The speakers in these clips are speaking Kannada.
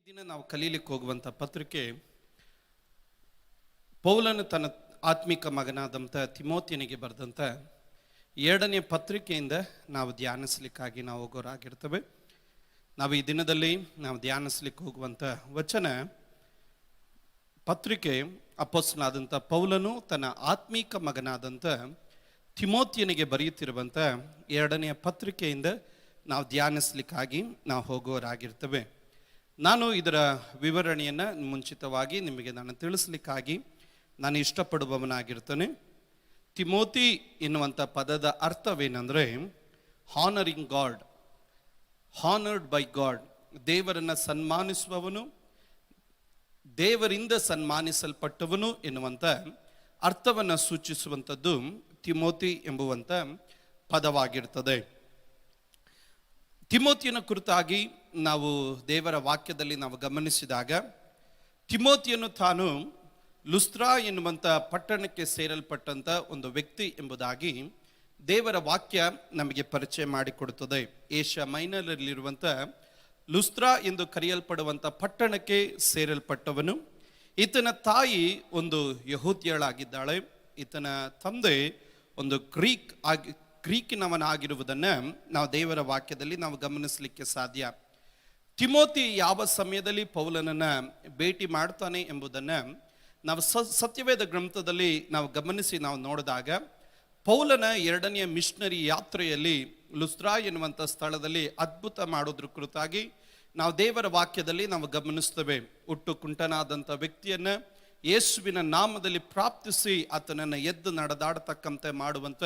ದಿನ ನಾವು ಕಲೀಲಿಕ್ಕೆ ಹೋಗುವಂಥ ಪತ್ರಿಕೆ ಪೌಲನು ತನ್ನ ಆತ್ಮಿಕ ಮಗನಾದಂಥ ತಿಮೋತಿಯನಿಗೆ ಬರೆದಂಥ 2ನೇ ಪತ್ರಿಕೆಯಿಂದ ನಾವು ಧ್ಯಾನಿಸ್ಲಿಕ್ಕಾಗಿ ನಾವು ಹೋಗೋರಾಗಿರ್ತೇವೆ. ನಾವು ಈ ದಿನದಲ್ಲಿ ನಾವು ಧ್ಯಾನಿಸ್ಲಿಕ್ಕೆ ಹೋಗುವಂಥ ವಚನ ಪತ್ರಿಕೆ ಅಪೊಸ್ತಲನಾದಂಥ ಪೌಲನು ತನ್ನ ಆತ್ಮಿಕ ಮಗನಾದಂಥ ತಿಮೋತಿಯನಿಗೆ ಬರೆಯುತ್ತಿರುವಂಥ 2ನೇ ಪತ್ರಿಕೆಯಿಂದ ನಾವು ಧ್ಯಾನಿಸ್ಲಿಕ್ಕಾಗಿ ನಾವು ಹೋಗೋರಾಗಿರ್ತೇವೆ. ನಾನು ಇದರ ವಿವರಣೆಯನ್ನು ಮುಂಚಿತವಾಗಿ ನಿಮಗೆ ನಾನು ತಿಳಿಸ್ಲಿಕ್ಕಾಗಿ ನಾನು ಇಷ್ಟಪಡುವವನಾಗಿರ್ತೇನೆ. ತಿಮೋತಿ ಎನ್ನುವಂಥ ಪದದ ಅರ್ಥವೇನೆಂದರೆ honouring god, honoured by god, ದೇವರನ್ನು ಸನ್ಮಾನಿಸುವವನು, ದೇವರಿಂದ ಸನ್ಮಾನಿಸಲ್ಪಟ್ಟವನು ಎನ್ನುವಂಥ ಅರ್ಥವನ್ನು ಸೂಚಿಸುವಂಥದ್ದು ತಿಮೋತಿ ಎಂಬುವಂಥ ಪದವಾಗಿರ್ತದೆ. ತಿಮೋತಿಯನ ಕುರಿತಾಗಿ ನಾವು ದೇವರ ವಾಕ್ಯದಲ್ಲಿ ನಾವು ಗಮನಿಸಿದಾಗ ತಿಮೋತಿಯನ್ನು ತಾನು ಲುಸ್ತ್ರಾ ಎನ್ನುವಂಥ ಪಟ್ಟಣಕ್ಕೆ ಸೇರಲ್ಪಟ್ಟಂಥ ಒಂದು ವ್ಯಕ್ತಿ ಎಂಬುದಾಗಿ ದೇವರ ವಾಕ್ಯ ನಮಗೆ ಪರಿಚಯ ಮಾಡಿಕೊಡುತ್ತದೆ. ಏಷ್ಯಾ ಮೈನರಲ್ಲಿರುವಂಥ ಲುಸ್ತ್ರಾ ಎಂದು ಕರೆಯಲ್ಪಡುವಂಥ ಪಟ್ಟಣಕ್ಕೆ ಸೇರಲ್ಪಟ್ಟವನು. ಈತನ ತಾಯಿ ಒಂದು ಯಹೂದ್ಯಳಾಗಿದ್ದಾಳೆ. ಈತನ ತಂದೆ ಒಂದು ಗ್ರೀಕಿನವನಾಗಿರುವುದನ್ನು ನಾವು ದೇವರ ವಾಕ್ಯದಲ್ಲಿ ನಾವು ಗಮನಿಸಲಿಕ್ಕೆ ಸಾಧ್ಯ. ತಿಮೋತಿ ಯಾವ ಸಮಯದಲ್ಲಿ ಪೌಲನನ್ನು ಭೇಟಿ ಮಾಡ್ತಾನೆ ಎಂಬುದನ್ನು ನಾವು ಸತ್ಯವೇದ ಗ್ರಂಥದಲ್ಲಿ ನಾವು ಗಮನಿಸಿ ನಾವು ನೋಡಿದಾಗ ಪೌಲನ 2ನೇ ಮಿಷನರಿ ಯಾತ್ರೆಯಲ್ಲಿ ಲುಸ್ತ್ರಾ ಎನ್ನುವಂಥ ಸ್ಥಳದಲ್ಲಿ ಅದ್ಭುತ ಮಾಡೋದ್ರ ಕುರಿತಾಗಿ ನಾವು ದೇವರ ವಾಕ್ಯದಲ್ಲಿ ನಾವು ಗಮನಿಸ್ತೇವೆ. ಹುಟ್ಟು ಕುಂಟನಾದಂಥ ವ್ಯಕ್ತಿಯನ್ನು ಯೇಸುವಿನ ನಾಮದಲ್ಲಿ ಪ್ರಾಪ್ತಿಸಿ ಆತನನ್ನು ಎದ್ದು ನಡೆದಾಡತಕ್ಕಂತೆ ಮಾಡುವಂಥ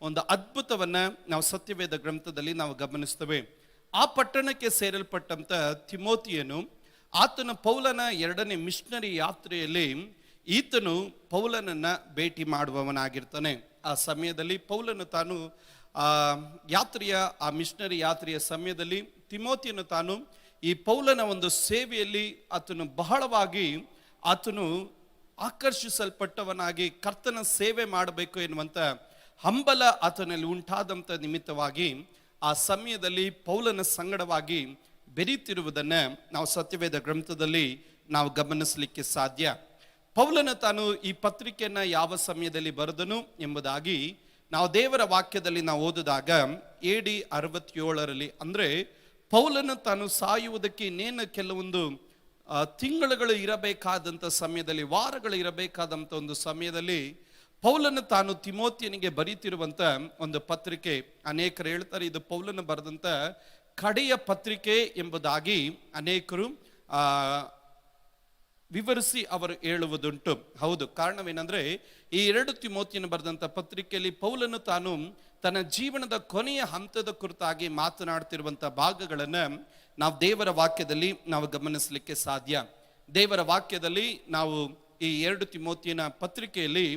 ಒಂದು ಅದ್ಭುತವನ್ನು ನಾವು ಸತ್ಯವೇದ ಗ್ರಂಥದಲ್ಲಿ ನಾವು ಗಮನಿಸ್ತೇವೆ. ಆ ಪಟ್ಟಣಕ್ಕೆ ಸೇರಲ್ಪಟ್ಟಂಥ ತಿಮೋತಿಯನು ಆತನ ಪೌಲನ 2ನೇ ಮಿಷನರಿ ಯಾತ್ರೆಯಲ್ಲಿ ಈತನು ಪೌಲನನ್ನು ಭೇಟಿ ಮಾಡುವವನಾಗಿರ್ತಾನೆ. ಆ ಸಮಯದಲ್ಲಿ ಪೌಲನು ತಾನು ಆ ಮಿಷನರಿ ಯಾತ್ರೆಯ ಸಮಯದಲ್ಲಿ ತಿಮೋತಿಯನು ತಾನು ಈ ಪೌಲನ ಒಂದು ಸೇವೆಯಲ್ಲಿ ಆತನು ಬಹಳವಾಗಿ ಆತನು ಆಕರ್ಷಿಸಲ್ಪಟ್ಟವನಾಗಿ ಕರ್ತನ ಸೇವೆ ಮಾಡಬೇಕು ಎನ್ನುವಂಥ ಹಂಬಲ ಆತನಲ್ಲಿ ಉಂಟಾದಂಥ ನಿಮಿತ್ತವಾಗಿ ಆ ಸಮಯದಲ್ಲಿ ಪೌಲನ ಸಂಗಡವಾಗಿ ಬೆರೀತಿರುವುದನ್ನು ನಾವು ಸತ್ಯವೇದ ಗ್ರಂಥದಲ್ಲಿ ನಾವು ಗಮನಿಸಲಿಕ್ಕೆ ಸಾಧ್ಯ. ಪೌಲನ ತಾನು ಈ ಪತ್ರಿಕೆಯನ್ನು ಯಾವ ಸಮಯದಲ್ಲಿ ಬರೆದನು ಎಂಬುದಾಗಿ ನಾವು ದೇವರ ವಾಕ್ಯದಲ್ಲಿ ನಾವು ಓದಿದಾಗ AD 67 ಅಂದರೆ ಪೌಲನು ತಾನು ಸಾಯುವುದಕ್ಕೆ ಇನ್ನೇನು ಕೆಲವೊಂದು ತಿಂಗಳುಗಳು ಇರಬೇಕಾದಂಥ ಸಮಯದಲ್ಲಿ, ವಾರಗಳು ಇರಬೇಕಾದಂಥ ಒಂದು ಸಮಯದಲ್ಲಿ ಪೌಲನು ತಾನು ತಿಮೋತಿಯನಿಗೆ ಬರೀತಿರುವಂಥ ಒಂದು ಪತ್ರಿಕೆ. ಅನೇಕರು ಹೇಳ್ತಾರೆ ಇದು ಪೌಲನು ಬರೆದಂಥ ಕಡೆಯ ಪತ್ರಿಕೆ ಎಂಬುದಾಗಿ ಅನೇಕರು ವಿವರಿಸಿ ಅವರು ಹೇಳುವುದುಂಟು. ಹೌದು, ಕಾರಣವೇನೆಂದರೆ ಈ 2 ತಿಮೋತಿಯನ್ನು ಬರೆದಂಥ ಪತ್ರಿಕೆಯಲ್ಲಿ ಪೌಲನು ತಾನು ತನ್ನ ಜೀವನದ ಕೊನೆಯ ಹಂತದ ಕುರಿತಾಗಿ ಮಾತನಾಡ್ತಿರುವಂಥ ಭಾಗಗಳನ್ನು ನಾವು ದೇವರ ವಾಕ್ಯದಲ್ಲಿ ನಾವು ಗಮನಿಸಲಿಕ್ಕೆ ಸಾಧ್ಯ. ದೇವರ ವಾಕ್ಯದಲ್ಲಿ ನಾವು ಈ 2 ತಿಮೋತಿಯನ ಪತ್ರಿಕೆಯಲ್ಲಿ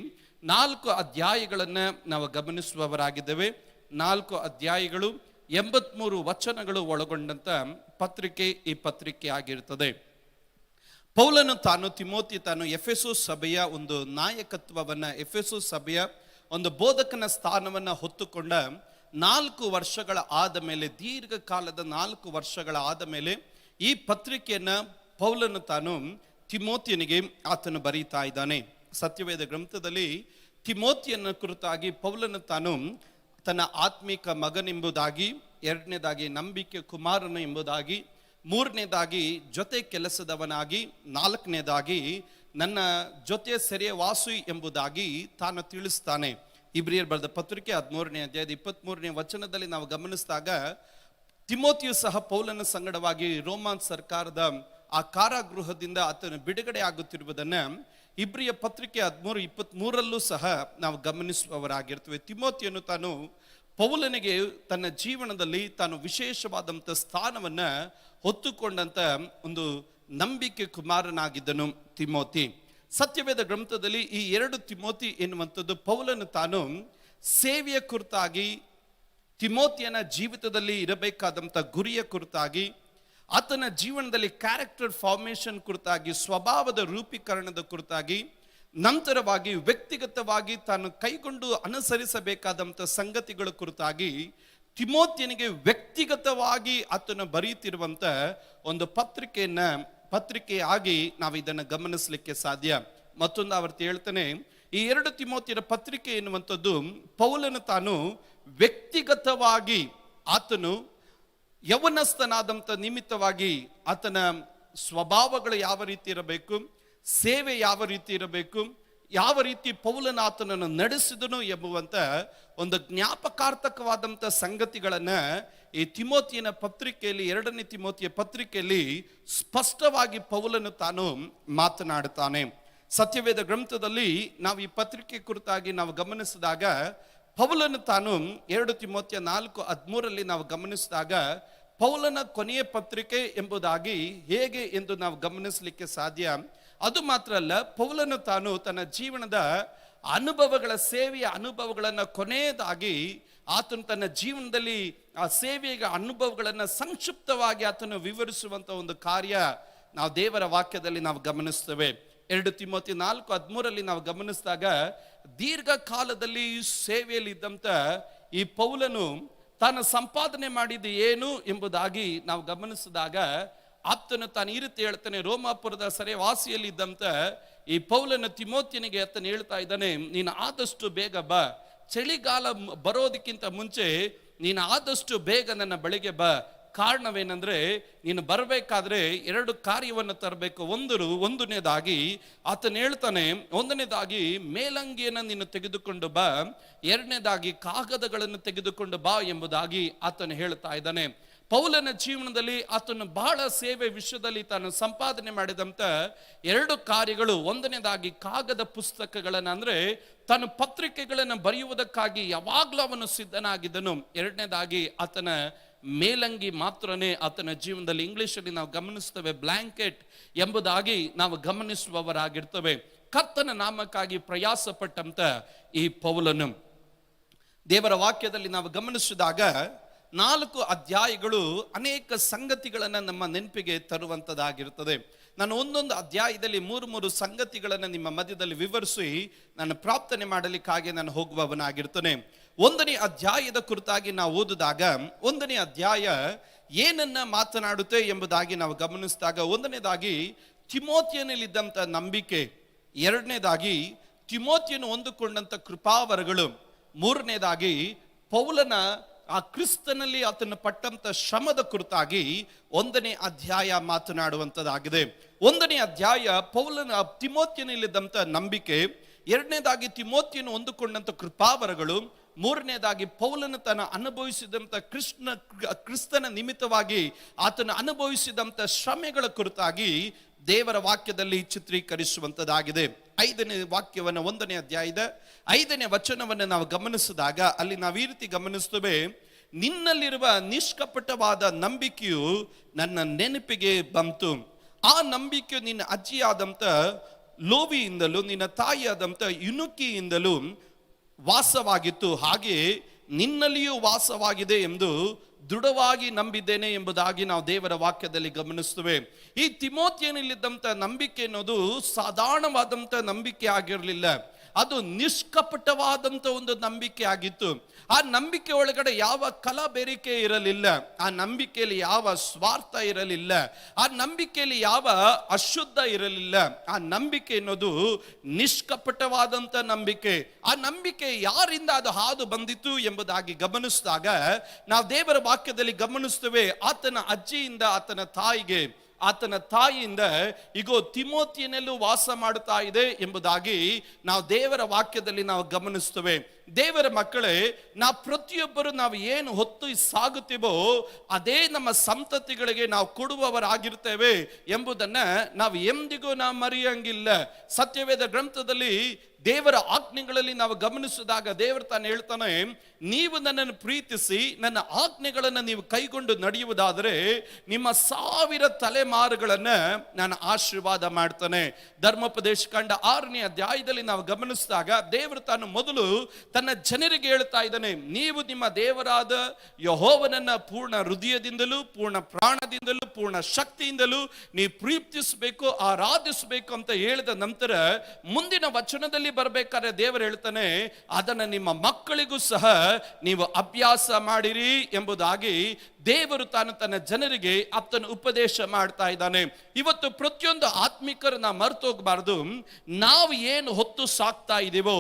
4 ಅಧ್ಯಾಯಗಳನ್ನು ನಾವು ಗಮನಿಸುವವರಾಗಿದ್ದೇವೆ. 4 ಅಧ್ಯಾಯಗಳು 83 ವಚನಗಳು ಒಳಗೊಂಡಂತ ಪತ್ರಿಕೆ ಈ ಪತ್ರಿಕೆ ಆಗಿರ್ತದೆ. ಪೌಲನು ತಾನು ಎಫೆಸೋಸ್ ಸಭೆಯ ಒಂದು ನಾಯಕತ್ವವನ್ನು, ಎಫೆಸೋಸ್ ಸಭೆಯ ಒಂದು ಬೋಧಕನ ಸ್ಥಾನವನ್ನು ಹೊತ್ತುಕೊಂಡ 4 ವರ್ಷಗಳ ಆದ ಮೇಲೆ, ದೀರ್ಘಕಾಲದ 4 ವರ್ಷಗಳ ಆದ ಮೇಲೆ ಈ ಪತ್ರಿಕೆಯನ್ನು ಪೌಲನು ತಾನು ತಿಮೋತಿಯನಿಗೆ ಆತನು ಬರೀತಾ ಇದ್ದಾನೆ. ಸತ್ಯವೇದ ಗ್ರಂಥದಲ್ಲಿ ತಿಮೋತಿಯನ ಕುರಿತಾಗಿ ಪೌಲನು ತಾನು ತನ್ನ ಆತ್ಮಿಕ ಮಗನೆಂಬುದಾಗಿ, 2ನೇದಾಗಿ ನಂಬಿಕೆ ಕುಮಾರನು ಎಂಬುದಾಗಿ, 3ನೇದಾಗಿ ಜೊತೆ ಕೆಲಸದವನಾಗಿ, 4ನೇದಾಗಿ ನನ್ನ ಜೊತೆ ಸೆರೆಯ ವಾಸಿ ಎಂಬುದಾಗಿ ತಾನು ತಿಳಿಸ್ತಾನೆ. ಇಬ್ರಿಯರ್ ಬರೆದ ಪತ್ರಿಕೆ 13ನೇ ಅಧ್ಯಾಯದ 23ನೇ ವಚನದಲ್ಲಿ ನಾವು ಗಮನಿಸಿದಾಗ ತಿಮೋತಿಯು ಸಹ ಪೌಲನ ಸಂಗಡವಾಗಿ ರೋಮನ್ ಸರ್ಕಾರದ ಆ ಕಾರಾಗೃಹದಿಂದ ಆತನು ಬಿಡುಗಡೆ ಆಗುತ್ತಿರುವುದನ್ನು ಇಬ್ರಿಯ ಪತ್ರಿಕೆ 13:23ರಲ್ಲೂ ಸಹ ನಾವು ಗಮನಿಸುವವರಾಗಿರ್ತೇವೆ. ತಿಮೋತಿಯನ್ನು ತಾನು ಪೌಲನಿಗೆ ತನ್ನ ಜೀವನದಲ್ಲಿ ತಾನು ವಿಶೇಷವಾದಂಥ ಸ್ಥಾನವನ್ನು ಹೊತ್ತುಕೊಂಡಂಥ ಒಂದು ನಂಬಿಕೆ ಕುಮಾರನಾಗಿದ್ದನು ತಿಮೋತಿ. ಸತ್ಯವೇದ ಗ್ರಂಥದಲ್ಲಿ ಈ 2 ತಿಮೋತಿ ಎನ್ನುವಂಥದ್ದು ಪೌಲನು ತಾನು ಸೇವೆಯ ಕುರಿತಾಗಿ, ತಿಮೋತಿಯನ ಜೀವಿತದಲ್ಲಿ ಇರಬೇಕಾದಂಥ ಗುರಿಯ ಕುರಿತಾಗಿ, ಆತನ ಜೀವನದಲ್ಲಿ ಕ್ಯಾರೆಕ್ಟರ್ ಫಾರ್ಮೇಷನ್ ಕುರಿತಾಗಿ, ಸ್ವಭಾವದ ರೂಪೀಕರಣದ ಕುರಿತಾಗಿ, ನಂತರವಾಗಿ ವ್ಯಕ್ತಿಗತವಾಗಿ ತಾನು ಕೈಗೊಂಡು ಅನುಸರಿಸಬೇಕಾದಂಥ ಸಂಗತಿಗಳ ಕುರಿತಾಗಿ ತಿಮೋತಿಯನಿಗೆ ವ್ಯಕ್ತಿಗತವಾಗಿ ಆತನು ಬರೆಯುತ್ತಿರುವಂತ ಒಂದು ಪತ್ರಿಕೆಯನ್ನ ಪತ್ರಿಕೆಯಾಗಿ ನಾವು ಇದನ್ನು ಗಮನಿಸಲಿಕ್ಕೆ ಸಾಧ್ಯ. ಮತ್ತೊಂದು ಆವರ್ತಿ ಹೇಳ್ತಾನೆ, ಈ 2 ತಿಮೋತಿಯರ ಪತ್ರಿಕೆ ಎನ್ನುವಂಥದ್ದು ಪೌಲನು ತಾನು ವ್ಯಕ್ತಿಗತವಾಗಿ ಆತನು ಯವನಸ್ಥನಾದಂಥ ನಿಮಿತ್ತವಾಗಿ ಆತನ ಸ್ವಭಾವಗಳು ಯಾವ ರೀತಿ ಇರಬೇಕು, ಸೇವೆ ಯಾವ ರೀತಿ ಇರಬೇಕು, ಯಾವ ರೀತಿ ಪೌಲನ ಆತನನ್ನು ನಡೆಸಿದನು ಎಂಬುವಂತ ಒಂದು ಜ್ಞಾಪಕಾರ್ಥಕವಾದಂಥ ಸಂಗತಿಗಳನ್ನ ಈ ತಿಮೋತಿಯನ ಪತ್ರಿಕೆಯಲ್ಲಿ 2ನೇ ತಿಮೋತಿಯ ಪತ್ರಿಕೆಯಲ್ಲಿ ಸ್ಪಷ್ಟವಾಗಿ ಪೌಲನು ತಾನು ಮಾತನಾಡುತ್ತಾನೆ. ಸತ್ಯವೇದ ಗ್ರಂಥದಲ್ಲಿ ನಾವು ಈ ಪತ್ರಿಕೆ ಕುರಿತಾಗಿ ನಾವು ಗಮನಿಸಿದಾಗ ಪೌಲನು ತಾನು 2 ತಿಮೋತಿಯ 4:13 ನಾವು ಗಮನಿಸಿದಾಗ ಪೌಲನ ಕೊನೆಯ ಪತ್ರಿಕೆ ಎಂಬುದಾಗಿ ಹೇಗೆ ಎಂದು ನಾವು ಗಮನಿಸಲಿಕ್ಕೆ ಸಾಧ್ಯ. ಅದು ಮಾತ್ರ ಅಲ್ಲ, ಪೌಲನು ತಾನು ತನ್ನ ಜೀವನದ ಅನುಭವಗಳ ಸೇವೆಯ ಅನುಭವಗಳನ್ನು ಕೊನೆಯದಾಗಿ ಆತನು ತನ್ನ ಜೀವನದಲ್ಲಿ ಆ ಸೇವೆಯ ಅನುಭವಗಳನ್ನು ಸಂಕ್ಷಿಪ್ತವಾಗಿ ಆತನು ವಿವರಿಸುವಂತ ಒಂದು ಕಾರ್ಯ ನಾವು ದೇವರ ವಾಕ್ಯದಲ್ಲಿ ನಾವು ಗಮನಿಸ್ತೇವೆ. 2 ತಿಮೋತಿ 4:13 ನಾವು ಗಮನಿಸಿದಾಗ ದೀರ್ಘಕಾಲದಲ್ಲಿ ಸೇವೆಯಲ್ಲಿ ಇದ್ದಂತ ಈ ಪೌಲನು ತಾನು ಸಂಪಾದನೆ ಮಾಡಿದ್ದು ಏನು ಎಂಬುದಾಗಿ ನಾವು ಗಮನಿಸಿದಾಗ ಆಪ್ತನು ತಾನು ಈ ರೀತಿ ಹೇಳ್ತಾನೆ. ರೋಮಾಪುರದ ಸೆರೆವಾಸಿಯಲ್ಲಿ ಇದ್ದಂತ ಈ ಪೌಲನ ತಿಮೋತಿಯನಿಗೆ ಆತನು ಹೇಳ್ತಾ ಇದ್ದಾನೆ, ನೀನು ಆದಷ್ಟು ಬೇಗ ಬಾ, ಚಳಿಗಾಲ ಬರೋದಕ್ಕಿಂತ ಮುಂಚೆ ನೀನು ಆದಷ್ಟು ಬೇಗ ನನ್ನ ಬಳಿಗೆ ಬಾ. ಕಾರಣವೇನೆಂದ್ರೆ ನೀನು ಬರಬೇಕಾದ್ರೆ 2 ಕಾರ್ಯವನ್ನು ತರಬೇಕು. ಒಂದನೇದಾಗಿ ಆತನು ಹೇಳ್ತಾನೆ, ಒಂದನೇದಾಗಿ ಮೇಲಂಗಿಯನ್ನು ನೀನು ತೆಗೆದುಕೊಂಡು ಬಾ, 2ನೇದಾಗಿ ಕಾಗದಗಳನ್ನು ತೆಗೆದುಕೊಂಡು ಬಾ ಎಂಬುದಾಗಿ ಆತನು ಹೇಳ್ತಾ ಇದ್ದಾನೆ. ಪೌಲನ ಜೀವನದಲ್ಲಿ ಆತನು ಬಹಳ ಸೇವೆ ವಿಷಯದಲ್ಲಿ ತಾನು ಸಂಪಾದನೆ ಮಾಡಿದಂತ 2 ಕಾರ್ಯಗಳು, ಒಂದನೇದಾಗಿ ಕಾಗದ ಪುಸ್ತಕಗಳನ್ನು, ಅಂದ್ರೆ ತಾನು ಪತ್ರಿಕೆಗಳನ್ನು ಬರೆಯುವುದಕ್ಕಾಗಿ ಯಾವಾಗಲೂ ಅವನು ಸಿದ್ಧನಾಗಿದ್ದನು. 2ನೇದಾಗಿ ಆತನ ಮೇಲಂಗಿ ಮಾತ್ರನೇ ಆತನ ಜೀವನದಲ್ಲಿ, ಇಂಗ್ಲಿಷಲ್ಲಿ ನಾವು ಗಮನಿಸ್ತೇವೆ ಬ್ಲಾಂಕೆಟ್ ಎಂಬುದಾಗಿ ನಾವು ಗಮನಿಸುವವರಾಗಿರ್ತೇವೆ. ಕರ್ತನ ನಾಮಕ್ಕಾಗಿ ಪ್ರಯಾಸ ಪಟ್ಟಂತ ಈ ಪೌಲನು ದೇವರ ವಾಕ್ಯದಲ್ಲಿ ನಾವು ಗಮನಿಸಿದಾಗ 4 ಅಧ್ಯಾಯಗಳು ಅನೇಕ ಸಂಗತಿಗಳನ್ನು ನಮ್ಮ ನೆನಪಿಗೆ ತರುವಂತದ್ದಾಗಿರ್ತದೆ. ನಾನು ಒಂದೊಂದು ಅಧ್ಯಾಯದಲ್ಲಿ 3 ಸಂಗತಿಗಳನ್ನು ನಿಮ್ಮ ಮಧ್ಯದಲ್ಲಿ ವಿವರಿಸಿ ನಾನು ಪ್ರಾರ್ಥನೆ ಮಾಡಲಿಕ್ಕಾಗಿ ನಾನು ಹೋಗುವವನಾಗಿರ್ತೇನೆ. 1ನೇ ಅಧ್ಯಾಯದ ಕುರಿತಾಗಿ ನಾವು ಓದಿದಾಗ 1ನೇ ಅಧ್ಯಾಯ ಏನನ್ನ ಮಾತನಾಡುತ್ತೆ ಎಂಬುದಾಗಿ ನಾವು ಗಮನಿಸಿದಾಗ, 1ನೇದಾಗಿ ತಿಮೋತಿಯನಲ್ಲಿದ್ದಂಥ ನಂಬಿಕೆ, 2ನೇದಾಗಿ ತಿಮೋತಿಯನು ಹೊಂದಿಕೊಂಡಂತ ಕೃಪಾವರಗಳು, 3ನೇದಾಗಿ ಪೌಲನ ಆ ಕ್ರಿಸ್ತನಲ್ಲಿ ಆತನು ಪಟ್ಟಂತ ಶ್ರಮದ ಕುರಿತಾಗಿ 1ನೇ ಅಧ್ಯಾಯ ಮಾತನಾಡುವಂಥದ್ದಾಗಿದೆ. 1ನೇ ಅಧ್ಯಾಯ ಪೌಲನ ತಿಮೋತಿಯನಲ್ಲಿದ್ದಂಥ ನಂಬಿಕೆ, 2ನೇದಾಗಿ ತಿಮೋತಿಯನು ಹೊಂದಿಕೊಂಡಂತ ಕೃಪಾವರಗಳು, 3ನೇದಾಗಿ ಪೌಲನ ತನ್ನ ಅನುಭವಿಸಿದಂಥ ಕ್ರಿಸ್ತನ ನಿಮಿತ್ತವಾಗಿ ಆತನು ಅನುಭವಿಸಿದಂಥ ಶ್ರಮೆಗಳ ಕುರಿತಾಗಿ ದೇವರ ವಾಕ್ಯದಲ್ಲಿ ಚಿತ್ರೀಕರಿಸುವಂಥದ್ದಾಗಿದೆ. 5ನೇ ವಾಕ್ಯವನ್ನು 1ನೇ ಅಧ್ಯಾಯದ 5ನೇ ವಚನವನ್ನು ನಾವು ಗಮನಿಸಿದಾಗ ಅಲ್ಲಿ ನಾವು ಈ ರೀತಿ ಗಮನಿಸ್ತೇವೆ, ನಿನ್ನಲ್ಲಿರುವ ನಿಷ್ಕಪಟವಾದ ನಂಬಿಕೆಯು ನನ್ನ ನೆನಪಿಗೆ ಬಂತು. ಆ ನಂಬಿಕೆಯು ನಿನ್ನ ಅಜ್ಜಿಯಾದಂಥ ಲೋವಿಯಿಂದಲೂ ನಿನ್ನ ತಾಯಿಯಾದಂಥ ಯುನುಕಿಯಿಂದಲೂ ವಾಸವಾಗಿತ್ತು, ಹಾಗೆ ನಿನ್ನಲ್ಲಿಯೂ ವಾಸವಾಗಿದೆ ಎಂದು ದೃಢವಾಗಿ ನಂಬಿದ್ದೇನೆ ಎಂಬುದಾಗಿ ನಾವು ದೇವರ ವಾಕ್ಯದಲ್ಲಿ ಗಮನಿಸ್ತೇವೆ. ಈ ತಿಮೋತಿಯನಲ್ಲಿದ್ದಂಥ ನಂಬಿಕೆ ಅನ್ನೋದು ಸಾಧಾರಣವಾದಂಥ ನಂಬಿಕೆ ಆಗಿರಲಿಲ್ಲ, ಅದು ನಿಷ್ಕಪಟವಾದಂಥ ಒಂದು ನಂಬಿಕೆ ಆಗಿತ್ತು. ಆ ನಂಬಿಕೆ ಒಳಗಡೆ ಯಾವ ಕಲಬೆರಿಕೆ ಇರಲಿಲ್ಲ, ಆ ನಂಬಿಕೆಯಲ್ಲಿ ಯಾವ ಸ್ವಾರ್ಥ ಇರಲಿಲ್ಲ, ಆ ನಂಬಿಕೆಯಲ್ಲಿ ಯಾವ ಅಶುದ್ಧ ಇರಲಿಲ್ಲ. ಆ ನಂಬಿಕೆ ಅನ್ನೋದು ನಿಷ್ಕಪಟವಾದಂಥ ನಂಬಿಕೆ. ಆ ನಂಬಿಕೆ ಯಾರಿಂದ ಅದು ಹಾದು ಬಂದಿತು ಎಂಬುದಾಗಿ ಗಮನಿಸಿದಾಗ ನಾವು ದೇವರ ವಾಕ್ಯದಲ್ಲಿ ಗಮನಿಸ್ತೇವೆ, ಆತನ ಅಜ್ಜಿಯಿಂದ ಆತನ ತಾಯಿಗೆ, ಆತನ ತಾಯಿಯಿಂದ ಇಗೋ ತಿಮೋತಿಯನಲ್ಲೂ ವಾಸ ಮಾಡುತ್ತಾ ಇದೆ ಎಂಬುದಾಗಿ ನಾವು ದೇವರ ವಾಕ್ಯದಲ್ಲಿ ನಾವು ಗಮನಿಸ್ತೇವೆ. ದೇವರ ಮಕ್ಕಳೇ, ನಾವು ಪ್ರತಿಯೊಬ್ಬರು ನಾವು ಏನು ಹೊತ್ತು ಸಾಗುತ್ತೇವೋ ಅದೇ ನಮ್ಮ ಸಂತತಿಗಳಿಗೆ ನಾವು ಕೊಡುವವರಾಗಿರ್ತೇವೆ ಎಂಬುದನ್ನ ನಾವು ಎಂದಿಗೂ ನಾವು ಮರೆಯಂಗಿಲ್ಲ. ಸತ್ಯವೇದ ಗ್ರಂಥದಲ್ಲಿ ದೇವರ ಆಜ್ಞೆಗಳಲ್ಲಿ ನಾವು ಗಮನಿಸಿದಾಗ ದೇವರು ತಾನು ಹೇಳ್ತಾನೆ, ನೀವು ನನ್ನನ್ನು ಪ್ರೀತಿಸಿ ನನ್ನ ಆಜ್ಞೆಗಳನ್ನು ನೀವು ಕೈಗೊಂಡು ನಡೆಯುವುದಾದರೆ ನಿಮ್ಮ 1000 ತಲೆಮಾರುಗಳನ್ನ ನಾನು ಆಶೀರ್ವಾದ ಮಾಡ್ತಾನೆ. ಧರ್ಮೋಪದೇಶ ಕಂಡ 6ನೇ ಅಧ್ಯಾಯದಲ್ಲಿ ನಾವು ಗಮನಿಸಿದಾಗ ದೇವರು ತಾನು ಮೊದಲು ತನ್ನ ಜನರಿಗೆ ಹೇಳ್ತಾ ಇದ್ದಾನೆ, ನೀವು ನಿಮ್ಮ ದೇವರಾದ ಯೆಹೋವನನ್ನ ಪೂರ್ಣ ಹೃದಯದಿಂದಲೂ ಪೂರ್ಣ ಪ್ರಾಣದಿಂದಲೂ ಪೂರ್ಣ ಶಕ್ತಿಯಿಂದಲೂ ನೀವು ಪ್ರೀತಿಸಬೇಕು, ಆರಾಧಿಸಬೇಕು ಅಂತ ಹೇಳಿದ ನಂತರ ಮುಂದಿನ ವಚನದಲ್ಲಿ ಬರ್ಬೇಕಾದ್ರೆ ದೇವರು ಹೇಳ್ತಾನೆ, ಅದನ್ನ ನಿಮ್ಮ ಮಕ್ಕಳಿಗೂ ಸಹ ನೀವು ಅಭ್ಯಾಸ ಮಾಡಿರಿ ಎಂಬುದಾಗಿ ದೇವರು ತಾನು ತನ್ನ ಜನರಿಗೆ ಆತನ ಉಪದೇಶ ಮಾಡ್ತಾ ಇದ್ದಾನೆ. ಇವತ್ತು ಪ್ರತಿಯೊಂದು ಆತ್ಮಿಕರನ್ನ ಮರೆತು ಹೋಗಬಾರದು. ನಾವು ಏನು ಹೊತ್ತು ಸಾಕ್ತಾ ಇದೀವೋ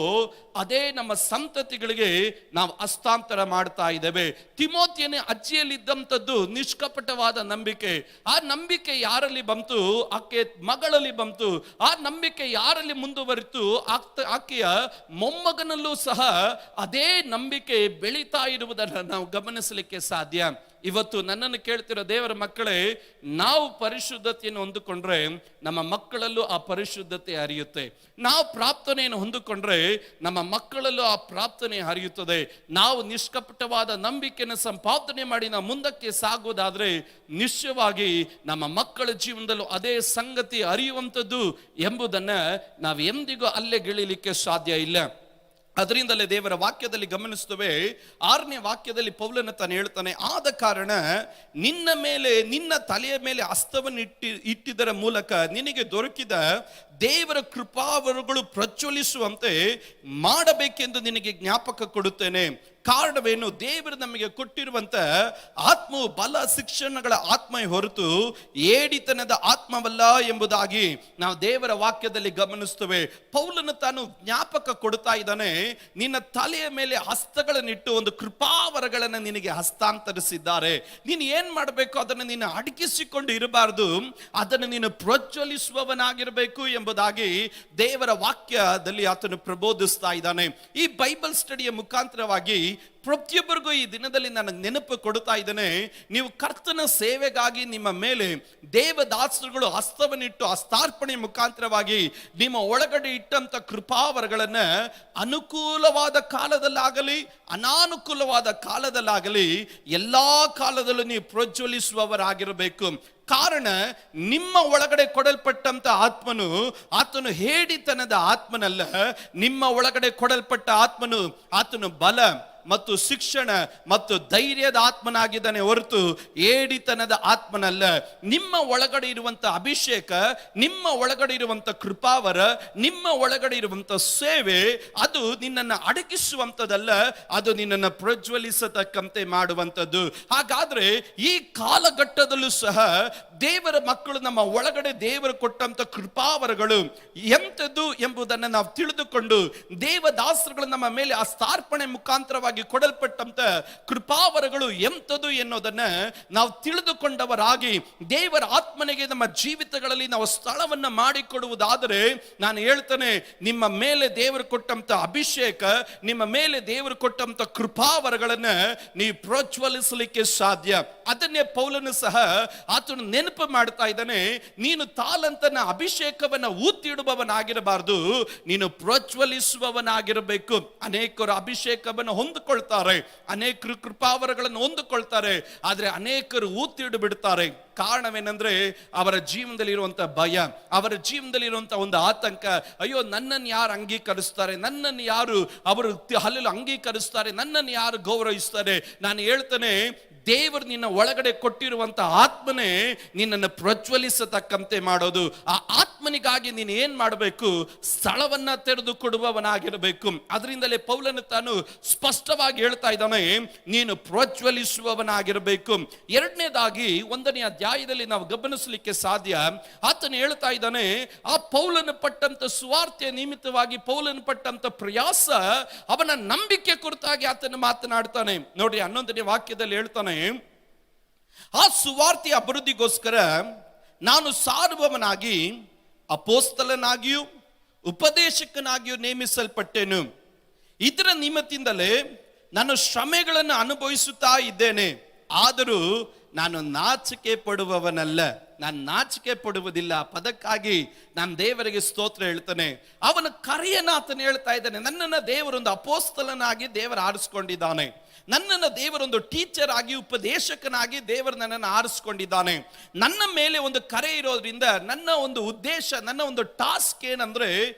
ಅದೇ ನಮ್ಮ ಸಂತತಿಗಳಿಗೆ ನಾವು ಹಸ್ತಾಂತರ ಮಾಡ್ತಾ ಇದ್ದೇವೆ. ತಿಮೋತಿಯನೇ ಅಜ್ಜಿಯಲ್ಲಿದ್ದಂಥದ್ದು ನಿಷ್ಕಪಟವಾದ ನಂಬಿಕೆ. ಆ ನಂಬಿಕೆ ಯಾರಲ್ಲಿ ಬಂತು? ಆಕೆ ಮಗಳಲ್ಲಿ ಬಂತು. ಆ ನಂಬಿಕೆ ಯಾರಲ್ಲಿ ಮುಂದುವರಿತು? ಆಕೆಯ ಮೊಮ್ಮಗನಲ್ಲೂ ಸಹ ಅದೇ ನಂಬಿಕೆ ಬೆಳೀತಾ ಇರುವುದನ್ನು ನಾವು ಗಮನಿಸಲಿಕ್ಕೆ ಸಾಧ್ಯ. ಇವತ್ತು ನನ್ನನ್ನು ಕೇಳ್ತಿರೋ ದೇವರ ಮಕ್ಕಳೇ, ನಾವು ಪರಿಶುದ್ಧತೆಯನ್ನು ಹೊಂದಿಕೊಂಡ್ರೆ ನಮ್ಮ ಮಕ್ಕಳಲ್ಲೂ ಆ ಪರಿಶುದ್ಧತೆ ಹರಿಯುತ್ತೆ. ನಾವು ಪ್ರಾರ್ಥನೆಯನ್ನು ಹೊಂದಿಕೊಂಡ್ರೆ ನಮ್ಮ ಮಕ್ಕಳಲ್ಲೂ ಆ ಪ್ರಾರ್ಥನೆ ಹರಿಯುತ್ತದೆ. ನಾವು ನಿಷ್ಕಪಟವಾದ ನಂಬಿಕೆಯನ್ನು ಸಂಪಾದನೆ ಮಾಡಿ ನಾವು ಮುಂದಕ್ಕೆ ಸಾಗುವುದಾದ್ರೆ ನಿಶ್ಚಯವಾಗಿ ನಮ್ಮ ಮಕ್ಕಳ ಜೀವನದಲ್ಲೂ ಅದೇ ಸಂಗತಿ ಹರಿಯುವಂಥದ್ದು ಎಂಬುದನ್ನು ನಾವು ಎಂದಿಗೂ ಅಲ್ಲೇ ಗೆಳಲಿಕ್ಕೆ ಸಾಧ್ಯ ಇಲ್ಲ. ಅದರಿಂದಲೇ ದೇವರ ವಾಕ್ಯದಲ್ಲಿ ಗಮನಿಸ್ತೇವೆ. 6ನೇ ವಾಕ್ಯದಲ್ಲಿ ಪೌಲನು ತಾನು ಹೇಳ್ತಾನೆ, ಆದ ಕಾರಣ ನಿನ್ನ ಮೇಲೆ, ನಿನ್ನ ತಲೆಯ ಮೇಲೆ ಹಸ್ತವನ್ನು ಇಟ್ಟಿದ್ದರ ಮೂಲಕ ನಿನಗೆ ದೊರಕಿದ ದೇವರ ಕೃಪಾವರಗಳು ಪ್ರಜ್ವಲಿಸುವಂತೆ ಮಾಡಬೇಕೆಂದು ನಿನಗೆ ಜ್ಞಾಪಕ ಕೊಡುತ್ತೇನೆ. ಕಾರಣವೇನು? ದೇವರು ನಮಗೆ ಕೊಟ್ಟಿರುವಂತ ಆತ್ಮವು ಬಲ ಶಿಕ್ಷಣಗಳ ಆತ್ಮ ಹೊರತು ಏಡಿತನದ ಆತ್ಮವಲ್ಲ ಎಂಬುದಾಗಿ ನಾವು ದೇವರ ವಾಕ್ಯದಲ್ಲಿ ಗಮನಿಸ್ತೇವೆ. ಪೌಲನು ತಾನು ಜ್ಞಾಪಕ ಕೊಡ್ತಾ ಇದ್ದಾನೆ, ನಿನ್ನ ತಲೆಯ ಮೇಲೆ ಹಸ್ತಗಳನ್ನಿಟ್ಟು ಒಂದು ಕೃಪಾವರಗಳನ್ನು ನಿನಗೆ ಹಸ್ತಾಂತರಿಸಿದ್ದಾರೆ. ನೀನು ಏನ್ ಮಾಡಬೇಕು? ಅದನ್ನು ನೀನು ಅಡಗಿಸಿಕೊಂಡು ಇರಬಾರದು, ಅದನ್ನು ನೀನು ಪ್ರಜ್ವಲಿಸುವವನಾಗಿರಬೇಕು ಎಂಬುದಾಗಿ ದೇವರ ವಾಕ್ಯದಲ್ಲಿ ಆತನು ಪ್ರಬೋಧಿಸ್ತಾ ಇದ್ದಾನೆ. ಈ ಬೈಬಲ್ ಸ್ಟಡಿಯ ಮುಖಾಂತರವಾಗಿ ಪ್ರತಿಯೊಬ್ಬರಿಗೂ ಈ ದಿನದಲ್ಲಿ ನನಗೆ ನೆನಪು ಕೊಡ್ತಾ ಇದ್ದೇನೆ, ನೀವು ಕರ್ತನ ಸೇವೆಗಾಗಿ ನಿಮ್ಮ ಮೇಲೆ ದೇವದಾಸರುಗಳು ಹಸ್ತವನ್ನಿಟ್ಟು ಹಸ್ತಾರ್ಪಣೆ ಮುಖಾಂತರವಾಗಿ ನಿಮ್ಮ ಒಳಗಡೆ ಇಟ್ಟಂತ ಕೃಪಾವರಗಳನ್ನ ಅನುಕೂಲವಾದ ಕಾಲದಲ್ಲಾಗಲಿ ಅನಾನುಕೂಲವಾದ ಕಾಲದಲ್ಲಾಗಲಿ ಎಲ್ಲಾ ಕಾಲದಲ್ಲೂ ನೀವು ಪ್ರಜ್ವಲಿಸುವವರಾಗಿರಬೇಕು. ಕಾರಣ ನಿಮ್ಮ ಒಳಗಡೆ ಕೊಡಲ್ಪಟ್ಟಂತ ಆತನು ಹೇಡಿತನದ ಆತ್ಮನಲ್ಲ. ನಿಮ್ಮ ಒಳಗಡೆ ಕೊಡಲ್ಪಟ್ಟ ಆತನು ಬಲ ಮತ್ತು ಶಿಕ್ಷಣ ಮತ್ತು ಧೈರ್ಯದ ಆತ್ಮನಾಗಿದ್ದಾನೆ ಹೊರತು ಏಡಿತನದ ಆತ್ಮನಲ್ಲ. ನಿಮ್ಮ ಒಳಗಡೆ ಇರುವಂತ ಅಭಿಷೇಕ, ನಿಮ್ಮ ಒಳಗಡೆ ಇರುವಂತ ಕೃಪಾವರ, ನಿಮ್ಮ ಒಳಗಡೆ ಇರುವಂತ ಸೇವೆ ಅದು ನಿನ್ನನ್ನು ಅಡಗಿಸುವಂಥದ್ದಲ್ಲ, ಅದು ನಿನ್ನನ್ನು ಪ್ರಜ್ವಲಿಸತಕ್ಕಂತೆ ಮಾಡುವಂಥದ್ದು. ಹಾಗಾದ್ರೆ ಈ ಕಾಲಘಟ್ಟದಲ್ಲೂ ಸಹ ದೇವರ ಮಕ್ಕಳು ನಮ್ಮ ಒಳಗಡೆ ದೇವರು ಕೊಟ್ಟಂತ ಕೃಪಾವರಗಳು ಎಂಥದ್ದು ಎಂಬುದನ್ನು ನಾವು ತಿಳಿದುಕೊಂಡು ದೇವದಾಸರುಗಳು ನಮ್ಮ ಮೇಲೆ ಹಸ್ತಾರ್ಪಣೆ ಮುಖಾಂತರವಾಗಿ ಕೊಡಲ್ಪಟ್ಟಂತ ಕೃಪಾವರಗಳು ಎಂಥದ್ದು ಎನ್ನುವುದನ್ನ ನಾವು ತಿಳಿದುಕೊಂಡವರಾಗಿ ದೇವರ ಆತ್ಮನಿಗೆ ನಮ್ಮ ಜೀವಿತಗಳಲ್ಲಿ ನಾವು ಸ್ಥಳವನ್ನ ಮಾಡಿಕೊಡುವುದಾದರೆ ನಾನು ಹೇಳ್ತೇನೆ, ನಿಮ್ಮ ಮೇಲೆ ದೇವರು ಕೊಟ್ಟಂತ ಅಭಿಷೇಕ, ನಿಮ್ಮ ಮೇಲೆ ದೇವರು ಕೊಟ್ಟಂತ ಕೃಪಾವರಗಳನ್ನ ನೀವು ಪ್ರಜ್ವಲಿಸಲಿಕ್ಕೆ ಸಾಧ್ಯ. ಅದನ್ನೇ ಪೌಲನು ಸಹ ಆತನು ನೆನಪು ಮಾಡ್ತಾ ಇದ್ದಾನೆ, ನೀನು ತಾಲಂತನ ಅಭಿಷೇಕವನ್ನ ಊತಿಡುವವನಾಗಿರಬಾರದು, ನೀನು ಪ್ರಜ್ವಲಿಸುವವನಾಗಿರಬೇಕು. ಅನೇಕರು ಅಭಿಷೇಕವನ್ನು ಹೊಂದಿಕೊಳ್ತಾರೆ, ಅನೇಕರು ಕೃಪಾವರಗಳನ್ನು ಹೊಂದಿಕೊಳ್ತಾರೆ, ಆದ್ರೆ ಅನೇಕರು ಊತಿಡು ಬಿಡ್ತಾರೆ. ಕಾರಣವೇನೆಂದ್ರೆ ಅವರ ಜೀವನದಲ್ಲಿ ಇರುವಂತ ಭಯ, ಅವರ ಜೀವನದಲ್ಲಿ ಇರುವಂತ ಒಂದು ಆತಂಕ. ಅಯ್ಯೋ, ನನ್ನನ್ನು ಯಾರು ಅಂಗೀಕರಿಸ್ತಾರೆ, ನನ್ನನ್ನು ಯಾರು ಅವರು ಹಲ್ಲು ಅಂಗೀಕರಿಸ್ತಾರೆ, ನನ್ನನ್ನು ಯಾರು ಗೌರವಿಸ್ತಾರೆ. ನಾನು ಹೇಳ್ತೇನೆ, ದೇವರು ನಿನ್ನ ಒಳಗಡೆ ಕೊಟ್ಟಿರುವಂತ ಆತ್ಮನೇ ನಿನ್ನನ್ನು ಪ್ರಜ್ವಲಿಸತಕ್ಕಂತೆ ಮಾಡೋದು. ಆ ಆತ್ಮನಿಗಾಗಿ ನೀನು ಏನ್ ಮಾಡಬೇಕು? ಸ್ಥಳವನ್ನ ತೆರೆದು ಕೊಡುವವನಾಗಿರಬೇಕು. ಅದರಿಂದಲೇ ಪೌಲನು ತಾನು ಸ್ಪಷ್ಟವಾಗಿ ಹೇಳ್ತಾ ಇದ್ದಾನೆ, ನೀನು ಪ್ರಜ್ವಲಿಸುವವನಾಗಿರಬೇಕು. ಎರಡನೇದಾಗಿ 1ನೇ ಅಧ್ಯಾಯದಲ್ಲಿ ನಾವು ಗಮನಿಸಲಿಕ್ಕೆ ಸಾಧ್ಯ, ಆತನು ಹೇಳ್ತಾ ಇದ್ದಾನೆ, ಆ ಪೌಲನು ಪಟ್ಟಂತ ಸುವಾರ್ತೆಯ ನಿಮಿತ್ತವಾಗಿ ಪೌಲನು ಪಟ್ಟಂತ ಪ್ರಯಾಸ, ಅವನ ನಂಬಿಕೆ ಕುರಿತಾಗಿ ಆತನು ಮಾತನಾಡ್ತಾನೆ. ನೋಡಿ 11ನೇ ವಾಕ್ಯದಲ್ಲಿ ಹೇಳ್ತಾನೆ, ಆ ಸುವಾರ್ತೆಯ ಅಭಿವೃದ್ಧಿಗೋಸ್ಕರ ನಾನು ಸಾರುವವನಾಗಿ ಅಪೋಸ್ತಲನಾಗಿಯೂ ಉಪದೇಶಕನಾಗಿಯೂ ನೇಮಿಸಲ್ಪಟ್ಟೆನು. ಇದರ ನಿಮಿತ್ತದಿಂದಲೇ ನಾನು ಶ್ರಮೆಗಳನ್ನು ಅನುಭವಿಸುತ್ತಾ ಇದ್ದೇನೆ. ಆದರೂ ನಾನು ನಾಚಿಕೆ ಪಡುವವನಲ್ಲ, ನಾನು ನಾಚಿಕೆ ಪಡುವುದಿಲ್ಲ. ಪದಕ್ಕಾಗಿ ನಾನು ದೇವರಿಗೆ ಸ್ತೋತ್ರ ಹೇಳ್ತಾನೆ. ಅವನ ಕರೆಯನ್ನ ಆತನು ಹೇಳ್ತಾ ಇದ್ದಾನೆ, ನನ್ನನ್ನು ದೇವರೊಂದು ಅಪೋಸ್ತಲನಾಗಿ ದೇವರು ಆರಿಸ್ಕೊಂಡಿದ್ದಾನೆ, ನನ್ನನ್ನು ದೇವರೊಂದು ಟೀಚರ್ ಆಗಿ ಉಪದೇಶಕನಾಗಿ ದೇವರು ನನ್ನನ್ನು ಆರಿಸ್ಕೊಂಡಿದ್ದಾನೆ. ನನ್ನ ಮೇಲೆ ಒಂದು ಕರೆ ಇರೋದ್ರಿಂದ ನನ್ನ ಒಂದು ಉದ್ದೇಶ, ನನ್ನ ಒಂದು ಟಾಸ್ಕ್ ಏನಂದ್ರೆ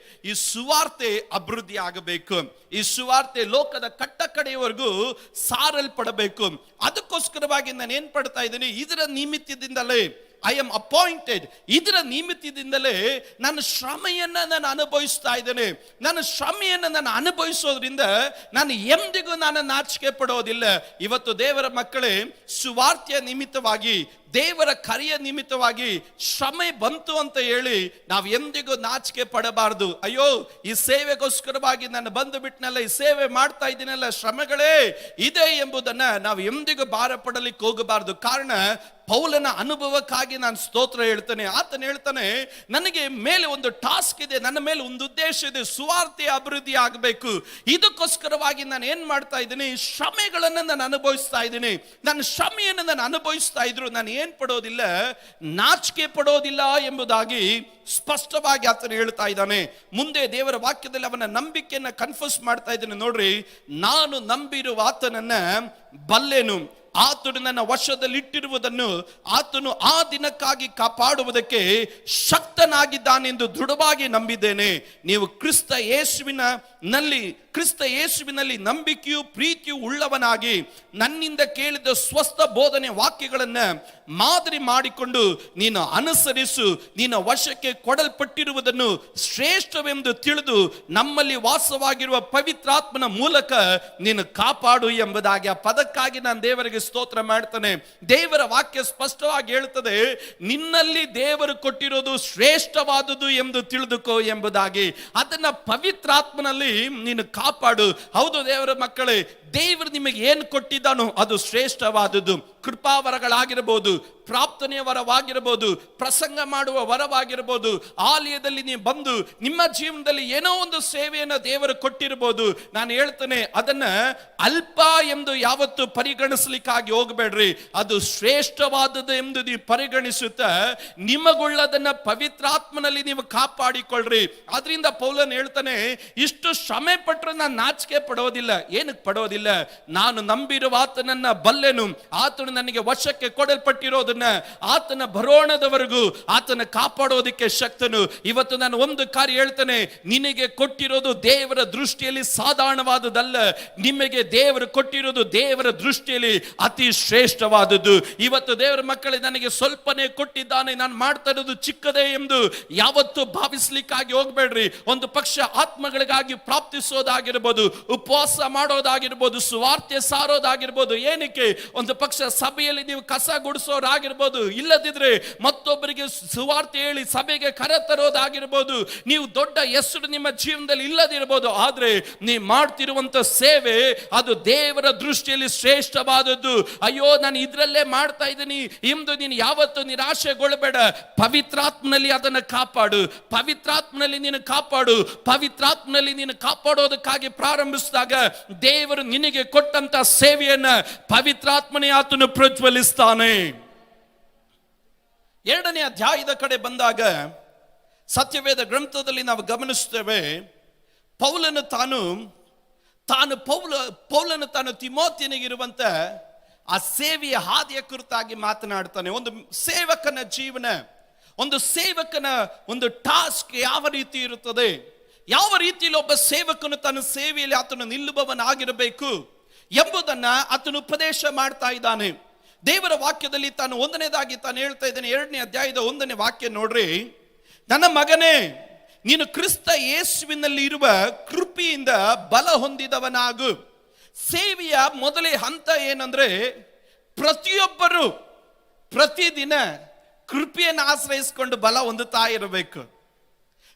ಈ ಸುವಾರ್ತೆ ಅಭಿವೃದ್ಧಿ ಆಗಬೇಕು, ಈ ಸುವಾರ್ತೆ ಲೋಕದ ಕಟ್ಟ ಕಡೆಯವರೆಗೂ ಸಾರಲ್ಪಡಬೇಕು. ಅದಕ್ಕೋಸ್ಕರವಾಗಿ ನಾನು ಏನ್ ಪಡ್ತಾ ಇದ್ದೀನಿ, ಇದರ ನಿಮಿತ್ತದಿಂದಲೇ ಐ ಆಮ್ ಅಪಾಯಿಂಟೆಡ್. ಇದರ ನಿಮಿತ್ತದಿಂದಲೇ ನನ್ನ ಶ್ರಮೆಯನ್ನ ನಾನು ಅನುಭವಿಸ್ತಾ ಇದ್ದೇನೆ. ನನ್ನ ಶ್ರಮೆಯನ್ನು ನಾನು ಅನುಭವಿಸೋದ್ರಿಂದ ನಾನು ಎಂದಿಗೂ ನಾನು ನಾಚಿಕೆ ಪಡೋದಿಲ್ಲ. ಇವತ್ತು ದೇವರ ಮಕ್ಕಳೇ, ಸುವಾರ್ತೆಯ ನಿಮಿತ್ತವಾಗಿ, ದೇವರ ಕರೆಯ ನಿಮಿತ್ತವಾಗಿ ಶ್ರಮೆ ಬಂತು ಅಂತ ಹೇಳಿ ನಾವು ಎಂದಿಗೂ ನಾಚಿಕೆ ಪಡಬಾರದು. ಅಯ್ಯೋ, ಈ ಸೇವೆಗೋಸ್ಕರವಾಗಿ ನಾನು ಬಂದು ಬಿಟ್ನಲ್ಲ, ಈ ಸೇವೆ ಮಾಡ್ತಾ ಇದ್ದೀನಲ್ಲ, ಶ್ರಮೆಗಳೇ ಇದೆ ಎಂಬುದನ್ನ ನಾವು ಎಂದಿಗೂ ಭಾರ ಪಡಲಿಕ್ಕೆ ಹೋಗಬಾರದು. ಕಾರಣ, ಪೌಲನ ಅನುಭವಕ್ಕಾಗಿ ನಾನು ಸ್ತೋತ್ರ ಹೇಳ್ತೇನೆ. ಆತನು ಹೇಳ್ತಾನೆ, ನನಗೆ ಮೇಲೆ ಒಂದು ಟಾಸ್ಕ್ ಇದೆ, ನನ್ನ ಮೇಲೆ ಒಂದು ಉದ್ದೇಶ ಇದೆ, ಸುವಾರ್ತೆಯ ಅಭಿವೃದ್ಧಿ ಆಗಬೇಕು. ಇದಕ್ಕೋಸ್ಕರವಾಗಿ ನಾನು ಏನ್ ಮಾಡ್ತಾ ಇದ್ದೀನಿ, ಶ್ರಮೆಗಳನ್ನು ನಾನು ಅನುಭವಿಸ್ತಾ ಇದ್ದೀನಿ. ನನ್ನ ಶ್ರಮೆಯನ್ನು ನಾನು ಅನುಭವಿಸ್ತಾ ಇದ್ರು ನಾನು ಏನ್ ಪಡೋದಿಲ್ಲ, ನಾಚಿಕೆ ಪಡೋದಿಲ್ಲ ಎಂಬುದಾಗಿ ಸ್ಪಷ್ಟವಾಗಿ ಆತನು ಹೇಳ್ತಾ ಇದ್ದಾನೆ. ಮುಂದೆ ದೇವರ ವಾಕ್ಯದಲ್ಲಿ ಅವನ ನಂಬಿಕೆಯನ್ನ ಕನ್ಫರ್ಸ್ ಮಾಡ್ತಾ ಇದ್ದಾನೆ. ನೋಡ್ರಿ, ನಾನು ನಂಬಿರುವ ಆತನನ್ನ ಬಲ್ಲೆನು, ಆತನು ನನ್ನ ವಶದಲ್ಲಿ ಇಟ್ಟಿರುವುದನ್ನು ಆತನು ಆ ದಿನಕ್ಕಾಗಿ ಕಾಪಾಡುವುದಕ್ಕೆ ಶಕ್ತನಾಗಿದ್ದಾನೆಂದು ದೃಢವಾಗಿ ನಂಬಿದ್ದೇನೆ. ನೀವು ಕ್ರಿಸ್ತ ಯೇಸುವಿನಲ್ಲಿ ನಂಬಿಕೆಯು ಪ್ರೀತಿಯು ಉಳ್ಳವನಾಗಿ ನನ್ನಿಂದ ಕೇಳಿದ ಸ್ವಸ್ಥ ಬೋಧನೆ ವಾಕ್ಯಗಳನ್ನು ಮಾದರಿ ಮಾಡಿಕೊಂಡು ನೀನು ಅನುಸರಿಸು. ನಿನ್ನ ವಶಕ್ಕೆ ಕೊಡಲ್ಪಟ್ಟಿರುವುದನ್ನು ಶ್ರೇಷ್ಠವೆಂದು ತಿಳಿದು ನಮ್ಮಲ್ಲಿ ವಾಸವಾಗಿರುವ ಪವಿತ್ರಾತ್ಮನ ಮೂಲಕ ನೀನು ಕಾಪಾಡು ಎಂಬುದಾಗಿ ಆ ಪದಕ್ಕಾಗಿ ನಾನು ದೇವರಿಗೆ ಸ್ತೋತ್ರ ಮಾಡ್ತಾನೆ. ದೇವರ ವಾಕ್ಯ ಸ್ಪಷ್ಟವಾಗಿ ಹೇಳ್ತದೆ, ನಿನ್ನಲ್ಲಿ ದೇವರು ಕೊಟ್ಟಿರೋದು ಶ್ರೇಷ್ಠವಾದುದು ಎಂದು ತಿಳಿದುಕೋ ಎಂಬುದಾಗಿ. ಅದನ್ನ ಪವಿತ್ರಾತ್ಮನಲ್ಲಿ ನೀನು ಕಾಪಾಡು. ಹೌದು ದೇವರ ಮಕ್ಕಳೇ, ದೇವರು ನಿಮಗೆ ಏನು ಕೊಟ್ಟಿದ್ದಾನೋ ಅದು ಶ್ರೇಷ್ಠವಾದುದು. ಕೃಪಾವರಗಳಾಗಿರಬಹುದು, ಪ್ರಾರ್ಥನೆಯ ವರವಾಗಿರಬಹುದು, ಪ್ರಸಂಗ ಮಾಡುವ ವರವಾಗಿರಬಹುದು, ಆಲಯದಲ್ಲಿ ನೀವು ಬಂದು ನಿಮ್ಮ ಜೀವನದಲ್ಲಿ ಏನೋ ಒಂದು ಸೇವೆಯನ್ನು ದೇವರು ಕೊಟ್ಟಿರಬಹುದು. ನಾನು ಹೇಳ್ತೇನೆ, ಅದನ್ನ ಅಲ್ಪ ಎಂದು ಯಾವತ್ತು ಪರಿಗಣಿಸಲಿಕ್ಕಾಗಿ ಹೋಗಬೇಡ್ರಿ. ಅದು ಶ್ರೇಷ್ಠವಾದದ್ದು ಎಂದು ನೀವು ಪರಿಗಣಿಸುತ್ತಾ ನಿಮಗುಳ್ಳದನ್ನ ಪವಿತ್ರಾತ್ಮನಲ್ಲಿ ನೀವು ಕಾಪಾಡಿಕೊಳ್ಳ್ರಿ. ಆದ್ರಿಂದ ಪೌಲನ್ ಹೇಳ್ತಾನೆ, ಇಷ್ಟು ಶ್ರಮೆ ಪಟ್ಟರೆ ನಾನು ನಾಚಿಕೆ ಪಡೋದಿಲ್ಲ. ಏನಕ್ಕೆ ಪಡೋದಿಲ್ಲ? ನಾನು ನಂಬಿರುವ ಆತನನ್ನ ಬಲ್ಲೆನು, ಆತನು ನನಗೆ ವಶಕ್ಕೆ ಕೊಡಲ್ಪಟ್ಟಿರೋದನ್ನ ಆತನ ಬರೋಣದವರೆಗೂ ಆತನ ಕಾಪಾಡೋದಕ್ಕೆ ಶಕ್ತನು. ಇವತ್ತು ನಾನು ಒಂದು ಕಾರ್ಯ ಹೇಳ್ತೇನೆ, ನಿನಗೆ ಕೊಟ್ಟಿರೋದು ದೇವರ ದೃಷ್ಟಿಯಲ್ಲಿ ಸಾಧಾರಣವಾದದಲ್ಲ. ನಿಮಗೆ ದೇವರು ಕೊಟ್ಟಿರೋದು ದೇವರ ದೃಷ್ಟಿಯಲ್ಲಿ ಅತಿ ಶ್ರೇಷ್ಠವಾದದ್ದು. ಇವತ್ತು ದೇವರ ಮಕ್ಕಳೇ, ನನಗೆ ಸ್ವಲ್ಪನೇ ಕೊಟ್ಟಿದ್ದಾನೆ, ನಾನು ಮಾಡ್ತಾ ಇರೋದು ಚಿಕ್ಕದೇ ಎಂದು ಯಾವತ್ತು ಭಾವಿಸ್ಲಿಕ್ಕಾಗಿ ಹೋಗ್ಬೇಡ್ರಿ. ಒಂದು ಪಕ್ಷ ಆತ್ಮಗಳಿಗಾಗಿ ಪ್ರಾಪ್ತಿಸೋದಾಗಿರ್ಬೋದು, ಉಪವಾಸ ಮಾಡೋದಾಗಿರ್ಬೋದು, ಸುವಾರ್ತೆ ಸಾರೋದಾಗಿರ್ಬೋದು. ಏನಕ್ಕೆ? ಒಂದು ಪಕ್ಷ ಸಭೆಯಲ್ಲಿ ನೀವು ಕಸ ಗುಡಿಸೋರಾಗಿರ್ಬೋದು, ಇಲ್ಲದಿದ್ರೆ ಮತ್ತೊಬ್ಬರಿಗೆ ಸುವಾರ್ತೆ ಹೇಳಿ ಸಭೆಗೆ ಕರೆ ತರೋದಾಗಿರ್ಬೋದು. ನೀವು ದೊಡ್ಡ ಹೆಸರು ನಿಮ್ಮ ಜೀವನದಲ್ಲಿ ಇಲ್ಲದಿರ್ಬೋದು, ಆದ್ರೆ ನೀವು ಮಾಡ್ತಿರುವಂತ ಸೇವೆ ಅದು ದೇವರ ದೃಷ್ಟಿಯಲ್ಲಿ ಶ್ರೇಷ್ಠವಾದದ್ದು. ಅಯ್ಯೋ, ನಾನು ಇದ್ರಲ್ಲೇ ಮಾಡ್ತಾ ಇದ್ದೀನಿ ಎಂದು ನೀನು ಯಾವತ್ತು ನಿರಾಶೆಗೊಳ್ಳಬೇಡ. ಪವಿತ್ರಾತ್ಮನಲ್ಲಿ ಅದನ್ನು ಕಾಪಾಡು. ಪವಿತ್ರಾತ್ಮನಲ್ಲಿ ನೀನು ಕಾಪಾಡು. ಪವಿತ್ರಾತ್ಮನಲ್ಲಿ ನೀನು ಕಾಪಾಡೋದಕ್ಕಾಗಿ ಪ್ರಾರಂಭಿಸಿದಾಗ ದೇವರು ನಿನಗೆ ಕೊಟ್ಟಂತ ಸೇವೆಯನ್ನ ಪವಿತ್ರಾತ್ಮನೇ ಆತನು ಪ್ರಜ್ವಲಿಸ್ತಾನೆ. 2ನೇ ಅಧ್ಯಾಯದ ಕಡೆ ಬಂದಾಗ ಸತ್ಯವೇದ ಗ್ರಂಥದಲ್ಲಿ ನಾವು ಗಮನಿಸುತ್ತೇವೆ, ಪೌಲನು ತಾನು ತಿಮೋಥಿಯನಿಗಿರುವಂತ ಆ ಸೇವೆಯ ಹಾದಿಯ ಕುರಿತಾಗಿ ಮಾತನಾಡ್ತಾನೆ. ಒಂದು ಸೇವಕನ ಜೀವನ, ಒಂದು ಸೇವಕನ ಒಂದು ಟಾಸ್ಕ್ ಯಾವ ರೀತಿ ಇರುತ್ತದೆ, ಯಾವ ರೀತಿಯಲ್ಲಿ ಒಬ್ಬ ಸೇವಕನು ತನ್ನ ಸೇವೆಯಲ್ಲಿ ಆತನು ನಿಲ್ಲುವವನಾಗಿರಬೇಕು ಎಂಬುದನ್ನ ಆತನು ಉಪದೇಶ ಮಾಡ್ತಾ ಇದ್ದಾನೆ. ದೇವರ ವಾಕ್ಯದಲ್ಲಿ ತಾನು ಒಂದನೇದಾಗಿ ತಾನು ಹೇಳ್ತಾ ಇದ್ದಾನೆ. 2ನೇ ಅಧ್ಯಾಯದ 1ನೇ ವಾಕ್ಯ ನೋಡ್ರಿ, ನನ್ನ ಮಗನೇ, ನೀನು ಕ್ರಿಸ್ತ ಯೇಸುವಿನಲ್ಲಿ ಇರುವ ಕೃಪೆಯಿಂದ ಬಲ ಹೊಂದಿದವನಾಗು. ಸೇವೆಯ ಮೊದಲೇ ಹಂತ ಏನಂದ್ರೆ, ಪ್ರತಿಯೊಬ್ಬರು ಪ್ರತಿದಿನ ಕೃಪೆಯನ್ನು ಆಶ್ರಯಿಸಿಕೊಂಡು ಬಲ ಹೊಂದುತ್ತಾ ಇರಬೇಕು.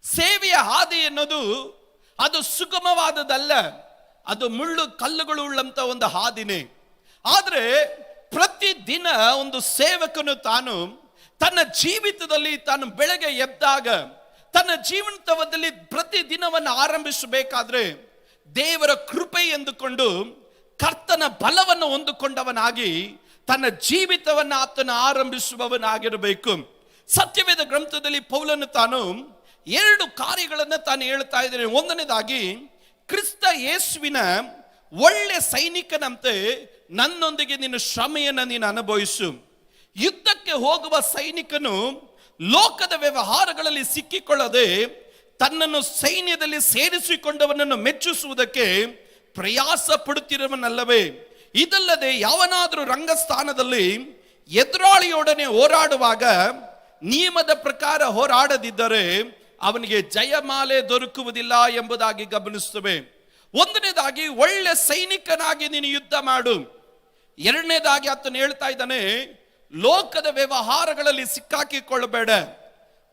ಸೇವೆಯ ಹಾದಿ ಎನ್ನುವುದು ಅದು ಸುಗಮವಾದದಲ್ಲ, ಅದು ಮುಳ್ಳು ಕಲ್ಲುಗಳು ಉಳ್ಳಂತ ಒಂದು ಹಾದಿನೇ. ಆದ್ರೆ ಪ್ರತಿದಿನ ಒಂದು ಸೇವಕನು ತಾನು ತನ್ನ ಜೀವಿತದಲ್ಲಿ ತಾನು ಬೆಳಗ್ಗೆ ಎದ್ದಾಗ ತನ್ನ ಜೀವನದಲ್ಲಿ ಪ್ರತಿ ದಿನವನ್ನು ಆರಂಭಿಸಬೇಕಾದ್ರೆ ದೇವರ ಕೃಪೆ ಎಂದುಕೊಂಡು ಕರ್ತನ ಬಲವನ್ನು ಹೊಂದಿಕೊಂಡವನಾಗಿ ತನ್ನ ಜೀವಿತವನ್ನು ಆತನ ಆರಂಭಿಸುವವನಾಗಿರಬೇಕು. ಸತ್ಯವೇದ ಗ್ರಂಥದಲ್ಲಿ ಪೌಲನು ತಾನು 2 ಕಾರ್ಯಗಳನ್ನು ತಾನು ಹೇಳ್ತಾ ಇದ್ದಾನೆ. ಒಂದನೇದಾಗಿ, ಕ್ರಿಸ್ತ ಯೇಸುವಿನ ಒಳ್ಳೆ ಸೈನಿಕನಂತೆ ನನ್ನೊಂದಿಗೆ ನಿನ್ನ ಶ್ರಮೆಯನ್ನು ನೀನು ಅನುಭವಿಸು. ಯುದ್ಧಕ್ಕೆ ಹೋಗುವ ಸೈನಿಕನು ಲೋಕದ ವ್ಯವಹಾರಗಳಲ್ಲಿ ಸಿಕ್ಕಿಕೊಳ್ಳದೆ ತನ್ನನ್ನು ಸೈನ್ಯದಲ್ಲಿ ಸೇರಿಸಿಕೊಂಡವನನ್ನು ಮೆಚ್ಚಿಸುವುದಕ್ಕೆ ಪ್ರಯಾಸ ಪಡುತ್ತಿರುವನಲ್ಲವೇ? ಇದಲ್ಲದೆ ಯಾವನಾದರೂ ರಂಗಸ್ಥಾನದಲ್ಲಿ ಎದುರಾಳಿಯೊಡನೆ ಹೋರಾಡುವಾಗ ನಿಯಮದ ಪ್ರಕಾರ ಹೋರಾಡದಿದ್ದರೆ ಅವನಿಗೆ ಜಯಮಾಲೆ ದೊರಕುವುದಿಲ್ಲ ಎಂಬುದಾಗಿ ಗಮನಿಸುತ್ತವೆ. ಒಂದನೇದಾಗಿ ಒಳ್ಳೆ ಸೈನಿಕನಾಗಿ ನೀನು ಯುದ್ಧ ಮಾಡು. ಎರಡನೇದಾಗಿ ಆತನು ಹೇಳ್ತಾ ಇದ್ದಾನೆ, ಲೋಕದ ವ್ಯವಹಾರಗಳಲ್ಲಿ ಸಿಕ್ಕಾಕಿಕೊಳ್ಳಬೇಡ.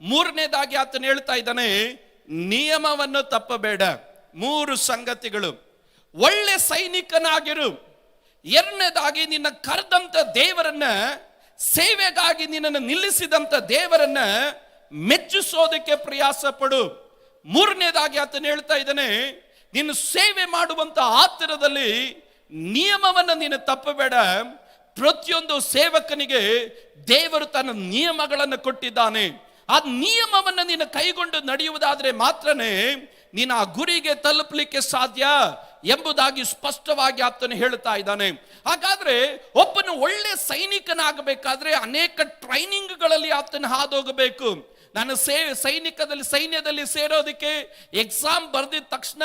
ಮೂರನೇದಾಗಿ ಆತನು ಹೇಳ್ತಾ ಇದ್ದಾನೆ, ನಿಯಮವನ್ನು ತಪ್ಪಬೇಡ. ಮೂರು ಸಂಗತಿಗಳು. ಒಳ್ಳೆ ಸೈನಿಕನಾಗಿರು. ಎರಡನೇದಾಗಿ ನಿನ್ನ ಕರೆದಂತ ದೇವರನ್ನ, ಸೇವೆಗಾಗಿ ನಿನ್ನನ್ನು ನಿಲ್ಲಿಸಿದಂತ ದೇವರನ್ನ ಮೆಚ್ಚಿಸೋದಕ್ಕೆ ಪ್ರಯಾಸ ಪಡು. ಮೂರನೇದಾಗಿ ಆತನು ಹೇಳ್ತಾ ಇದ್ದಾನೆ, ನೀನು ಸೇವೆ ಮಾಡುವಂತ ಆತರದಲ್ಲಿ ನಿಯಮವನ್ನು ನೀನು ತಪ್ಪಬೇಡ. ಪ್ರತಿಯೊಂದು ಸೇವಕನಿಗೆ ದೇವರು ತನ್ನ ನಿಯಮಗಳನ್ನು ಕೊಟ್ಟಿದ್ದಾನೆ. ಆ ನಿಯಮವನ್ನು ನೀನು ಕೈಗೊಂಡು ನಡೆಯುವುದಾದ್ರೆ ಮಾತ್ರನೇ ನೀನು ಆ ಗುರಿಗೆ ತಲುಪಲಿಕ್ಕೆ ಸಾಧ್ಯ ಎಂಬುದಾಗಿ ಸ್ಪಷ್ಟವಾಗಿ ಆತನು ಹೇಳ್ತಾ ಇದ್ದಾನೆ. ಹಾಗಾದ್ರೆ ಒಬ್ಬನು ಒಳ್ಳೆ ಸೈನಿಕನಾಗಬೇಕಾದ್ರೆ ಅನೇಕ ಟ್ರೈನಿಂಗ್ಗಳಲ್ಲಿ ಆತನು ಹಾದೋಗಬೇಕು. ನಾನು ಸೈನ್ಯದಲ್ಲಿ ಸೇರೋದಕ್ಕೆ ಎಕ್ಸಾಮ್ ಬರೆದಿದ ತಕ್ಷಣ,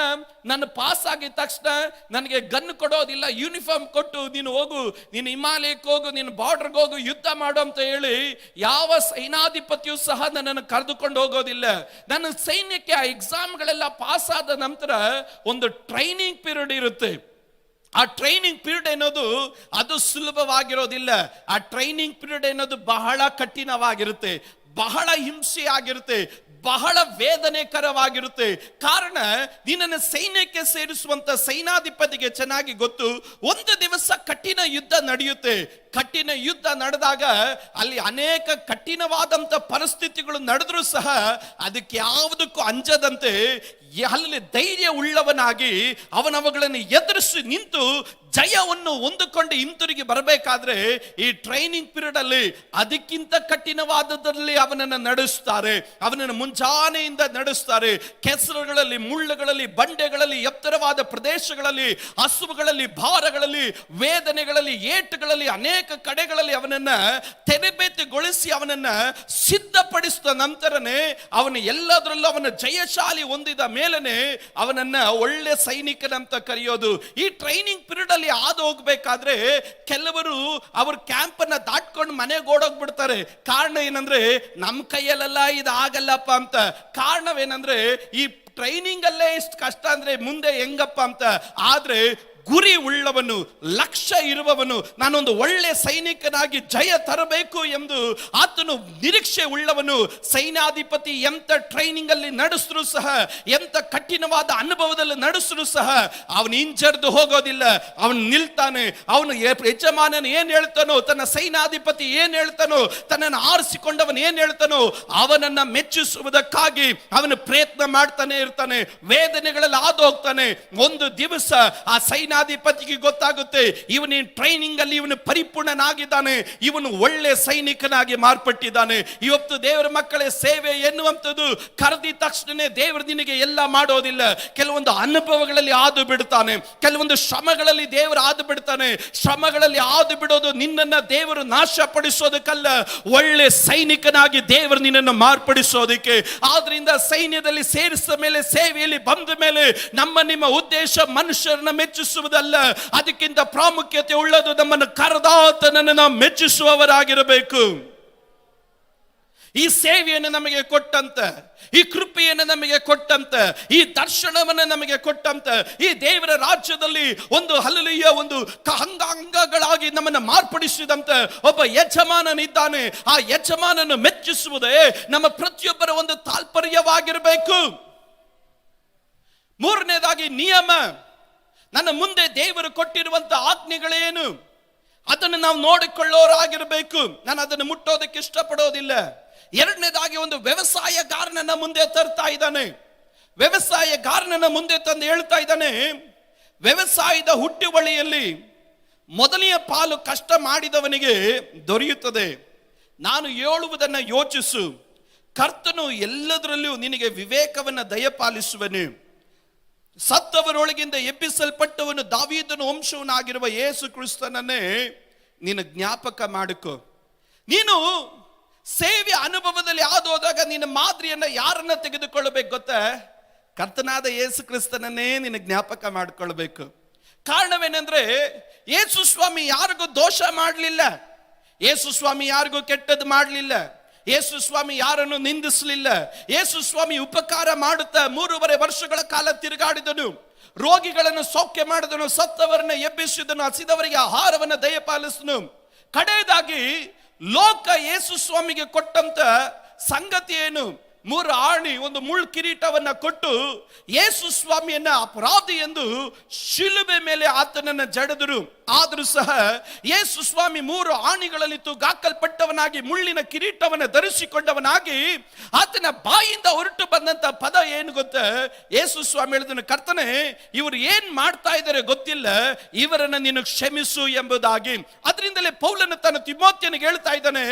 ನಾನು ಪಾಸ್ ಆಗಿದ ತಕ್ಷಣ ನನಗೆ ಗನ್ ಕೊಡೋದಿಲ್ಲ, ಯೂನಿಫಾರ್ಮ್ ಕೊಟ್ಟು ನೀನು ಹೋಗು, ನೀನು ಹಿಮಾಲಯಕ್ಕೆ ಹೋಗು, ನೀನು ಬಾರ್ಡರ್ಗೆ ಹೋಗು, ಯುದ್ಧ ಮಾಡು ಅಂತ ಹೇಳಿ ಯಾವ ಸೈನಾಧಿಪತಿಯೂ ಸಹ ನನ್ನನ್ನು ಕರೆದುಕೊಂಡು ಹೋಗೋದಿಲ್ಲ. ನನ್ನ ಸೈನ್ಯಕ್ಕೆ ಆ ಎಕ್ಸಾಮ್ಗಳೆಲ್ಲ ಪಾಸ್ ಆದ ನಂತರ ಒಂದು ಟ್ರೈನಿಂಗ್ ಪೀರಿಯಡ್ ಇರುತ್ತೆ. ಆ ಟ್ರೈನಿಂಗ್ ಪೀರಿಯಡ್ ಅನ್ನೋದು ಅದು ಸುಲಭವಾಗಿರೋದಿಲ್ಲ. ಆ ಟ್ರೈನಿಂಗ್ ಪೀರಿಯಡ್ ಅನ್ನೋದು ಬಹಳ ಕಠಿಣವಾಗಿರುತ್ತೆ, ಬಹಳ ಹಿಂಸೆಯಾಗಿರುತ್ತೆ, ಬಹಳ ವೇದನೆಕರವಾಗಿರುತ್ತೆ. ಕಾರಣ, ನಿನ್ನನ್ನು ಸೈನ್ಯಕ್ಕೆ ಸೇರಿಸುವಂತ ಸೈನಾಧಿಪತಿಗೆ ಚೆನ್ನಾಗಿ ಗೊತ್ತು, ಒಂದು ದಿವಸ ಕಠಿಣ ಯುದ್ಧ ನಡೆಯುತ್ತೆ. ಕಠಿಣ ಯುದ್ಧ ನಡೆದಾಗ ಅಲ್ಲಿ ಅನೇಕ ಕಠಿಣವಾದಂತ ಪರಿಸ್ಥಿತಿಗಳು ನಡೆದ್ರೂ ಸಹ ಅದಕ್ಕೆ ಯಾವುದಕ್ಕೂ ಅಂಜದಂತೆ ಅಲ್ಲಿ ಧೈರ್ಯ ಉಳ್ಳವನಾಗಿ ಅವನವುಗಳನ್ನು ಎದುರಿಸಿ ನಿಂತು ಜಯವನ್ನು ಹೊಂದಿಕೊಂಡು ಹಿಂತಿರುಗಿ ಬರಬೇಕಾದ್ರೆ ಈ ಟ್ರೈನಿಂಗ್ ಪೀರಿಯಡ್ ಅಲ್ಲಿ ಅದಕ್ಕಿಂತ ಕಠಿಣವಾದದಲ್ಲಿ ಅವನನ್ನು ನಡೆಸ್ತಾರೆ. ಅವನನ್ನು ಮುಂಜಾನೆಯಿಂದ ನಡೆಸ್ತಾರೆ. ಕೆಸರುಗಳಲ್ಲಿ, ಮುಳ್ಳುಗಳಲ್ಲಿ, ಬಂಡೆಗಳಲ್ಲಿ, ಎತ್ತರವಾದ ಪ್ರದೇಶಗಳಲ್ಲಿ, ಹಸುವುಗಳಲ್ಲಿ, ಭಾರಗಳಲ್ಲಿ, ವೇದನೆಗಳಲ್ಲಿ, ಏಟುಗಳಲ್ಲಿ, ಅನೇಕ ಕಡೆಗಳಲ್ಲಿ ಅವನನ್ನ ತರಬೇತಿಗೊಳಿಸಿ ಅವನನ್ನ ಸಿದ್ಧಪಡಿಸಿದ ನಂತರನೇ ಅವನು ಎಲ್ಲದರಲ್ಲೂ ಅವನ ಜಯಶಾಲಿ ಹೊಂದಿದ ಮೇಲನೆ ಅವನನ್ನ ಒಳ್ಳೆ ಸೈನಿಕನಂತ ಕರೆಯೋದು. ಈ ಟ್ರೈನಿಂಗ್ ಪೀರಿಯಡ್ ಅಲ್ಲಿ ಹಾದು ಹೋಗ್ಬೇಕಾದ್ರೆ ಕೆಲವರು ಅವ್ರ ಕ್ಯಾಂಪ್ ಅನ್ನ ದಾಟ್ಕೊಂಡು ಮನೆಗೆ ಓಡೋಗ್ಬಿಡ್ತಾರೆ. ಕಾರಣ ಏನಂದ್ರೆ ನಮ್ಮ ಕೈಯಲ್ಲೆಲ್ಲ ಇದು ಆಗಲ್ಲಪ್ಪ ಅಂತ. ಕಾರಣವೇನಂದ್ರೆ ಈ ಟ್ರೈನಿಂಗ್ ಅಲ್ಲೇ ಇಷ್ಟು ಕಷ್ಟ ಅಂದ್ರೆ ಮುಂದೆ ಹೆಂಗಪ್ಪ ಅಂತ. ಆದ್ರೆ ಗುರಿ ಉಳ್ಳವನು, ಲಕ್ಷ್ಯ ಇರುವವನು, ನಾನೊಂದು ಒಳ್ಳೆ ಸೈನಿಕನಾಗಿ ಜಯ ತರಬೇಕು ಎಂದು ಆತನು ನಿರೀಕ್ಷೆ ಉಳ್ಳವನು, ಸೈನ್ಯಾಧಿಪತಿ ಎಂತ ಟ್ರೈನಿಂಗ್ ಅಲ್ಲಿ ನಡೆಸಿದ್ರು ಸಹ, ಎಂತ ಕಠಿಣವಾದ ಅನುಭವದಲ್ಲಿ ನಡೆಸಿದ್ರು ಸಹ ಅವನು ಹಿಂಜರಿದು ಹೋಗೋದಿಲ್ಲ. ಅವನು ನಿಲ್ತಾನೆ. ಅವನು ಯಜಮಾನನ ಏನ್ ಹೇಳ್ತಾನೋ, ತನ್ನ ಸೈನ್ಯಾಧಿಪತಿ ಏನ್ ಹೇಳ್ತಾನೋ, ತನ್ನನ್ನು ಆರಿಸಿಕೊಂಡವನು ಏನ್ ಹೇಳ್ತಾನೋ ಅವನನ್ನ ಮೆಚ್ಚಿಸುವುದಕ್ಕಾಗಿ ಅವನು ಪ್ರಯತ್ನ ಮಾಡ್ತಾನೆ ಇರ್ತಾನೆ. ವೇದನೆಗಳಲ್ಲಿ ಹಾದು ಹೋಗ್ತಾನೆ. ಒಂದು ದಿವಸ ಆ ಸೈನ್ಯಾಧಿಪತಿಗೆ ಗೊತ್ತಾಗುತ್ತೆ, ಇವನು ಟ್ರೈನಿಂಗ್ ಅಲ್ಲಿ ಇವನು ಪರಿಪೂರ್ಣನಾಗಿದ್ದಾನೆ, ಇವನು ಒಳ್ಳೆ ಸೈನಿಕನಾಗಿ ಮಾರ್ಪಟ್ಟಿದ್ದಾನೆ. ಇವತ್ತು ದೇವರ ಮಕ್ಕಳೇ, ಸೇವೆ ಎನ್ನುವಂಥದ್ದು ಕರೆದಿದ ತಕ್ಷಣನೇ ದೇವರು ನಿನಗೆ ಎಲ್ಲ ಮಾಡೋದಿಲ್ಲ. ಕೆಲವೊಂದು ಅನುಭವಗಳಲ್ಲಿ ಹಾದು ಬಿಡ್ತಾನೆ, ಕೆಲವೊಂದು ಶ್ರಮಗಳಲ್ಲಿ ದೇವರು ಹಾದು ಬಿಡ್ತಾನೆ. ಶ್ರಮಗಳಲ್ಲಿ ಹಾದು ಬಿಡೋದು ನಿನ್ನನ್ನು ದೇವರು ನಾಶಪಡಿಸೋದಕ್ಕಲ್ಲ, ಒಳ್ಳೆ ಸೈನಿಕನಾಗಿ ದೇವರು ನಿನ್ನನ್ನು ಮಾರ್ಪಡಿಸೋದಕ್ಕೆ. ಆದ್ರಿಂದ ಸೈನ್ಯದಲ್ಲಿ ಸೇರಿಸಿದ ಮೇಲೆ, ಸೇವೆಯಲ್ಲಿ ಬಂದ ಮೇಲೆ ನಿಮ್ಮ ಉದ್ದೇಶ ಮನುಷ್ಯರನ್ನ ಮೆಚ್ಚಿಸುವುದಲ್ಲ, ಅದಕ್ಕಿಂತ ಪ್ರಾಮುಖ್ಯತೆ ಉಳ್ಳದು ನಮ್ಮನ್ನು ಕರೆದಾತನನ್ನು ನಾವು ಮೆಚ್ಚಿಸುವವರಾಗಿರಬೇಕು. ಈ ಸೇವೆಯನ್ನು ನಮಗೆ ಕೊಟ್ಟಂತ, ಈ ಕೃಪೆಯನ್ನು ನಮಗೆ ಕೊಟ್ಟಂತ, ಈ ದರ್ಶನವನ್ನು ನಮಗೆ ಕೊಟ್ಟಂತ, ಈ ದೇವರ ರಾಜ್ಯದಲ್ಲಿ ಒಂದು ಹಲ್ಲೆಲೂಯಾ ಒಂದು ಅಂಗಗಳಾಗಿ ನಮ್ಮನ್ನು ಮಾರ್ಪಡಿಸಿದಂತ ಒಬ್ಬ ಯಜಮಾನನಿದ್ದಾನೆ. ಆ ಯಜಮಾನನ್ನು ಮೆಚ್ಚಿಸುವುದೇ ನಮ್ಮ ಪ್ರತಿಯೊಬ್ಬರ ಒಂದು ತಾತ್ಪರ್ಯವಾಗಿರಬೇಕು. ಮೂರನೇದಾಗಿ ನಿಯಮ. ನನ್ನ ಮುಂದೆ ದೇವರು ಕೊಟ್ಟಿರುವಂತ ಆಜ್ಞೆಗಳೇನು ಅದನ್ನು ನಾವು ನೋಡಿಕೊಳ್ಳೋರಾಗಿರಬೇಕು. ನಾನು ಅದನ್ನು ಮುಟ್ಟೋದಕ್ಕೆ ಇಷ್ಟಪಡೋದಿಲ್ಲ. ಎರಡನೇದಾಗಿ ಒಂದು ವ್ಯವಸಾಯಗಾರನನ್ನ ಮುಂದೆ ತರ್ತಾ ಇದ್ದಾನೆ. ವ್ಯವಸಾಯಗಾರನನ್ನ ಮುಂದೆ ತಂದು ಹೇಳ್ತಾ ಇದ್ದಾನೆ, ವ್ಯವಸಾಯದ ಹುಟ್ಟುವಳಿಯಲ್ಲಿ ಮೊದಲನೆಯ ಪಾಲು ಕಷ್ಟ ಮಾಡಿದವನಿಗೆ ದೊರೆಯುತ್ತದೆ. ನಾನು ಹೇಳುವುದನ್ನು ಯೋಚಿಸು, ಕರ್ತನು ಎಲ್ಲದರಲ್ಲೂ ನಿನಗೆ ವಿವೇಕವನ್ನು ದಯಪಾಲಿಸುವನು. ಸತ್ತವರೊಳಗಿಂದ ಎಬ್ಬಿಸಲ್ಪಟ್ಟವನು ದಾವೀದನ ವಂಶವನಾಗಿರುವ ಯೇಸು ಕ್ರಿಸ್ತನನ್ನೇ ನೀನು ಜ್ಞಾಪಕ ಮಾಡಿಕೊ. ನೀನು ಸೇವೆ ಅನುಭವದಲ್ಲಿ ಆದೋದಾಗ ನಿನ್ನ ಮಾದರಿಯನ್ನ ಯಾರನ್ನ ತೆಗೆದುಕೊಳ್ಳಬೇಕು ಗೊತ್ತಾ? ಕರ್ತನಾದ ಯೇಸು ಕ್ರಿಸ್ತನನ್ನೇ ನೀನು ಜ್ಞಾಪಕ ಮಾಡಿಕೊಳ್ಬೇಕು. ಕಾರಣವೇನೆಂದ್ರೆ ಯೇಸು ಸ್ವಾಮಿ ಯಾರಿಗೂ ದೋಷ ಮಾಡಲಿಲ್ಲ, ಯೇಸು ಸ್ವಾಮಿ ಯಾರಿಗೂ ಕೆಟ್ಟದ್ದು ಮಾಡಲಿಲ್ಲ. ಯೇಸು ಸ್ವಾಮಿ ಯಾರನ್ನು ನಿಂದಿಸಲಿಲ್ಲ. ಯೇಸು ಸ್ವಾಮಿ ಉಪಕಾರ ಮಾಡುತ್ತಾ 3.5 ವರ್ಷಗಳ ಕಾಲ ತಿರುಗಾಡಿದನು. ರೋಗಿಗಳನ್ನು ಸೌಖ್ಯ ಮಾಡಿದನು, ಸತ್ತವರನ್ನು ಎಬ್ಬಿಸಿದನು, ಹಸಿದವರಿಗೆ ಆಹಾರವನ್ನು ದಯಪಾಲಿಸಿದನು. ಕಡೆಯದಾಗಿ ಲೋಕ ಯೇಸು ಸ್ವಾಮಿಗೆ ಕೊಟ್ಟಂತ ಸಂಗತಿ ಏನು? 3 ಆಣಿ, ಒಂದು ಮುಳ್ಳು ಕಿರೀಟವನ್ನ ಕೊಟ್ಟು ಯೇಸು ಸ್ವಾಮಿಯನ್ನ ಅಪರಾಧಿ ಎಂದು ಶಿಲುಬೆ ಮೇಲೆ ಆತನನ್ನ ಜಡೆದರು. ಆದರೂ ಸಹ ಯೇಸು ಸ್ವಾಮಿ 3 ಆಣಿಗಳಲ್ಲಿ ತೂಗಾಕಲ್ಪಟ್ಟವನಾಗಿ ಮುಳ್ಳಿನ ಕಿರೀಟವನ್ನು ಧರಿಸಿಕೊಂಡವನಾಗಿ ಆತನ ಬಾಯಿಂದ ಹೊರಟು ಬಂದಂತ ಪದ ಏನು ಗೊತ್ತ? ಯೇಸು ಸ್ವಾಮಿ ಹೇಳಿದನು, ಕರ್ತನೆ, ಇವರು ಏನ್ ಮಾಡ್ತಾ ಇದ್ದಾರೆ ಗೊತ್ತಿಲ್ಲ, ಇವರನ್ನ ನೀನು ಕ್ಷಮಿಸು ಎಂಬುದಾಗಿ. ಅದರಿಂದಲೇ ಪೌಲನು ತನ್ನ ತಿಮೋಥೆಯನಿಗೆ ಹೇಳ್ತಾ ಇದ್ದಾನೆ,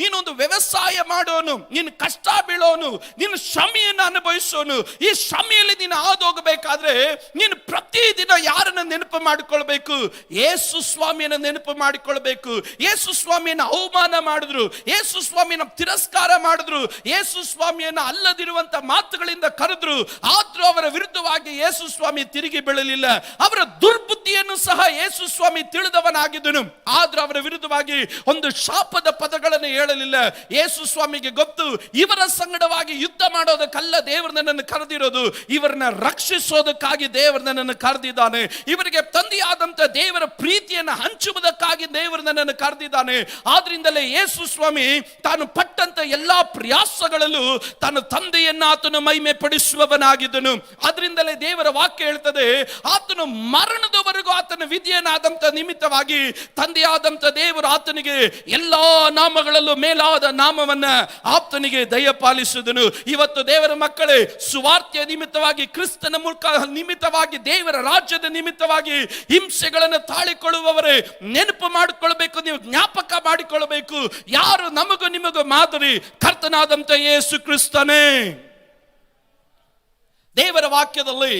ನೀನೊಂದು ವ್ಯವಸಾಯ ಮಾಡೋನು, ನೀನು ಕಷ್ಟ ಬೀಳೋನು, ನೀನು ಶ್ರಮೆಯನ್ನು ಅನುಭವಿಸೋನು. ಈ ಶ್ರಮೆಯಲ್ಲಿ ನೀನು ಹಾದೋಗಬೇಕಾದ್ರೆ ನೀನು ಪ್ರತಿದಿನ ಯಾರನ್ನ ನೆನಪು ಮಾಡಿಕೊಳ್ಬೇಕು? ಯೇಸು ಸ್ವಾಮಿಯನ್ನ ನೆನಪು ಮಾಡಿಕೊಳ್ಬೇಕು. ಯೇಸು ಸ್ವಾಮಿಯನ್ನ ಅವಮಾನ ಮಾಡಿದ್ರು, ಯೇಸು ಸ್ವಾಮಿಯನ್ನ ತಿರಸ್ಕಾರ ಮಾಡಿದ್ರು, ಯೇಸು ಸ್ವಾಮಿಯನ್ನ ಅಲ್ಲದಿರುವಂತ ಮಾತುಗಳಿಂದ ಕರೆದ್ರು. ಆದ್ರೂ ಅವರ ವಿರುದ್ಧವಾಗಿ ಯೇಸು ಸ್ವಾಮಿ ತಿರುಗಿ ಬೀಳಲಿಲ್ಲ. ಅವರ ದುರ್ಬುದ್ಧಿಯನ್ನು ಸಹ ಯೇಸು ಸ್ವಾಮಿ ತಿಳಿದವನಾಗಿದ್ದನು. ಆದ್ರೂ ಅವರ ವಿರುದ್ಧವಾಗಿ ಒಂದು ಶಾಪದ ಪದಗಳನ್ನು ಹೇಳಲಿಲ್ಲ. ಯೇಸು ಸ್ವಾಮಿಗೆ ಗೊತ್ತು, ಇವರ ಸಂಗಡವಾಗಿ ಯುದ್ಧ ಮಾಡೋದಕ್ಕಲ್ಲ ದೇವರು ನನ್ನನ್ನು ಕರೆದಿರೋದು, ಇವರನ್ನ ರಕ್ಷಿಸೋದಕ್ಕಾಗಿ ದೇವರು ನನ್ನನ್ನು ಕರೆದಿದ್ದಾನೆ. ಇವರಿಗೆ ತಂದೆಯಾದಂತ ದೇವರ ಪ್ರೀತಿಯನ್ನು ಹಂಚುವುದಕ್ಕಾಗಿ ದೇವರು ನನ್ನನ್ನು ಕರೆದಿದ್ದಾನೆ. ಆದ್ರಿಂದಲೇ ಯೇಸು ಸ್ವಾಮಿ ತಾನು ಪಟ್ಟಂತ ಎಲ್ಲಾ ಪ್ರಯಾಸಗಳಲ್ಲೂ ತನ್ನ ತಂದೆಯನ್ನ ಆತನು ಮಹಿಮೆ ಪಡಿಸುವವನಾಗಿದ್ದನು. ಆದ್ರಿಂದಲೇ ದೇವರ ವಾಕ್ಯ ಹೇಳ್ತದೆ, ಆತನು ಮರಣದವರೆಗೂ ಆತನ ವಿಧಿಯನಾದಂತ ನಿಮಿತ್ತವಾಗಿ ತಂದೆಯಾದಂತ ದೇವರು ಆತನಿಗೆ ಎಲ್ಲಾ ನಾಮಗಳಲ್ಲೂ ಮೇಲಾದ ನಾಮವನ್ನ ಆತನಿಗೆ ದಯಪಾಲಿಸಿದನು. ಇವತ್ತು ದೇವರ ಮಕ್ಕಳೇ, ಸುವಾರ್ತೆಯ ನಿಮಿತ್ತವಾಗಿ, ಕ್ರಿಸ್ತನ ಮೂಲಕ ನಿಮಿತ್ತವಾಗಿ, ದೇವರ ರಾಜ್ಯದ ನಿಮಿತ್ತವಾಗಿ ಹಿಂಸೆಗಳನ್ನು ತಾಳಿಕೊಳ್ಳುವವರೇ ನೆನಪು ಮಾಡಿಕೊಳ್ಳಬೇಕು, ನೀವು ಜ್ಞಾಪಕ ಮಾಡಿಕೊಳ್ಳಬೇಕು. ಯಾರು ನಮಗೂ ನಿಮಗೂ ಮಾದರಿ? ಕರ್ತನಾದಂತ ಯೇಸು ಕ್ರಿಸ್ತನೇ. ದೇವರ ವಾಕ್ಯದಲ್ಲಿ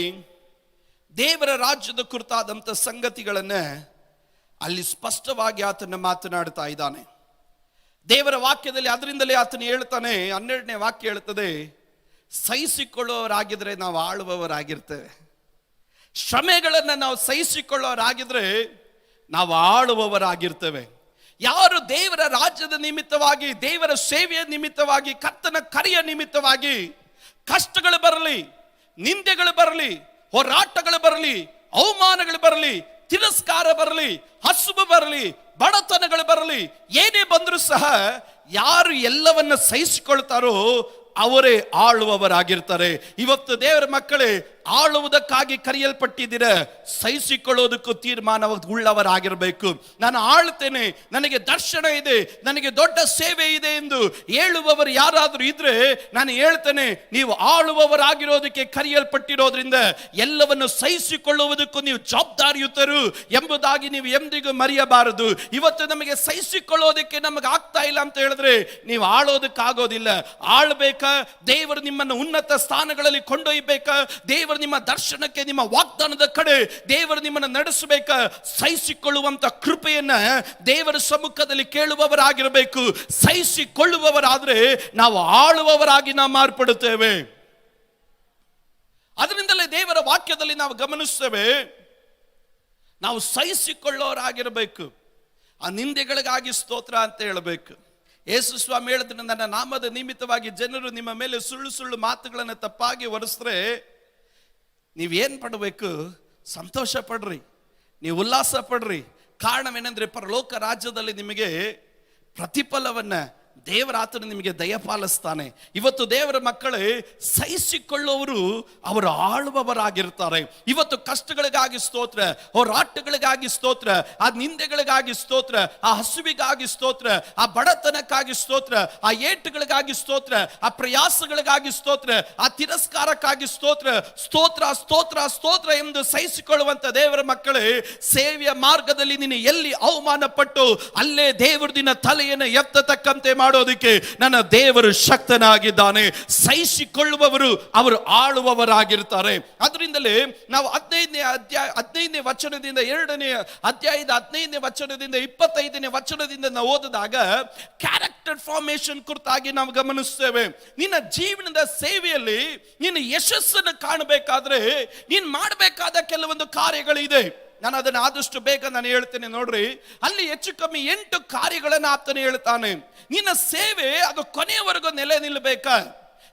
ದೇವರ ರಾಜ್ಯದ ಕುರಿತಾದಂತ ಸಂಗತಿಗಳನ್ನ ಅಲ್ಲಿ ಸ್ಪಷ್ಟವಾಗಿ ಆತನ ಮಾತನಾಡ್ತಾ ಇದ್ದಾನೆ. ದೇವರ ವಾಕ್ಯದಲ್ಲಿ ಅದರಿಂದಲೇ ಆತನು ಹೇಳ್ತಾನೆ, 12ನೇ ವಾಕ್ಯ ಹೇಳ್ತದೆ, ಸಹಿಸಿಕೊಳ್ಳುವವರಾಗಿದ್ರೆ ನಾವು ಆಳುವವರಾಗಿರ್ತೇವೆ. ಶ್ರಮೆಗಳನ್ನು ನಾವು ಸಹಿಸಿಕೊಳ್ಳೋರಾಗಿದ್ರೆ ನಾವು ಆಳುವವರಾಗಿರ್ತೇವೆ. ಯಾರು ದೇವರ ರಾಜ್ಯದ ನಿಮಿತ್ತವಾಗಿ, ದೇವರ ಸೇವೆಯ ನಿಮಿತ್ತವಾಗಿ, ಕರ್ತನ ಕರೆಯ ನಿಮಿತ್ತವಾಗಿ ಕಷ್ಟಗಳು ಬರಲಿ, ನಿಂದೆಗಳು ಬರಲಿ, ಹೋರಾಟಗಳು ಬರಲಿ, ಅವಮಾನಗಳು ಬರಲಿ, ತಿರಸ್ಕಾರ ಬರಲಿ, ಹಸುವು ಬರಲಿ, ಬಡತನಗಳು ಬರಲಿ, ಏನೇ ಬಂದರೂ ಸಹ ಯಾರು ಎಲ್ಲವನ್ನ ಸಹಿಸಿಕೊಳ್ತಾರೋ ಅವರೇ ಆಳುವವರಾಗಿರ್ತಾರೆ. ಇವತ್ತು ದೇವರ ಮಕ್ಕಳೇ, ಆಳುವುದಕ್ಕಾಗಿ ಕರೆಯಲ್ಪಟ್ಟಿದ್ದೀರ, ಸಹಿಸಿಕೊಳ್ಳೋದಕ್ಕೂ ತೀರ್ಮಾನ ಉಳ್ಳವರಾಗಿರಬೇಕು. ನಾನು ಆಳ್ತೇನೆ, ನನಗೆ ದರ್ಶನ ಇದೆ, ನನಗೆ ದೊಡ್ಡ ಸೇವೆ ಇದೆ ಎಂದು ಹೇಳುವವರು ಯಾರಾದರೂ ಇದ್ರೆ ನಾನು ಹೇಳ್ತೇನೆ, ನೀವು ಆಳುವವರಾಗಿರೋದಕ್ಕೆ ಕರೆಯಲ್ಪಟ್ಟಿರೋದ್ರಿಂದ ಎಲ್ಲವನ್ನು ಸಹಿಸಿಕೊಳ್ಳುವುದಕ್ಕೂ ನೀವು ಜವಾಬ್ದಾರಿಯುತರು ಎಂಬುದಾಗಿ ನೀವು ಎಂದಿಗೂ ಮರೆಯಬಾರದು. ಇವತ್ತು ನಮಗೆ ಸಹಿಸಿಕೊಳ್ಳೋದಕ್ಕೆ ನಮಗೆ ಆಗ್ತಾ ಇಲ್ಲ ಅಂತ ಹೇಳಿದ್ರೆ ನೀವು ಆಳೋದಕ್ಕಾಗೋದಿಲ್ಲ. ಆಳ್ಬೇಕ, ದೇವರು ನಿಮ್ಮನ್ನು ಉನ್ನತ ಸ್ಥಾನಗಳಲ್ಲಿ ಕೊಂಡೊಯ್ಯಬೇಕ, ದೇವರು ನಿಮ್ಮ ದರ್ಶನಕ್ಕೆ, ನಿಮ್ಮ ವಾಗ್ದಾನದ ಕಡೆ ದೇವರು ನಿಮ್ಮನ್ನು ನಡೆಸಬೇಕ. ಸಹಿಸಿಕೊಳ್ಳುವಂತ ಕೃಪೆಯನ್ನ ದೇವರ ಸಮ್ಮುಖದಲ್ಲಿ ಕೇಳುವವರಾಗಿರಬೇಕು. ಸಹಿಸಿಕೊಳ್ಳುವವರಾದ್ರೆ ನಾವು ಆಳುವವರಾಗಿ ನಾವು ಮಾರ್ಪಡುತ್ತೇವೆ. ಅದರಿಂದಲೇ ದೇವರ ವಾಕ್ಯದಲ್ಲಿ ನಾವು ಗಮನಿಸ್ತೇವೆ, ನಾವು ಸಹಿಸಿಕೊಳ್ಳೋರಾಗಿರಬೇಕು. ಆ ನಿಂದೆಗಳಿಗಾಗಿ ಸ್ತೋತ್ರ ಅಂತ ಹೇಳಬೇಕು. ಯೇಸು ಸ್ವಾಮಿ ಹೇಳಿದ್ರೆ, ನನ್ನ ನಾಮದ ನಿಮಿತ್ತವಾಗಿ ಜನರು ನಿಮ್ಮ ಮೇಲೆ ಸುಳ್ಳು ಸುಳ್ಳು ಮಾತುಗಳನ್ನು ತಪ್ಪಾಗಿ ಹೊರಿಸಿದ್ರೆ ನೀವೇನ್ ಪಡಬೇಕು? ಸಂತೋಷ ಪಡ್ರಿ, ನೀವು ಉಲ್ಲಾಸ ಪಡ್ರಿ. ಕಾರಣವೇನೆಂದ್ರೆ ಪರಲೋಕ ರಾಜ್ಯದಲ್ಲಿ ನಿಮಗೆ ಪ್ರತಿಫಲವನ್ನ ದೇವರ ಆತನು ನಿಮಗೆ ದಯಪಾಲಿಸ್ತಾನೆ. ಇವತ್ತು ದೇವರ ಮಕ್ಕಳೇ, ಸಹಿಸಿಕೊಳ್ಳುವವರು ಅವರು ಆಳುವವರಾಗಿರ್ತಾರೆ. ಇವತ್ತು ಕಷ್ಟಗಳಿಗಾಗಿ ಸ್ತೋತ್ರ, ಹೋರಾಟಗಳಿಗಾಗಿ ಸ್ತೋತ್ರ, ಆ ನಿಂದೆಗಳಿಗಾಗಿ ಸ್ತೋತ್ರ, ಆ ಹಸುವಿಗಾಗಿ ಸ್ತೋತ್ರ, ಆ ಬಡತನಕ್ಕಾಗಿ ಸ್ತೋತ್ರ, ಆ ಏಟುಗಳಿಗಾಗಿ ಸ್ತೋತ್ರ, ಆ ಪ್ರಯಾಸಗಳಿಗಾಗಿ ಸ್ತೋತ್ರ, ಆ ತಿರಸ್ಕಾರಕ್ಕಾಗಿ ಸ್ತೋತ್ರ, ಸ್ತೋತ್ರ ಸ್ತೋತ್ರ ಸ್ತೋತ್ರ ಎಂದು ಸಹಿಸಿಕೊಳ್ಳುವಂತ ದೇವರ ಮಕ್ಕಳೇ, ಸೇವೆಯ ಮಾರ್ಗದಲ್ಲಿ ನೀನು ಎಲ್ಲಿ ಅವಮಾನ ಪಟ್ಟು ಅಲ್ಲೇ ದೇವರು ನಿನ್ನ ತಲೆಯನ್ನು ಎತ್ತತಕ್ಕಂತೆ ಮಾಡೋದಕ್ಕೆ ನನ್ನ ದೇವರು ಶಕ್ತನಾಗಿದ್ದಾನೆ. ಸಹಿಸಿಕೊಳ್ಳುವವರು ಅವರು ಆಳುವವರಾಗಿರ್ತಾರೆ. ಅದರಿಂದಲೇ ನಾವು 15ನೇ ವಚನದಿಂದ 2ನೇ ಅಧ್ಯಾಯದ 15ನೇ ವಚನದಿಂದ 25ನೇ ವಚನದಿಂದ ನಾವು ಓದಿದಾಗ ಕ್ಯಾರೆಕ್ಟರ್ ಫಾರ್ಮೇಶನ್ ಕುರಿತಾಗಿ ನಾವು ಗಮನಿಸ್ತೇವೆ. ನಿನ್ನ ಜೀವನದ ಸೇವೆಯಲ್ಲಿ ನೀನು ಯಶಸ್ಸನ್ನು ಕಾಣಬೇಕಾದ್ರೆ ನೀನು ಮಾಡಬೇಕಾದ ಕೆಲವೊಂದು ಕಾರ್ಯಗಳಿದೆ. ನಾನು ಅದನ್ನು ಆದಷ್ಟು ಬೇಗ ನಾನು ಹೇಳ್ತೇನೆ. ನೋಡ್ರಿ, ಅಲ್ಲಿ ಹೆಚ್ಚು ಕಮ್ಮಿ 8 ಕಾರ್ಯಗಳನ್ನು ಆತನು ಹೇಳ್ತಾನೆ. ನಿನ್ನ ಸೇವೆ ಅದು ಕೊನೆಯವರೆಗೂ ನೆಲೆ ನಿಲ್ಲಬೇಕ.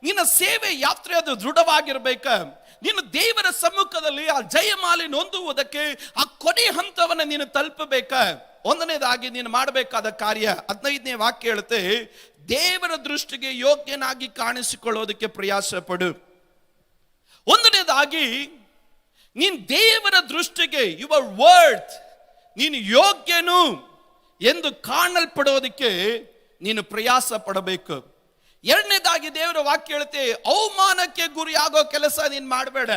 ನಿನ್ನ ಸೇವೆ ಯಾತ್ರೆ ಅದು ದೃಢವಾಗಿರ್ಬೇಕ. ನೀನು ದೇವರ ಸಮ್ಮುಖದಲ್ಲಿ ಆ ಜಯಮಾಲೆ ಹೊಂದುವುದಕ್ಕೆ ಆ ಕೊನೆ ಹಂತವನ್ನು ನೀನು ತಲುಪಬೇಕ. ಒಂದನೇದಾಗಿ ನೀನು ಮಾಡಬೇಕಾದ ಕಾರ್ಯ 15ನೇ ವಾಕ್ಯ ಹೇಳುತ್ತೆ, ದೇವರ ದೃಷ್ಟಿಗೆ ಯೋಗ್ಯನಾಗಿ ಕಾಣಿಸಿಕೊಳ್ಳೋದಕ್ಕೆ ಪ್ರಯಾಸ ಪಡು. ಒಂದನೇದಾಗಿ ನೀನು ದೇವರ ದೃಷ್ಟಿಗೆ ಯುವರ್ ವರ್ತ್, ನೀನು ಯೋಗ್ಯನು ಎಂದು ಕಾಣಲ್ಪಡೋದಕ್ಕೆ ನೀನು ಪ್ರಯಾಸ ಪಡಬೇಕು. ಎರಡನೇದಾಗಿ ದೇವರ ವಾಕ್ಯ ಹೇಳುತ್ತೆ, ಅವಮಾನಕ್ಕೆ ಗುರಿಯಾಗೋ ಕೆಲಸ ನೀನು ಮಾಡಬೇಡ.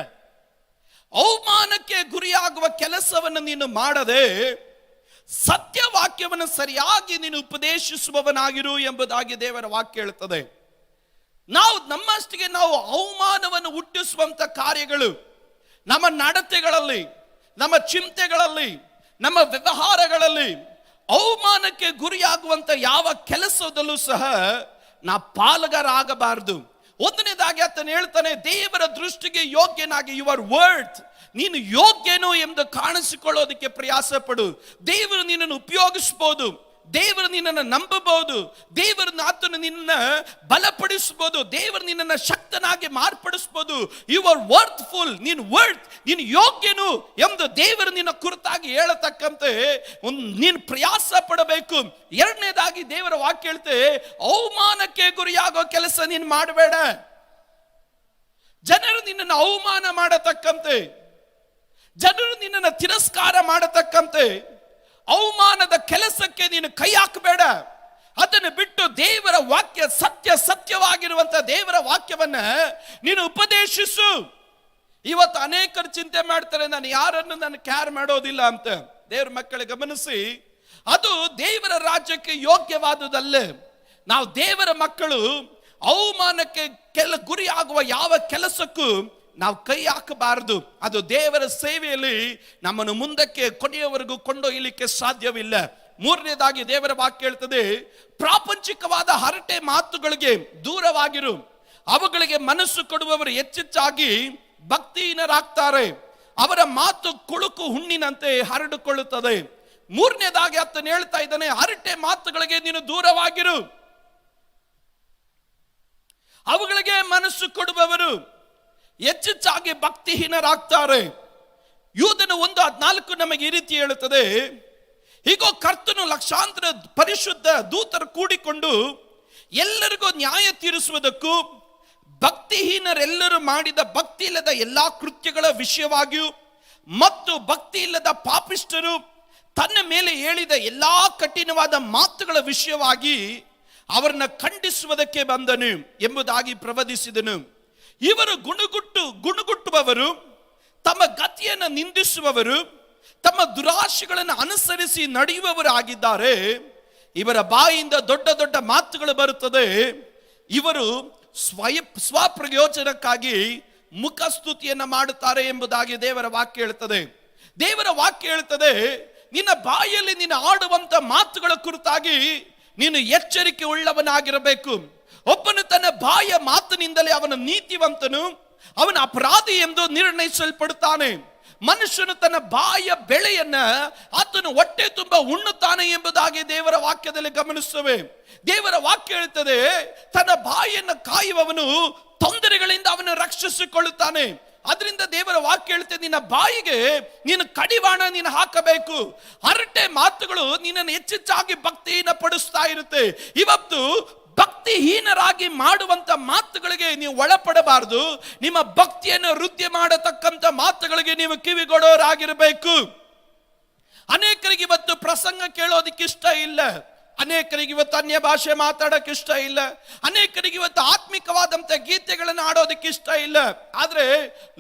ಅವಮಾನಕ್ಕೆ ಗುರಿಯಾಗುವ ಕೆಲಸವನ್ನು ನೀನು ಮಾಡದೆ ಸತ್ಯವಾಕ್ಯವನ್ನು ಸರಿಯಾಗಿ ನೀನು ಉಪದೇಶಿಸುವವನಾಗಿರು ಎಂಬುದಾಗಿ ದೇವರ ವಾಕ್ಯ ಹೇಳುತ್ತದೆ. ನಾವು ನಮ್ಮಷ್ಟಿಗೆ ನಾವು ಅವಮಾನವನ್ನು ಹುಟ್ಟಿಸುವಂತ ಕಾರ್ಯಗಳು ನಮ್ಮ ನಡತೆಗಳಲ್ಲಿ, ನಮ್ಮ ಚಿಂತೆಗಳಲ್ಲಿ, ನಮ್ಮ ವ್ಯವಹಾರಗಳಲ್ಲಿ ಅವಮಾನಕ್ಕೆ ಗುರಿಯಾಗುವಂತ ಯಾವ ಕೆಲಸದಲ್ಲೂ ಸಹ ನಾ ಪಾಲುಗಾರಾಗಬಾರದು. ಒಂದನೇದಾಗಿ ಆತನು ಹೇಳ್ತಾನೆ, ದೇವರ ದೃಷ್ಟಿಗೆ ಯೋಗ್ಯನಾಗಿ ಯುವರ್ ವರ್ತ್, ನೀನು ಯೋಗ್ಯನು ಎಂದು ಕಾಣಿಸಿಕೊಳ್ಳೋದಕ್ಕೆ ಪ್ರಯಾಸ ಪಡು. ದೇವರು ನಿನ್ನನ್ನು ಉಪಯೋಗಿಸಬಹುದು, ದೇವರು ನಿನ್ನನ್ನು ನಂಬಬಹುದು, ದೇವರು ಆತನು ನಿನ್ನ ಬಲಪಡಿಸಬಹುದು, ದೇವರು ನಿನ್ನನ್ನು ಶಕ್ತನಾಗಿ ಮಾರ್ಪಡಿಸಬಹುದು. ಯು ಆರ್ ವರ್ತ್ಫುಲ್, ನೀನು ವರ್ತ್, ನೀನು ಯೋಗ್ಯನು ಎಂದು ದೇವರು ನಿನ್ನ ಕುರಿತಾಗಿ ಹೇಳತಕ್ಕಂತೆ ನೀನು ಪ್ರಯಾಸ ಪಡಬೇಕು. ಎರಡನೇದಾಗಿ ದೇವರ ವಾಕ್ಯ ಹೇಳ್ತೆ, ಅವಮಾನಕ್ಕೆ ಗುರಿಯಾಗೋ ಕೆಲಸ ನೀನು ಮಾಡಬೇಡ. ಜನರು ನಿನ್ನನ್ನು ಅವಮಾನ ಮಾಡತಕ್ಕಂತೆ, ಜನರು ನಿನ್ನನ್ನು ತಿರಸ್ಕಾರ ಮಾಡತಕ್ಕಂತೆ ಅವಮಾನದ ಕೆಲಸಕ್ಕೆ ನೀನು ಕೈ ಹಾಕಬೇಡ. ಅದನ್ನು ಬಿಟ್ಟು ದೇವರ ವಾಕ್ಯ ಸತ್ಯವಾಗಿರುವಂತ ದೇವರ ವಾಕ್ಯವನ್ನ ನೀನು ಉಪದೇಶಿಸು. ಇವತ್ತು ಅನೇಕರು ಚಿಂತೆ ಮಾಡ್ತಾರೆ, ನಾನು ಯಾರನ್ನು ನಾನು ಕ್ಯಾರ್ ಮಾಡೋದಿಲ್ಲ ಅಂತ. ದೇವರ ಮಕ್ಕಳಿಗೆ ಗಮನಿಸಿ, ಅದು ದೇವರ ರಾಜ್ಯಕ್ಕೆ ಯೋಗ್ಯವಾದುದಲ್ಲ. ನಾವು ದೇವರ ಮಕ್ಕಳು ಅವಮಾನಕ್ಕೆ ಗುರಿ ಆಗುವ ಯಾವ ಕೆಲಸಕ್ಕೂ ನಾವು ಕೈ ಹಾಕಬಾರದು. ಅದು ದೇವರ ಸೇವೆಯಲ್ಲಿ ನಮ್ಮನ್ನು ಮುಂದಕ್ಕೆ ಕೊನೆಯವರೆಗೂ ಕೊಂಡೊಯ್ಯಲಿಕ್ಕೆ ಸಾಧ್ಯವಿಲ್ಲ. ಮೂರನೇದಾಗಿ ದೇವರ ವಾಕ್ಯ ಹೇಳ್ತದೆ, ಪ್ರಾಪಂಚಿಕವಾದ ಹರಟೆ ಮಾತುಗಳಿಗೆ ದೂರವಾಗಿರು. ಅವುಗಳಿಗೆ ಮನಸ್ಸು ಕೊಡುವವರು ಹೆಚ್ಚೆಚ್ಚಾಗಿ ಭಕ್ತಿಹೀನರಾಗ್ತಾರೆ. ಅವರ ಮಾತು ಕುಳುಕು ಹುಣ್ಣಿನಂತೆ ಹರಡಿಕೊಳ್ಳುತ್ತದೆ. ಮೂರನೇದಾಗಿ ಆತನು ಹೇಳ್ತಾ ಇದ್ದಾನೆ, ಹರಟೆ ಮಾತುಗಳಿಗೆ ನೀನು ದೂರವಾಗಿರು. ಅವುಗಳಿಗೆ ಮನಸ್ಸು ಕೊಡುವವರು ಹೆಚ್ಚೆಚ್ಚಾಗಿ ಭಕ್ತಿಹೀನರಾಗ್ತಾರೆ. ಯೂದನ 1:14 ನಮಗೆ ಈ ರೀತಿ ಹೇಳುತ್ತದೆ, ಹೀಗೋ ಕರ್ತನು ಲಕ್ಷಾಂತರ ಪರಿಶುದ್ಧ ದೂತರು ಕೂಡಿಕೊಂಡು ಎಲ್ಲರಿಗೂ ನ್ಯಾಯ ತೀರಿಸುವುದಕ್ಕೂ ಭಕ್ತಿಹೀನರೆಲ್ಲರೂ ಮಾಡಿದ ಭಕ್ತಿ ಇಲ್ಲದ ಎಲ್ಲಾ ಕೃತ್ಯಗಳ ವಿಷಯವಾಗಿಯೂ ಮತ್ತು ಭಕ್ತಿ ಇಲ್ಲದ ಪಾಪಿಷ್ಠರು ತನ್ನ ಮೇಲೆ ಹೇಳಿದ ಎಲ್ಲಾ ಕಠಿಣವಾದ ಮಾತುಗಳ ವಿಷಯವಾಗಿ ಅವರನ್ನ ಖಂಡಿಸುವುದಕ್ಕೆ ಬಂದನು ಎಂಬುದಾಗಿ ಪ್ರವದಿಸಿದನು. ಇವರು ಗುಣಗುಟ್ಟುವವರು, ತಮ್ಮ ಗತಿಯನ್ನು ನಿಂದಿಸುವವರು, ತಮ್ಮ ದುರಾಶೆಗಳನ್ನು ಅನುಸರಿಸಿ ನಡೆಯುವವರು ಆಗಿದ್ದಾರೆ. ಇವರ ಬಾಯಿಂದ ದೊಡ್ಡ ದೊಡ್ಡ ಮಾತುಗಳು ಬರುತ್ತದೆ. ಇವರು ಸ್ವಪ್ರಯೋಜನಕ್ಕಾಗಿ ಮುಖಸ್ತುತಿಯನ್ನು ಮಾಡುತ್ತಾರೆ ಎಂಬುದಾಗಿ ದೇವರ ವಾಕ್ಯ ಹೇಳುತ್ತದೆ. ದೇವರ ವಾಕ್ಯ ಹೇಳುತ್ತದೆ, ನಿನ್ನ ಬಾಯಲ್ಲಿ ನೀನು ಆಡುವಂತ ಮಾತುಗಳ ಕುರಿತಾಗಿ ನೀನು ಎಚ್ಚರಿಕೆ ಉಳ್ಳವನಾಗಿರಬೇಕು. ಒಬ್ಬನು ತನ್ನ ಬಾಯ ಮಾತಿನಿಂದಲೇ ಅವನ ನೀತಿವಂತನು, ಅವನ ಅಪರಾಧಿ ಎಂದು ನಿರ್ಣಯಿಸಲ್ಪಡುತ್ತಾನೆ. ಮನುಷ್ಯನು ತನ್ನ ಬಾಯ ಬೆಳೆಯನ್ನ ಆತನು ಹೊಟ್ಟೆ ತುಂಬ ಉಣ್ಣುತ್ತಾನೆ ಎಂಬುದಾಗಿ ದೇವರ ವಾಕ್ಯದಲ್ಲಿ ಗಮನಿಸುತ್ತೇವೆ. ದೇವರ ವಾಕ್ಯ ಹೇಳುತ್ತದೆ, ತನ್ನ ಬಾಯನ್ನು ಕಾಯುವವನು ತೊಂದರೆಗಳಿಂದ ಅವನು ರಕ್ಷಿಸಿಕೊಳ್ಳುತ್ತಾನೆ. ಅದರಿಂದ ದೇವರ ವಾಕ್ಯ ಹೇಳುತ್ತೆ, ನಿನ್ನ ಬಾಯಿಗೆ ನೀನು ಕಡಿವಾಣ ನೀನು ಹಾಕಬೇಕು. ಹರಟೆ ಮಾತುಗಳು ನಿನ್ನನ್ನು ಹೆಚ್ಚೆಚ್ಚಾಗಿ ಭಕ್ತಿಹೀನ ಪಡಿಸ್ತಾ ಇರುತ್ತೆ. ಇವತ್ತು ಭಕ್ತಿಹೀನರಾಗಿ ಮಾಡುವಂತ ಮಾತುಗಳಿಗೆ ನೀವು ಒಳಪಡಬಾರದು. ನಿಮ್ಮ ಭಕ್ತಿಯನ್ನು ವೃದ್ಧಿ ಮಾಡತಕ್ಕಂತ ಮಾತುಗಳಿಗೆ ನೀವು ಕಿವಿಗೊಡೋರಾಗಿರಬೇಕು. ಅನೇಕರಿಗೆ ಇವತ್ತು ಪ್ರಸಂಗ ಕೇಳೋದಿಕ್ಕೆ ಇಷ್ಟ ಇಲ್ಲ. ಅನೇಕರಿಗೆ ಇವತ್ತು ಅನ್ಯ ಭಾಷೆ ಮಾತಾಡೋಕೆ ಇಷ್ಟ ಇಲ್ಲ. ಅನೇಕರಿಗೆ ಇವತ್ತು ಆತ್ಮಿಕವಾದಂತ ಗೀತೆಗಳನ್ನು ಆಡೋದಕ್ಕೆ ಇಷ್ಟ ಇಲ್ಲ. ಆದ್ರೆ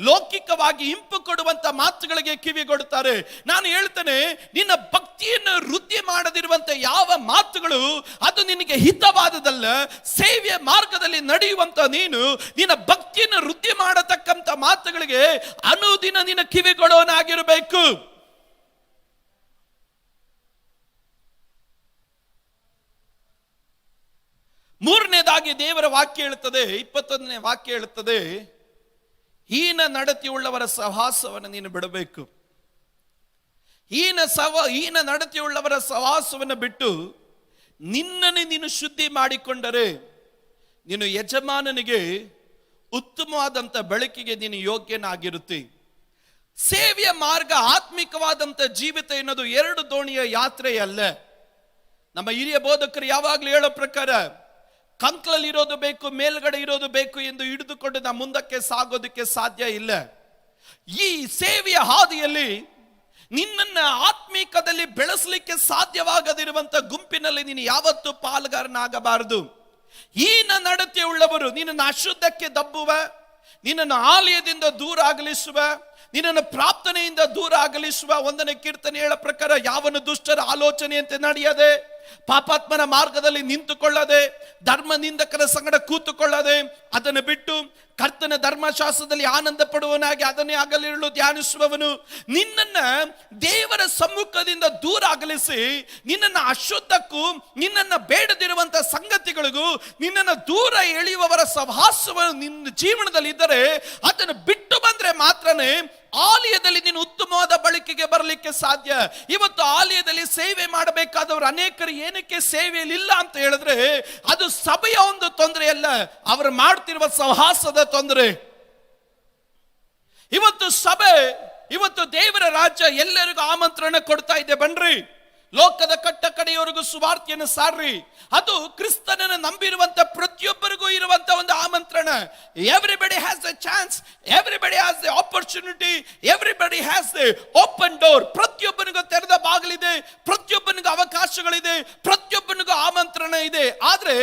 ಲೌಕಿಕವಾಗಿ ಇಂಪು ಕೊಡುವಂತ ಮಾತುಗಳಿಗೆ ಕಿವಿಗೊಡುತ್ತಾರೆ. ನಾನು ಹೇಳ್ತೇನೆ, ನಿನ್ನ ಭಕ್ತಿಯನ್ನು ವೃದ್ಧಿ ಮಾಡದಿರುವಂತ ಯಾವ ಮಾತುಗಳು ಅದು ನಿನಗೆ ಹಿತವಾದದಲ್ಲ. ಸೇವೆಯ ಮಾರ್ಗದಲ್ಲಿ ನಡೆಯುವಂತ ನೀನು ನಿನ್ನ ಭಕ್ತಿಯನ್ನು ವೃದ್ಧಿ ಮಾಡತಕ್ಕಂತ ಮಾತುಗಳಿಗೆ ಅನುದಿನ ನಿನ್ನ ಕಿವಿಗೊಡೋನಾಗಿರಬೇಕು. ಮೂರನೇದಾಗಿ ದೇವರ ವಾಕ್ಯ ಹೇಳುತ್ತದೆ, 21ನೇ ವಾಕ್ಯ ಹೇಳುತ್ತದೆ, ಹೀನ ನಡತೆಯುಳ್ಳವರ ಸಹವಾಸವನ್ನು ನೀನು ಬಿಡಬೇಕು. ಹೀನ ನಡತೆಯುಳ್ಳವರ ಸಹವಾಸವನ್ನು ಬಿಟ್ಟು ನಿನ್ನನ್ನು ನೀನು ಶುದ್ಧಿ ಮಾಡಿಕೊಂಡರೆ ನೀನು ಯಜಮಾನನಿಗೆ ಉತ್ತಮವಾದಂಥ ಬೆಳಕಿಗೆ ನೀನು ಯೋಗ್ಯನಾಗಿರುತ್ತಿ. ಸೇವೆಯ ಮಾರ್ಗ, ಆತ್ಮಿಕವಾದಂಥ ಜೀವಿತ ಎನ್ನುವುದು ಎರಡು ದೋಣಿಯ ಯಾತ್ರೆಯಲ್ಲ. ನಮ್ಮ ಹಿರಿಯ ಬೋಧಕರು ಯಾವಾಗಲೂ ಹೇಳೋ ಪ್ರಕಾರ ಕಂಕ್ಲಲ್ಲಿ ಇರೋದು ಬೇಕು, ಮೇಲ್ಗಡೆ ಇರೋದು ಬೇಕು ಎಂದು ಹಿಡಿದುಕೊಂಡು ನಾವು ಮುಂದಕ್ಕೆ ಸಾಗೋದಕ್ಕೆ ಸಾಧ್ಯ ಇಲ್ಲ. ಈ ಸೇವೆಯ ಹಾದಿಯಲ್ಲಿ ನಿನ್ನನ್ನು ಆತ್ಮೀಕದಲ್ಲಿ ಬೆಳೆಸಲಿಕ್ಕೆ ಸಾಧ್ಯವಾಗದಿರುವಂತ ಗುಂಪಿನಲ್ಲಿ ನೀನು ಯಾವತ್ತೂ ಪಾಲುಗಾರನಾಗಬಾರದು. ಹೀನ ನಡತೆ ಉಳ್ಳವರು ನಿನ್ನನ್ನು ಅಶುದ್ಧಕ್ಕೆ ದಬ್ಬುವ, ನಿನ್ನನ್ನು ಆಲಯದಿಂದ ದೂರ ಆಗಲಿಸುವ, ನಿನ್ನನ್ನು ಪ್ರಾರ್ಥನೆಯಿಂದ ದೂರ ಆಗಲಿಸುವ. 1ನೇ ಕೀರ್ತನೆ ಹೇಳ ಪ್ರಕಾರ, ಯಾವನು ದುಷ್ಟರ ಆಲೋಚನೆಯಂತೆ ನಡೆಯದೆ, ಪಾಪಾತ್ಮನ ಮಾರ್ಗದಲ್ಲಿ ನಿಂತುಕೊಳ್ಳದೆ, ಧರ್ಮ ನಿಂದಕರ ಸಂಗಡ ಕೂತುಕೊಳ್ಳದೆ, ಅದನ್ನು ಬಿಟ್ಟು ಕರ್ತನ ಧರ್ಮಶಾಸ್ತ್ರದಲ್ಲಿ ಆನಂದ ಪಡುವನಾಗಿ ಅದನ್ನೇ ಹಗಲಿರುಳು ಧ್ಯಾನಿಸುವವನು, ನಿನ್ನನ್ನ ದೇವರ ಸಮ್ಮುಖದಿಂದ ದೂರ ಅಗಲಿಸಿ ನಿನ್ನನ್ನು ಅಶುದ್ಧಕ್ಕೂ ನಿನ್ನನ್ನು ಬೇಡದಿರುವಂತ ಸಂಗತಿಗಳಿಗೂ ನಿನ್ನನ್ನು ದೂರ ಎಳೆಯುವವರ ಸಹವಾಸವು ನಿನ್ನ ಜೀವನದಲ್ಲಿ ಇದ್ದರೆ, ಅದನ್ನು ಬಿಟ್ಟು ಬಂದ್ರೆ ಮಾತ್ರನೇ ಆಲಯದಲ್ಲಿ ನೀನು ಉತ್ತಮವಾದ ಬಳಕೆಗೆ ಬರಲಿಕ್ಕೆ ಸಾಧ್ಯ. ಇವತ್ತು ಆಲಯದಲ್ಲಿ ಸೇವೆ ಮಾಡಬೇಕಾದವರು ಅನೇಕರು ಏನಕ್ಕೆ ಸೇವೆಯಲ್ಲಿ ಇಲ್ಲ ಅಂತ ಹೇಳಿದ್ರೆ, ಅದು ಸಭೆಯ ಒಂದು ತೊಂದರೆ ಅಲ್ಲ, ಅವರು ಮಾಡ್ತಿರುವ ಸಹವಾಸದ ತೊಂದರೆ. ಇವತ್ತು ಸಭೆ, ಇವತ್ತು ದೇವರ ರಾಜ್ಯ ಎಲ್ಲರಿಗೂ ಆಮಂತ್ರಣ ಕೊಡ್ತಾ ಇದೆ, ಬನ್ರಿ ಲೋಕದ ಕಟ್ಟ ಕಡೆಯವರೆಗೂ ಸುವಾರ್ತೆಯನ್ನು ಸಾರ್ರಿ. ಅದು ಕ್ರಿಸ್ತನನ್ನು ನಂಬಿರುವಂತ ಪ್ರತಿಯೊಬ್ಬರಿಗೂ ಇರುವಂತ ಒಂದು ಆಮಂತ್ರಣ. Everybody has a chance, everybody has a opportunity, everybody has a open door. ಪ್ರತಿಯೊಬ್ಬನಿಗೂ ತೆರೆದ ಬಾಗಿಲಿದೆ, ಪ್ರತಿಯೊಬ್ಬನಿಗೂ ಅವಕಾಶಗಳಿದೆ, ಪ್ರತಿಯೊಬ್ಬನಿಗೂ ಆಮಂತ್ರಣ ಇದೆ. ಆದ್ರೆ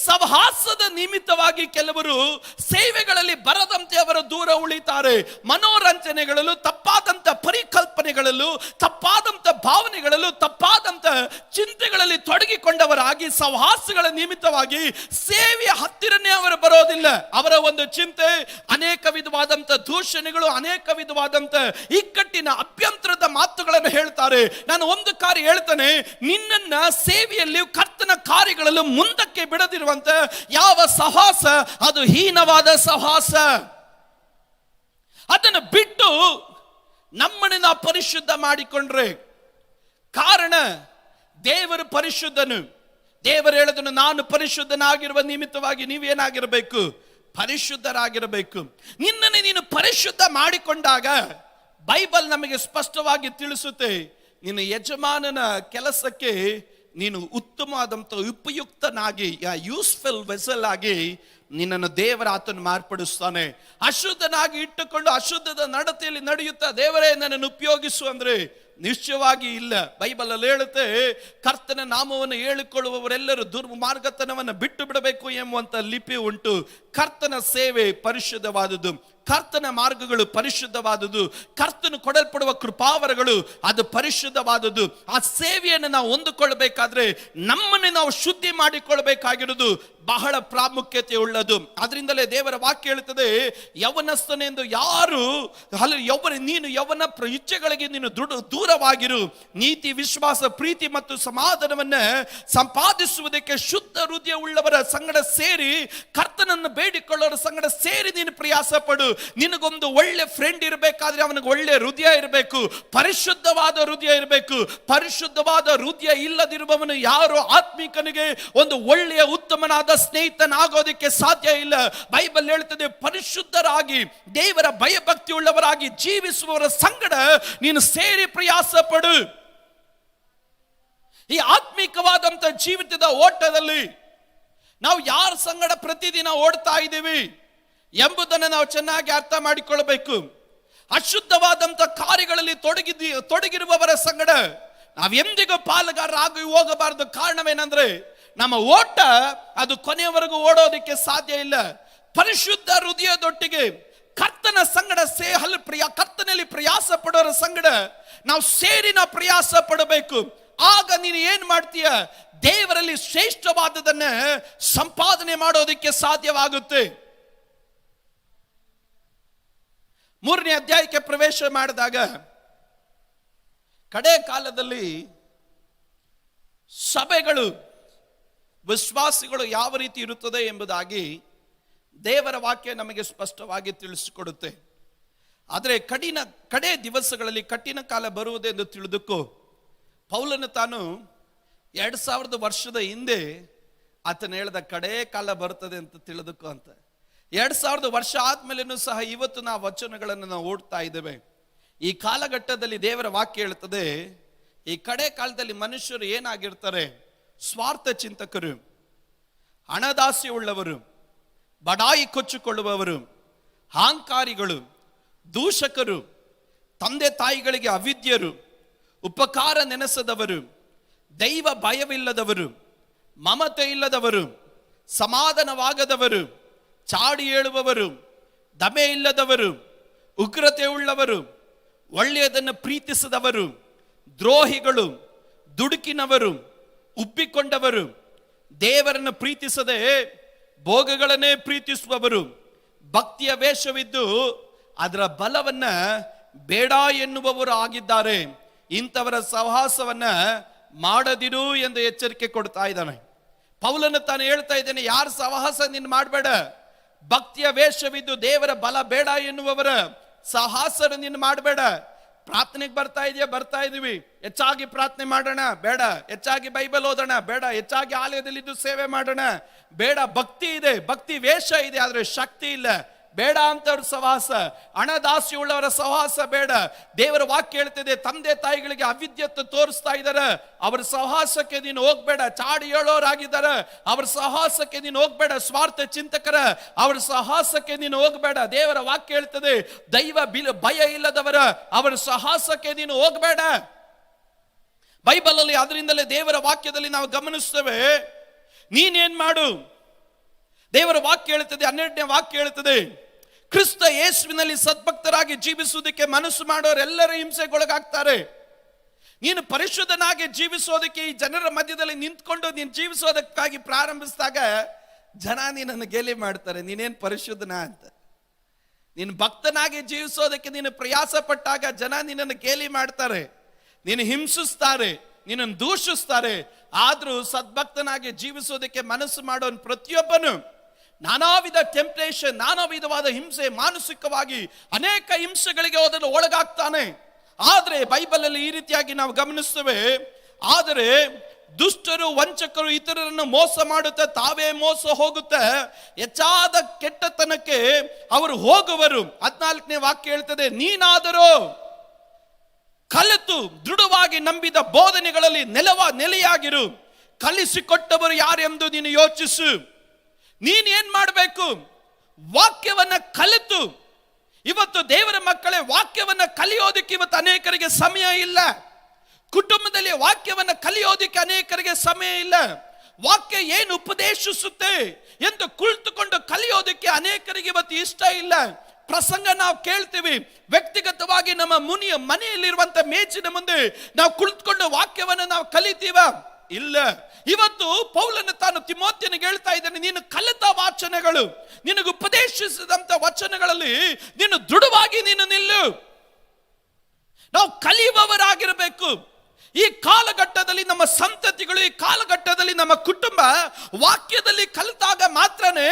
ಸಹವಾಸದ ನಿಮಿತ್ತವಾಗಿ ಕೆಲವರು ಸೇವೆಗಳಲ್ಲಿ ಬರದಂತೆ ಅವರು ದೂರ ಉಳಿತಾರೆ. ಮನೋರಂಜನೆಗಳಲ್ಲೂ, ತಪ್ಪಾದಂತ ಪರಿಕಲ್ಪನೆಗಳಲ್ಲೂ, ತಪ್ಪಾದಂತ ಭಾವನೆಗಳಲ್ಲೂ, ತಪ್ಪಾದಂತ ಚಿಂತೆಗಳಲ್ಲಿ ತೊಡಗಿಕೊಂಡವರಾಗಿ ಸಹವಾಸಗಳ ನಿಮಿತ್ತವಾಗಿ ಸೇವೆಯ ಹತ್ತಿರನೇ ಅವರು ಬರೋದಿಲ್ಲ. ಅವರ ಒಂದು ಚಿಂತೆ ಅನೇಕ ವಿಧವಾದಂತ ದೂಷಣೆಗಳು, ಅನೇಕ ವಿಧವಾದಂತ ಇಕ್ಕಟ್ಟಿನ ಅಭ್ಯಂತರದ ಮಾತುಗಳನ್ನು ಹೇಳ್ತಾರೆ. ನಾನು ಒಂದು ಕಾರ್ಯ ಹೇಳ್ತಾನೆ, ನಿನ್ನನ್ನ ಸೇವೆಯಲ್ಲಿ ಕರ್ತನ ಕಾರ್ಯಗಳಲ್ಲೂ ಮುಂದಕ್ಕೆ ಬಿಡದಿರುವಂತ ಯಾವ ಸಹವಾಸ ಅದು ಹೀನವಾದ ಸಹವಾಸ. ಅದನ್ನು ಬಿಟ್ಟು ನಮ್ಮನ್ನು ನಾವು ಪರಿಶುದ್ಧ ಮಾಡಿಕೊಂಡ್ರೆ, ಕಾರಣ ದೇವರು ಪರಿಶುದ್ಧನು. ದೇವರು ಹೇಳಿದನು, ನಾನು ಪರಿಶುದ್ಧನಾಗಿರುವ ನಿಮಿತ್ತವಾಗಿ ನೀವೇನಾಗಿರಬೇಕು? ಪರಿಶುದ್ಧರಾಗಿರಬೇಕು. ನಿನ್ನನ್ನು ನೀನು ಪರಿಶುದ್ಧ ಮಾಡಿಕೊಂಡಾಗ ಬೈಬಲ್ ನಮಗೆ ಸ್ಪಷ್ಟವಾಗಿ ತಿಳಿಸುತ್ತೆ, ನಿನ್ನ ಯಜಮಾನನ ಕೆಲಸಕ್ಕೆ ನೀನು ಉತ್ತಮವಾದಂಥ ಉಪಯುಕ್ತನಾಗಿ, ಯೂಸ್ಫುಲ್ ವೆಸಲ್ ಆಗಿ ನಿನ್ನನ್ನು ದೇವರ ಆತನು ಮಾರ್ಪಡಿಸ್ತಾನೆ. ಅಶುದ್ಧನಾಗಿ ಇಟ್ಟುಕೊಂಡು ಅಶುದ್ಧದ ನಡತೆಯಲ್ಲಿ ನಡೆಯುತ್ತಾ ದೇವರೇ ನನ್ನನ್ನು ಉಪಯೋಗಿಸು ಅಂದ್ರೆ ನಿಶ್ಚಯವಾಗಿ ಇಲ್ಲ. ಬೈಬಲ್ ಅಲ್ಲಿ ಹೇಳುತ್ತೆ, ಕರ್ತನ ನಾಮವನ್ನು ಹೇಳಿಕೊಳ್ಳುವವರೆಲ್ಲರೂ ದುರ್ಮಾರ್ಗತನವನ್ನು ಬಿಟ್ಟು ಬಿಡಬೇಕು ಎಂಬುವಂತ ಲಿಪಿ ಉಂಟು. ಕರ್ತನ ಸೇವೆ ಪರಿಶುದ್ಧವಾದುದು, ಕರ್ತನ ಮಾರ್ಗಗಳು ಪರಿಶುದ್ಧವಾದುದು, ಕರ್ತನು ಕೊಡಲ್ಪಡುವ ಕೃಪಾವರಗಳು ಅದು ಪರಿಶುದ್ಧವಾದುದು. ಆ ಸೇವೆಯನ್ನು ನಾವು ಹೊಂದಿಕೊಳ್ಳಬೇಕಾದ್ರೆ ನಮ್ಮನ್ನು ನಾವು ಶುದ್ಧಿ ಮಾಡಿಕೊಳ್ಳಬೇಕಾಗಿರುವುದು ಬಹಳ ಪ್ರಾಮುಖ್ಯತೆ ಉಳ್ಳದು. ಅದರಿಂದಲೇ ದೇವರ ವಾಕ್ಯ ಹೇಳುತ್ತದೆ, ಯವನಸ್ಥನೆಂದು ಯಾರು ನೀನು ಯವನ ಇಚ್ಛೆಗಳಿಗೆ ನೀನು ದೂರವಾಗಿರು, ನೀತಿ, ವಿಶ್ವಾಸ, ಪ್ರೀತಿ ಮತ್ತು ಸಮಾಧಾನವನ್ನ ಸಂಪಾದಿಸುವುದಕ್ಕೆ ಶುದ್ಧ ಹೃದಯ ಉಳ್ಳವರ ಸಂಗಡ ಸೇರಿ, ಕರ್ತನನ್ನು ಬೇಡಿಕೊಳ್ಳೋರ ಸಂಗಡ ಸೇರಿ ನೀನು ಪ್ರಯಾಸ ಪಡು. ನಿನಗೊಂದು ಒಳ್ಳೆ ಫ್ರೆಂಡ್ ಇರಬೇಕಾದ್ರೆ ಅವನಿಗೆ ಒಳ್ಳೆ ಹೃದಯ ಇರಬೇಕು, ಪರಿಶುದ್ಧವಾದ ಹೃದಯ ಇರಬೇಕು. ಪರಿಶುದ್ಧವಾದ ಹೃದಯ ಇಲ್ಲದಿರುವವನು ಯಾರು ಆತ್ಮಿಕನಿಗೆ ಒಂದು ಒಳ್ಳೆಯ ಉತ್ತಮನಾದ ಸ್ನೇಹಿತನಾಗೋದಕ್ಕೆ ಸಾಧ್ಯ ಇಲ್ಲ. ಬೈಬಲ್ ಹೇಳ್ತದೆ, ಪರಿಶುದ್ಧರಾಗಿ ದೇವರ ಭಯಭಕ್ತಿ ಉಳ್ಳವರಾಗಿ ಜೀವಿಸುವವರ ಸಂಗಡ ನೀನು ಸೇರಿ ಪ್ರಯಾಸ ಪಡು. ಈ ಆತ್ಮಿಕವಾದಂತ ಜೀವಿತದ ಓಟದಲ್ಲಿ ನಾವು ಯಾರ ಸಂಗಡ ಪ್ರತಿದಿನ ಓಡ್ತಾ ಇದ್ದೀವಿ ಎಂಬುದನ್ನು ನಾವು ಚೆನ್ನಾಗಿ ಅರ್ಥ ಮಾಡಿಕೊಳ್ಳಬೇಕು. ಅಶುದ್ಧವಾದಂತ ಕಾರ್ಯಗಳಲ್ಲಿ ತೊಡಗಿರುವವರ ಸಂಗಡ ನಾವೆಂದಿಗೂ ಪಾಲುಗಾರರಾಗಿ ಹೋಗಬಾರದು. ಕಾರಣವೇನೆಂದ್ರೆ, ನಮ್ಮ ಓಟ ಅದು ಕೊನೆಯವರೆಗೂ ಓಡೋದಕ್ಕೆ ಸಾಧ್ಯ ಇಲ್ಲ. ಪರಿಶುದ್ಧ ಹೃದಯದೊಟ್ಟಿಗೆ ಕರ್ತನ ಸಂಗಡ ಕರ್ತನಲ್ಲಿ ಪ್ರಯಾಸ ಪಡೋರ ಸಂಗಡ ನಾವು ಸೇರಿ ನಾವು ಪ್ರಯಾಸ ಪಡಬೇಕು. ಆಗ ನೀನು ಏನ್ ಮಾಡ್ತೀಯ? ದೇವರಲ್ಲಿ ಶ್ರೇಷ್ಠವಾದದನ್ನ ಸಂಪಾದನೆ ಮಾಡೋದಕ್ಕೆ ಸಾಧ್ಯವಾಗುತ್ತೆ. 3ನೇ ಅಧ್ಯಾಯಕ್ಕೆ ಪ್ರವೇಶ ಮಾಡಿದಾಗ, ಕಡೆ ಕಾಲದಲ್ಲಿ ಸಭೆಗಳು, ವಿಶ್ವಾಸಿಗಳು ಯಾವ ರೀತಿ ಇರುತ್ತದೆ ಎಂಬುದಾಗಿ ದೇವರ ವಾಕ್ಯ ನಮಗೆ ಸ್ಪಷ್ಟವಾಗಿ ತಿಳಿಸಿಕೊಡುತ್ತೆ. ಆದರೆ ಕಡೆ ದಿವಸಗಳಲ್ಲಿ ಕಠಿಣ ಕಾಲ ಬರುವುದೆಂದು ತಿಳಿದುಕೋ. ಪೌಲನು ತಾನು 2000 ವರ್ಷದ ಹಿಂದೆ ಆತನ ಹೇಳ್ದ ಕಡೆ ಕಾಲ ಬರ್ತದೆ ಅಂತ ತಿಳಿದುಕೋ ಅಂತ. 2000 ವರ್ಷ ಆದ್ಮೇಲೆನೂ ಸಹ ಇವತ್ತು ನಾವು ವಚನಗಳನ್ನು ನಾವು ಓಡ್ತಾ ಇದ್ದೇವೆ. ಈ ಕಾಲಘಟ್ಟದಲ್ಲಿ ದೇವರ ವಾಕ್ಯ ಹೇಳ್ತದೆ, ಈ ಕಡೆ ಕಾಲದಲ್ಲಿ ಮನುಷ್ಯರು ಏನಾಗಿರ್ತಾರೆ? ಸ್ವಾರ್ಥ ಚಿಂತಕರು, ಹಣದಾಸೆ ಉಳ್ಳವರು, ಬಡಾಯಿ ಕೊಚ್ಚಿಕೊಳ್ಳುವವರು, ಅಹಂಕಾರಿಗಳು, ದೂಷಕರು, ತಂದೆ ತಾಯಿಗಳಿಗೆ ಅವಿದ್ಯರು, ಉಪಕಾರ ನೆನೆಸದವರು, ದೈವ ಭಯವಿಲ್ಲದವರು, ಮಮತೆ ಇಲ್ಲದವರು, ಸಮಾಧಾನವಾಗದವರು, ಚಾಡಿ ಹೇಳುವವರು, ದಮೆ ಇಲ್ಲದವರು, ಉಗ್ರತೆ ಉಳ್ಳವರು, ಒಳ್ಳೆಯದನ್ನು ಪ್ರೀತಿಸದವರು, ದ್ರೋಹಿಗಳು, ದುಡುಕಿನವರು, ಉಬ್ಬಿಕೊಂಡವರು, ದೇವರನ್ನು ಪ್ರೀತಿಸದೆ ಭೋಗಗಳನ್ನೇ ಪ್ರೀತಿಸುವವರು, ಭಕ್ತಿಯ ವೇಷವಿದ್ದು ಅದರ ಬಲವನ್ನ ಬೇಡ ಎನ್ನುವವರು ಆಗಿದ್ದಾರೆ. ಇಂಥವರ ಸಹವಾಸವನ್ನ ಮಾಡದಿರು ಎಂದು ಎಚ್ಚರಿಕೆ ಕೊಡ್ತಾ ಇದ್ದಾನೆ. ಪೌಲನು ತಾನು ಹೇಳ್ತಾ ಇದ್ದೇನೆ, ಯಾರ ಸಹವಾಸ ನೀನು ಮಾಡಬೇಡ. ಭಕ್ತಿಯ ವೇಷವಿದ್ದು ದೇವರ ಬಲ ಬೇಡ ಎನ್ನುವವರ ಸಹವಾಸ ನೀನು ಮಾಡಬೇಡ. ಪ್ರಾರ್ಥನೆಗೆ ಬರ್ತಾ ಇದೀವಿ, ಹೆಚ್ಚಾಗಿ ಪ್ರಾರ್ಥನೆ ಮಾಡೋಣ ಬೇಡ, ಹೆಚ್ಚಾಗಿ ಬೈಬಲ್ ಓದೋಣ ಬೇಡ, ಹೆಚ್ಚಾಗಿ ಆಲಯದಲ್ಲಿದ್ದು ಸೇವೆ ಮಾಡೋಣ ಬೇಡ. ಭಕ್ತಿ ಇದೆ, ಭಕ್ತಿ ವೇಷ ಇದೆ, ಆದ್ರೆ ಶಕ್ತಿ ಇಲ್ಲ, ಬೇಡ ಅಂತವ್ರ ಸಹವಾಸ. ಹಣದಾಸೆ ಉಳ್ಳವರ ಸಹವಾಸ ಬೇಡ. ದೇವರ ವಾಕ್ಯ ಹೇಳ್ತಿದೆ, ತಂದೆ ತಾಯಿಗಳಿಗೆ ಅವಿದ್ಯತೆ ತೋರಿಸ್ತಾ ಇದ್ದಾರೆ, ಅವರ ಸಹವಾಸಕ್ಕೆ ನೀನು ಹೋಗ್ಬೇಡ. ಚಾಡಿ ಹೇಳೋರಾಗಿದ್ದಾರೆ, ಅವರ ಸಹವಾಸಕ್ಕೆ ನೀನು ಹೋಗ್ಬೇಡ. ಸ್ವಾರ್ಥ ಚಿಂತಕರ ಅವರ ಸಹವಾಸಕ್ಕೆ ನೀನು ಹೋಗ್ಬೇಡ. ದೇವರ ವಾಕ್ಯ ಹೇಳ್ತದೆ, ದೈವ ಭಯ ಇಲ್ಲದವರ ಅವರ ಸಹವಾಸಕ್ಕೆ ನೀನು ಹೋಗ್ಬೇಡ. ಬೈಬಲ್ ಅಲ್ಲಿ ಅದರಿಂದಲೇ ದೇವರ ವಾಕ್ಯದಲ್ಲಿ ನಾವು ಗಮನಿಸ್ತೇವೆ. ನೀನೇನ್ ಮಾಡು? ದೇವರ ವಾಕ್ಯ ಹೇಳುತ್ತದೆ, 12ನೇ ವಾಕ್ಯ ಹೇಳುತ್ತದೆ, ಕ್ರಿಸ್ತ ಯೇಸುವಿನಲ್ಲಿ ಸದ್ಭಕ್ತರಾಗಿ ಜೀವಿಸುವುದಕ್ಕೆ ಮನಸ್ಸು ಮಾಡೋರೆಲ್ಲರೂ ಹಿಂಸೆಗೊಳಗಾಗ್ತಾರೆ. ನೀನು ಪರಿಶುದ್ಧನಾಗಿ ಜೀವಿಸೋದಕ್ಕೆ ಈ ಜನರ ಮಧ್ಯದಲ್ಲಿ ನಿಂತ್ಕೊಂಡು ನೀನು ಜೀವಿಸೋದಕ್ಕಾಗಿ ಪ್ರಾರಂಭಿಸಿದಾಗ ಜನ ನಿನ್ನನ್ನು ಗೇಲಿ ಮಾಡ್ತಾರೆ, ನೀನೇನು ಪರಿಶುದ್ಧನ ಅಂತ. ನೀನು ಭಕ್ತನಾಗಿ ಜೀವಿಸೋದಕ್ಕೆ ನೀನು ಪ್ರಯಾಸ ಪಟ್ಟಾಗ ಜನ ನಿನ್ನನ್ನು ಗೇಲಿ ಮಾಡ್ತಾರೆ, ನೀನು ಹಿಂಸಿಸ್ತಾರೆ, ನಿನ್ನನ್ನು ದೂಷಿಸ್ತಾರೆ. ಆದ್ರೂ ಸದ್ಭಕ್ತನಾಗಿ ಜೀವಿಸೋದಕ್ಕೆ ಮನಸ್ಸು ಮಾಡೋನ್ ಪ್ರತಿಯೊಬ್ಬನು ನಾನಾ ವಿಧ ಟೆಂಪ್ಟೇಷನ್, ನಾನಾ ವಿಧವಾದ ಹಿಂಸೆ, ಮಾನಸಿಕವಾಗಿ ಅನೇಕ ಹಿಂಸೆಗಳಿಗೆ ಅದನ್ನು ಒಳಗಾಗ್ತಾನೆ. ಆದ್ರೆ ಬೈಬಲ್ ಅಲ್ಲಿ ಈ ರೀತಿಯಾಗಿ ನಾವು ಗಮನಿಸ್ತೇವೆ, ಆದರೆ ದುಷ್ಟರು, ವಂಚಕರು ಇತರರನ್ನು ಮೋಸ ಮಾಡುತ್ತಾ ತಾವೇ ಮೋಸ ಹೋಗುತ್ತೆ, ಹೆಚ್ಚಾದ ಕೆಟ್ಟತನಕ್ಕೆ ಅವರು ಹೋಗುವರು. 14ನೇ ವಾಕ್ಯ ಹೇಳ್ತದೆ, ನೀನಾದರೂ ಕಲಿತು ದೃಢವಾಗಿ ನಂಬಿದ ಬೋಧನೆಗಳಲ್ಲಿ ನೆಲೆಯಾಗಿರು. ಕಲಿಸಿಕೊಟ್ಟವರು ಯಾರೆಂದು ನೀನು ಯೋಚಿಸು. ನೀನ್ ಏನ್ ಮಾಡಬೇಕು? ವಾಕ್ಯವನ್ನ ಕಲಿತು. ಇವತ್ತು ದೇವರ ಮಕ್ಕಳೇ, ವಾಕ್ಯವನ್ನ ಕಲಿಯೋದಕ್ಕೆ ಇವತ್ತು ಅನೇಕರಿಗೆ ಸಮಯ ಇಲ್ಲ. ಕುಟುಂಬದಲ್ಲಿ ವಾಕ್ಯವನ್ನ ಕಲಿಯೋದಕ್ಕೆ ಅನೇಕರಿಗೆ ಸಮಯ ಇಲ್ಲ. ವಾಕ್ಯ ಏನು ಉಪದೇಶಿಸುತ್ತೆ ಎಂದು ಕುಳಿತುಕೊಂಡು ಕಲಿಯೋದಕ್ಕೆ ಅನೇಕರಿಗೆ ಇವತ್ತು ಇಷ್ಟ ಇಲ್ಲ. ಪ್ರಸಂಗ ನಾವು ಕೇಳ್ತೀವಿ, ವ್ಯಕ್ತಿಗತವಾಗಿ ನಮ್ಮ ಮನೆಯಲ್ಲಿರುವಂತ ಮೇಜಿನ ಮುಂದೆ ನಾವು ಕುಳಿತುಕೊಂಡು ವಾಕ್ಯವನ್ನು ನಾವು ಕಲಿತೀವ? ಇಲ್ಲ. ಇವತ್ತು ಪೌಲನು ತಾನು ತಿಮೋಥೆಯನಿಗೆ ಹೇಳ್ತಾ ಇದ್ದಾನೆ, ನೀನು ಕಲಿತ ವಾಚನಗಳು, ನಿನಗೆ ಉಪದೇಶಿಸಿದಂತ ವಚನಗಳಲ್ಲಿ ನೀನು ದೃಢವಾಗಿ ನೀನು ನಿಲ್ಲು. ನಾವು ಕಲಿಯುವವರಾಗಿರಬೇಕು. ಈ ಕಾಲಘಟ್ಟದಲ್ಲಿ ನಮ್ಮ ಸಂತತಿಗಳು, ಈ ಕಾಲಘಟ್ಟದಲ್ಲಿ ನಮ್ಮ ಕುಟುಂಬ ವಾಕ್ಯದಲ್ಲಿ ಕಲಿತಾಗ ಮಾತ್ರನೇ.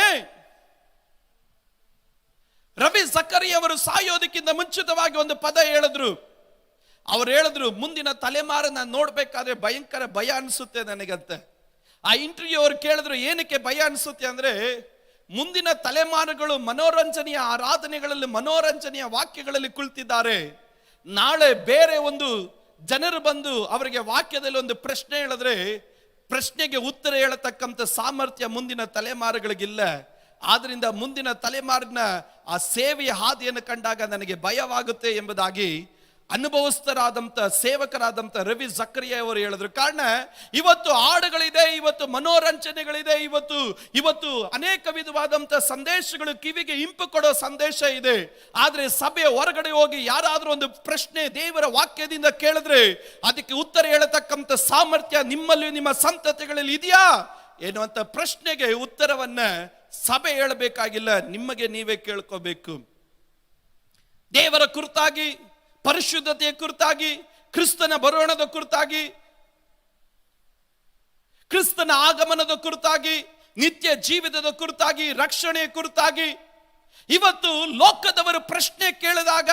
ರವಿ ಜಕರಿಯ ಅವರು ಸಾಯೋದಕ್ಕಿಂತ ಮುಂಚಿತವಾಗಿ ಒಂದು ಪದ ಹೇಳಿದ್ರು. ಅವ್ರು ಹೇಳಿದ್ರು, ಮುಂದಿನ ತಲೆಮಾರನ್ನ ನೋಡ್ಬೇಕಾದ್ರೆ ಭಯಂಕರ ಭಯ ಅನಿಸುತ್ತೆ ನನಗಂತೆ. ಆ ಇಂಟರ್ವ್ಯೂ ಅವ್ರು ಕೇಳಿದ್ರು, ಏನಕ್ಕೆ ಭಯ ಅನಿಸುತ್ತೆ ಅಂದ್ರೆ, ಮುಂದಿನ ತಲೆಮಾರುಗಳು ಮನೋರಂಜನೆಯ ಆರಾಧನೆಗಳಲ್ಲಿ, ಮನೋರಂಜನೆಯ ವಾಕ್ಯಗಳಲ್ಲಿ ಕುಳಿತಿದ್ದಾರೆ. ನಾಳೆ ಬೇರೆ ಒಂದು ಜನರು ಬಂದು ಅವರಿಗೆ ವಾಕ್ಯದಲ್ಲಿ ಒಂದು ಪ್ರಶ್ನೆ ಹೇಳಿದ್ರೆ ಪ್ರಶ್ನೆಗೆ ಉತ್ತರ ಹೇಳತಕ್ಕಂಥ ಸಾಮರ್ಥ್ಯ ಮುಂದಿನ ತಲೆಮಾರುಗಳಿಗಿಲ್ಲ. ಆದ್ರಿಂದ ಮುಂದಿನ ತಲೆಮಾರಿನ ಆ ಸೇವೆಯ ಹಾದಿಯನ್ನು ಕಂಡಾಗ ನನಗೆ ಭಯವಾಗುತ್ತೆ ಎಂಬುದಾಗಿ ಅನುಭವಸ್ಥರಾದಂಥ ಸೇವಕರಾದಂಥ ರವಿ ಜಕರಿಯ ಅವರು ಹೇಳಿದ್ರು. ಕಾರಣ ಇವತ್ತು ಹಾಡುಗಳಿದೆ, ಇವತ್ತು ಮನೋರಂಜನೆಗಳಿದೆ, ಇವತ್ತು ಅನೇಕ ವಿಧವಾದಂಥ ಸಂದೇಶಗಳು, ಕಿವಿಗೆ ಇಂಪು ಕೊಡೋ ಸಂದೇಶ ಇದೆ. ಆದ್ರೆ ಸಭೆಯ ಹೊರಗಡೆ ಹೋಗಿ ಯಾರಾದ್ರೂ ಒಂದು ಪ್ರಶ್ನೆ ದೇವರ ವಾಕ್ಯದಿಂದ ಕೇಳಿದ್ರೆ ಅದಕ್ಕೆ ಉತ್ತರ ಹೇಳತಕ್ಕಂಥ ಸಾಮರ್ಥ್ಯ ನಿಮ್ಮಲ್ಲಿ, ನಿಮ್ಮ ಸಂತತಿಗಳಲ್ಲಿ ಇದೆಯಾ ಎನ್ನುವಂತ ಪ್ರಶ್ನೆಗೆ ಉತ್ತರವನ್ನ ಸಭೆ ಹೇಳಬೇಕಾಗಿಲ್ಲ, ನಿಮಗೆ ನೀವೇ ಕೇಳ್ಕೋಬೇಕು. ದೇವರ ಕುರಿತಾಗಿ, ಪರಿಶುದ್ಧತೆಯ ಕುರಿತಾಗಿ, ಕ್ರಿಸ್ತನ ಬರೋಣದ ಕುರಿತಾಗಿ, ಕ್ರಿಸ್ತನ ಆಗಮನದ ಕುರಿತಾಗಿ, ನಿತ್ಯ ಜೀವಿತದ ಕುರಿತಾಗಿ, ರಕ್ಷಣೆಯ ಕುರಿತಾಗಿ, ಇವತ್ತು ಲೋಕದವರು ಪ್ರಶ್ನೆ ಕೇಳಿದಾಗ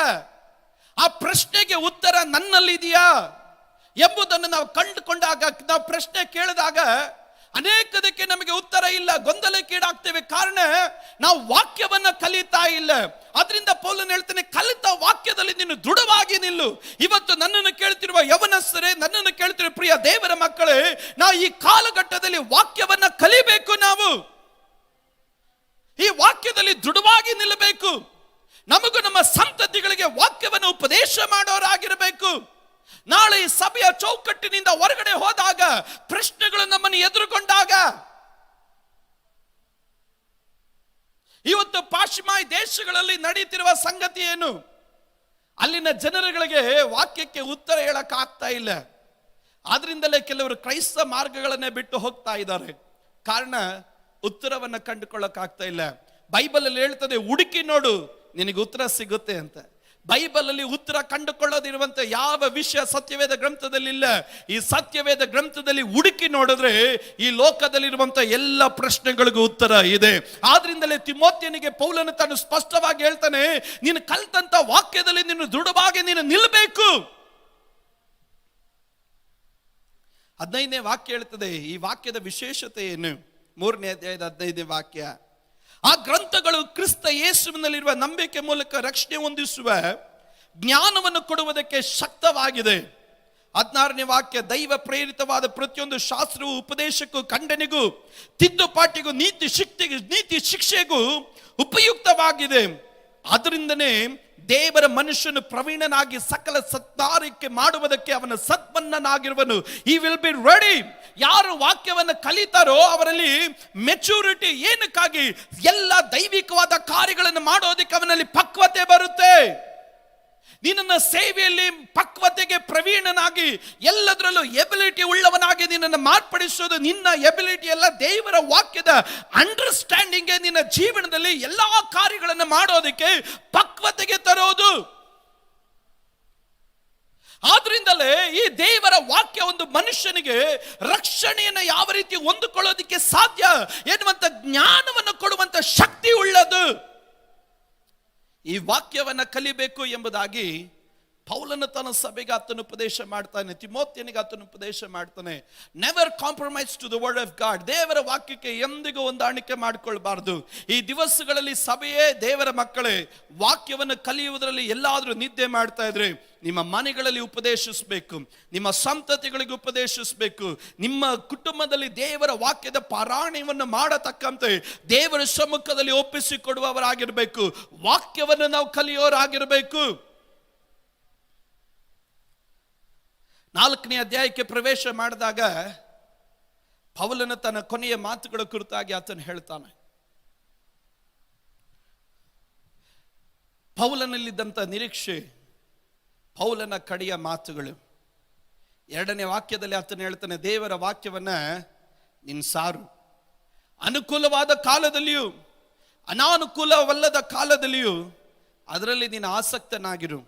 ಆ ಪ್ರಶ್ನೆಗೆ ಉತ್ತರ ನನ್ನಲ್ಲಿದೆಯಾ ಎಂಬುದನ್ನು ನಾವು ಕಂಡುಕೊಂಡಾಗ, ನಾವು ಪ್ರಶ್ನೆ ಕೇಳಿದಾಗ ಅನೇಕದಕ್ಕೆ ನಮಗೆ ಉತ್ತರ ಇಲ್ಲ, ಗೊಂದಲಕ್ಕೀಡಾಗ್ತೇವೆ. ಕಾರಣ ನಾವು ವಾಕ್ಯವನ್ನ ಕಲಿತಾ ಇಲ್ಲ. ಅದರಿಂದ ಪೌಲನು ಹೇಳ್ತಾನೆ, ಕಲಿತ ವಾಕ್ಯದಲ್ಲಿ ನೀನು ದೃಢವಾಗಿ ನಿಲ್ಲು. ಇವತ್ತು ನನ್ನನ್ನು ಕೇಳ್ತಿರುವ ಯವನಸ್ಥರೇ, ನನ್ನನ್ನು ಕೇಳ್ತಿರುವ ಪ್ರಿಯ ದೇವರ ಮಕ್ಕಳೇ, ನಾವು ಈ ಕಾಲಘಟ್ಟದಲ್ಲಿ ವಾಕ್ಯವನ್ನ ಕಲಿಬೇಕು. ನಾವು ಈ ವಾಕ್ಯದಲ್ಲಿ ದೃಢವಾಗಿ ನಿಲ್ಲಬೇಕು. ನಮಗೂ ನಮ್ಮ ಸಂತತಿಗಳಿಗೆ ವಾಕ್ಯವನ್ನು ಉಪದೇಶ ಮಾಡೋರಾಗಿರಬೇಕು. ನಾಳೆ ಈ ಸಭೆಯ ಚೌಕಟ್ಟಿನಿಂದ ಹೊರಗಡೆ ಹೋದಾಗ, ಪ್ರಶ್ನೆಗಳು ನಮ್ಮನ್ನು ಎದುರುಗೊಂಡಾಗ, ಇವತ್ತು ಪಾಶ್ಚಿಮಾತ್ಯ ದೇಶಗಳಲ್ಲಿ ನಡೀತಿರುವ ಸಂಗತಿ ಏನು? ಅಲ್ಲಿನ ಜನರುಗಳಿಗೆ ವಾಕ್ಯಕ್ಕೆ ಉತ್ತರ ಹೇಳಕ್ ಆಗ್ತಾ ಇಲ್ಲ. ಆದ್ರಿಂದಲೇ ಕೆಲವರು ಕ್ರೈಸ್ತ ಮಾರ್ಗಗಳನ್ನೇ ಬಿಟ್ಟು ಹೋಗ್ತಾ ಇದ್ದಾರೆ. ಕಾರಣ ಉತ್ತರವನ್ನ ಕಂಡುಕೊಳ್ಳಕ್ ಆಗ್ತಾ ಇಲ್ಲ. ಬೈಬಲ್ ಅಲ್ಲಿ ಹೇಳ್ತದೆ, ಹುಡುಕಿ ನೋಡು ನಿನಗೆ ಉತ್ತರ ಸಿಗುತ್ತೆ ಅಂತ. ಬೈಬಲ್ ಅಲ್ಲಿ ಉತ್ತರ ಕಂಡುಕೊಳ್ಳೋದಿರುವಂತ ಯಾವ ವಿಷಯ ಸತ್ಯವೇದ ಗ್ರಂಥದಲ್ಲಿ ಇಲ್ಲ. ಈ ಸತ್ಯವೇದ ಗ್ರಂಥದಲ್ಲಿ ಹುಡುಕಿ ನೋಡಿದ್ರೆ ಈ ಲೋಕದಲ್ಲಿರುವಂತ ಎಲ್ಲ ಪ್ರಶ್ನೆಗಳಿಗೂ ಉತ್ತರ ಇದೆ. ಆದ್ರಿಂದಲೇ ತಿಮೋಥೆಯನಿಗೆ ಪೌಲನು ತಾನು ಸ್ಪಷ್ಟವಾಗಿ ಹೇಳ್ತಾನೆ, ನೀನು ಕಲ್ತಂತ ವಾಕ್ಯದಲ್ಲಿ ನೀನು ದೃಢವಾಗಿ ನೀನು ನಿಲ್ಲಬೇಕು. 15ನೇ ವಾಕ್ಯ ಹೇಳ್ತದೆ, ಈ ವಾಕ್ಯದ ವಿಶೇಷತೆ ಏನು? 3ನೇ ಅಧ್ಯಾಯದ 15ನೇ ವಾಕ್ಯ, ಆ ಗ್ರಂಥಗಳು ಕ್ರಿಸ್ತ ಯೇಸುವಿನಲ್ಲಿರುವ ನಂಬಿಕೆ ಮೂಲಕ ರಕ್ಷಣೆ ಹೊಂದಿಸುವ ಜ್ಞಾನವನ್ನು ಕೊಡುವುದಕ್ಕೆ ಶಕ್ತವಾಗಿದೆ. 16ನೇ ವಾಕ್ಯ, ದೈವ ಪ್ರೇರಿತವಾದ ಪ್ರತಿಯೊಂದು ಶಾಸ್ತ್ರವು ಉಪದೇಶಕ್ಕೂ, ಖಂಡನೆಗೂ, ತಿದ್ದುಪಾಟಿಗೂ, ನೀತಿ ಶಿಕ್ಷೆಗೂ ಉಪಯುಕ್ತವಾಗಿದೆ. ಅದರಿಂದನೇ ದೇವರ ಮನುಷ್ಯನು ಪ್ರವೀಣನಾಗಿ ಸಕಲ ಸತ್ಕಾರ್ಯಕ್ಕೆ ಮಾಡುವುದಕ್ಕೆ ಅವನ ಸತ್ಪನ್ನನಾಗಿರುವನು. ಈ ವಿಲ್ ಬಿ ರೆಡಿ. ಯಾರು ವಾಕ್ಯವನ್ನು ಕಲಿತಾರೋ ಅವರಲ್ಲಿ ಮೆಚೂರಿಟಿ, ಏನಕ್ಕಾಗಿ? ಎಲ್ಲ ದೈವಿಕವಾದ ಕಾರ್ಯಗಳನ್ನು ಮಾಡೋದಕ್ಕೆ ಅವನಲ್ಲಿ ಪಕ್ವತೆ ಬರುತ್ತೆ. ನಿನ್ನ ಸೇವೆಯಲ್ಲಿ ಪಕ್ವತೆಗೆ ಪ್ರವೀಣನಾಗಿ, ಎಲ್ಲದರಲ್ಲೂ ಎಬಿಲಿಟಿ ಉಳ್ಳವನಾಗಿ ನಿನ್ನನ್ನು ಮಾರ್ಪಡಿಸೋದು. ನಿನ್ನ ಎಬಿಲಿಟಿ ಎಲ್ಲ ದೇವರ ವಾಕ್ಯದ ಅಂಡರ್ಸ್ಟ್ಯಾಂಡಿಂಗ್, ನಿನ್ನ ಜೀವನದಲ್ಲಿ ಎಲ್ಲಾ ಕಾರ್ಯಗಳನ್ನು ಮಾಡೋದಕ್ಕೆ ಪಕ್ವತೆಗೆ ತರೋದು. ಆದ್ರಿಂದಲೇ ಈ ದೇವರ ವಾಕ್ಯ ಒಂದು ಮನುಷ್ಯನಿಗೆ ರಕ್ಷಣೆಯನ್ನು ಯಾವ ರೀತಿ ಹೊಂದಿಕೊಳ್ಳೋದಕ್ಕೆ ಸಾಧ್ಯ ಎನ್ನುವಂತ ಜ್ಞಾನವನ್ನು ಕೊಡುವಂತ ಶಕ್ತಿ ಉಳ್ಳದು. ಈ ವಾಕ್ಯವನ್ನ ಕಲಿಬೇಕು ಎಂಬುದಾಗಿ ಪೌಲನು ತನ್ನ ಸಭೆಗೆ ಆತನು ಉಪದೇಶ ಮಾಡ್ತಾನೆ, ತಿಮೋಥೆಯನಿಗೆ ಆತನು ಉಪದೇಶ ಮಾಡ್ತಾನೆ. Never compromise to the word of God. ದೇವರ ವಾಕ್ಯಕ್ಕೆ ಎಂದಿಗೂ ಹೊಂದಾಣಿಕೆ ಮಾಡಿಕೊಳ್ಬಾರ್ದು. ಈ ದಿವಸಗಳಲ್ಲಿ ಸಭೆಯೇ, ದೇವರ ಮಕ್ಕಳೇ, ವಾಕ್ಯವನ್ನು ಕಲಿಯುವುದರಲ್ಲಿ ಎಲ್ಲಾದ್ರೂ ನಿದ್ದೆ ಮಾಡ್ತಾ ಇದ್ರೆ ನಿಮ್ಮ ಮನೆಗಳಲ್ಲಿ ಉಪದೇಶಿಸಬೇಕು, ನಿಮ್ಮ ಸಂತತಿಗಳಿಗೆ ಉಪದೇಶಿಸಬೇಕು. ನಿಮ್ಮ ಕುಟುಂಬದಲ್ಲಿ ದೇವರ ವಾಕ್ಯದ ಪಾರಾಯಣವನ್ನು ಮಾಡತಕ್ಕಂತೆ ದೇವರ ಸಮ್ಮುಖದಲ್ಲಿ ಒಪ್ಪಿಸಿಕೊಡುವವರಾಗಿರಬೇಕು. ವಾಕ್ಯವನ್ನು ನಾವು ಕಲಿಯೋರಾಗಿರಬೇಕು. 4ನೇ ಅಧ್ಯಾಯಕ್ಕೆ ಪ್ರವೇಶ ಮಾಡಿದಾಗ ಪೌಲನು ತನ್ನ ಕೊನೆಯ ಮಾತುಗಳ ಕುರಿತಾಗಿ ಆತನು ಹೇಳ್ತಾನೆ. ಪೌಲನಲ್ಲಿದ್ದಂಥ ನಿರೀಕ್ಷೆ, ಪೌಲನ ಕಡೆಯ ಮಾತುಗಳು. 2ನೇ ವಾಕ್ಯದಲ್ಲಿ ಆತನು ಹೇಳ್ತಾನೆ, ದೇವರ ವಾಕ್ಯವನ್ನ ನೀನು ಸಾರು. ಅನುಕೂಲವಾದ ಕಾಲದಲ್ಲಿಯೂ ಅನಾನುಕೂಲವಲ್ಲದ ಕಾಲದಲ್ಲಿಯೂ ಅದರಲ್ಲಿ ನೀನು ಆಸಕ್ತನಾಗಿರು.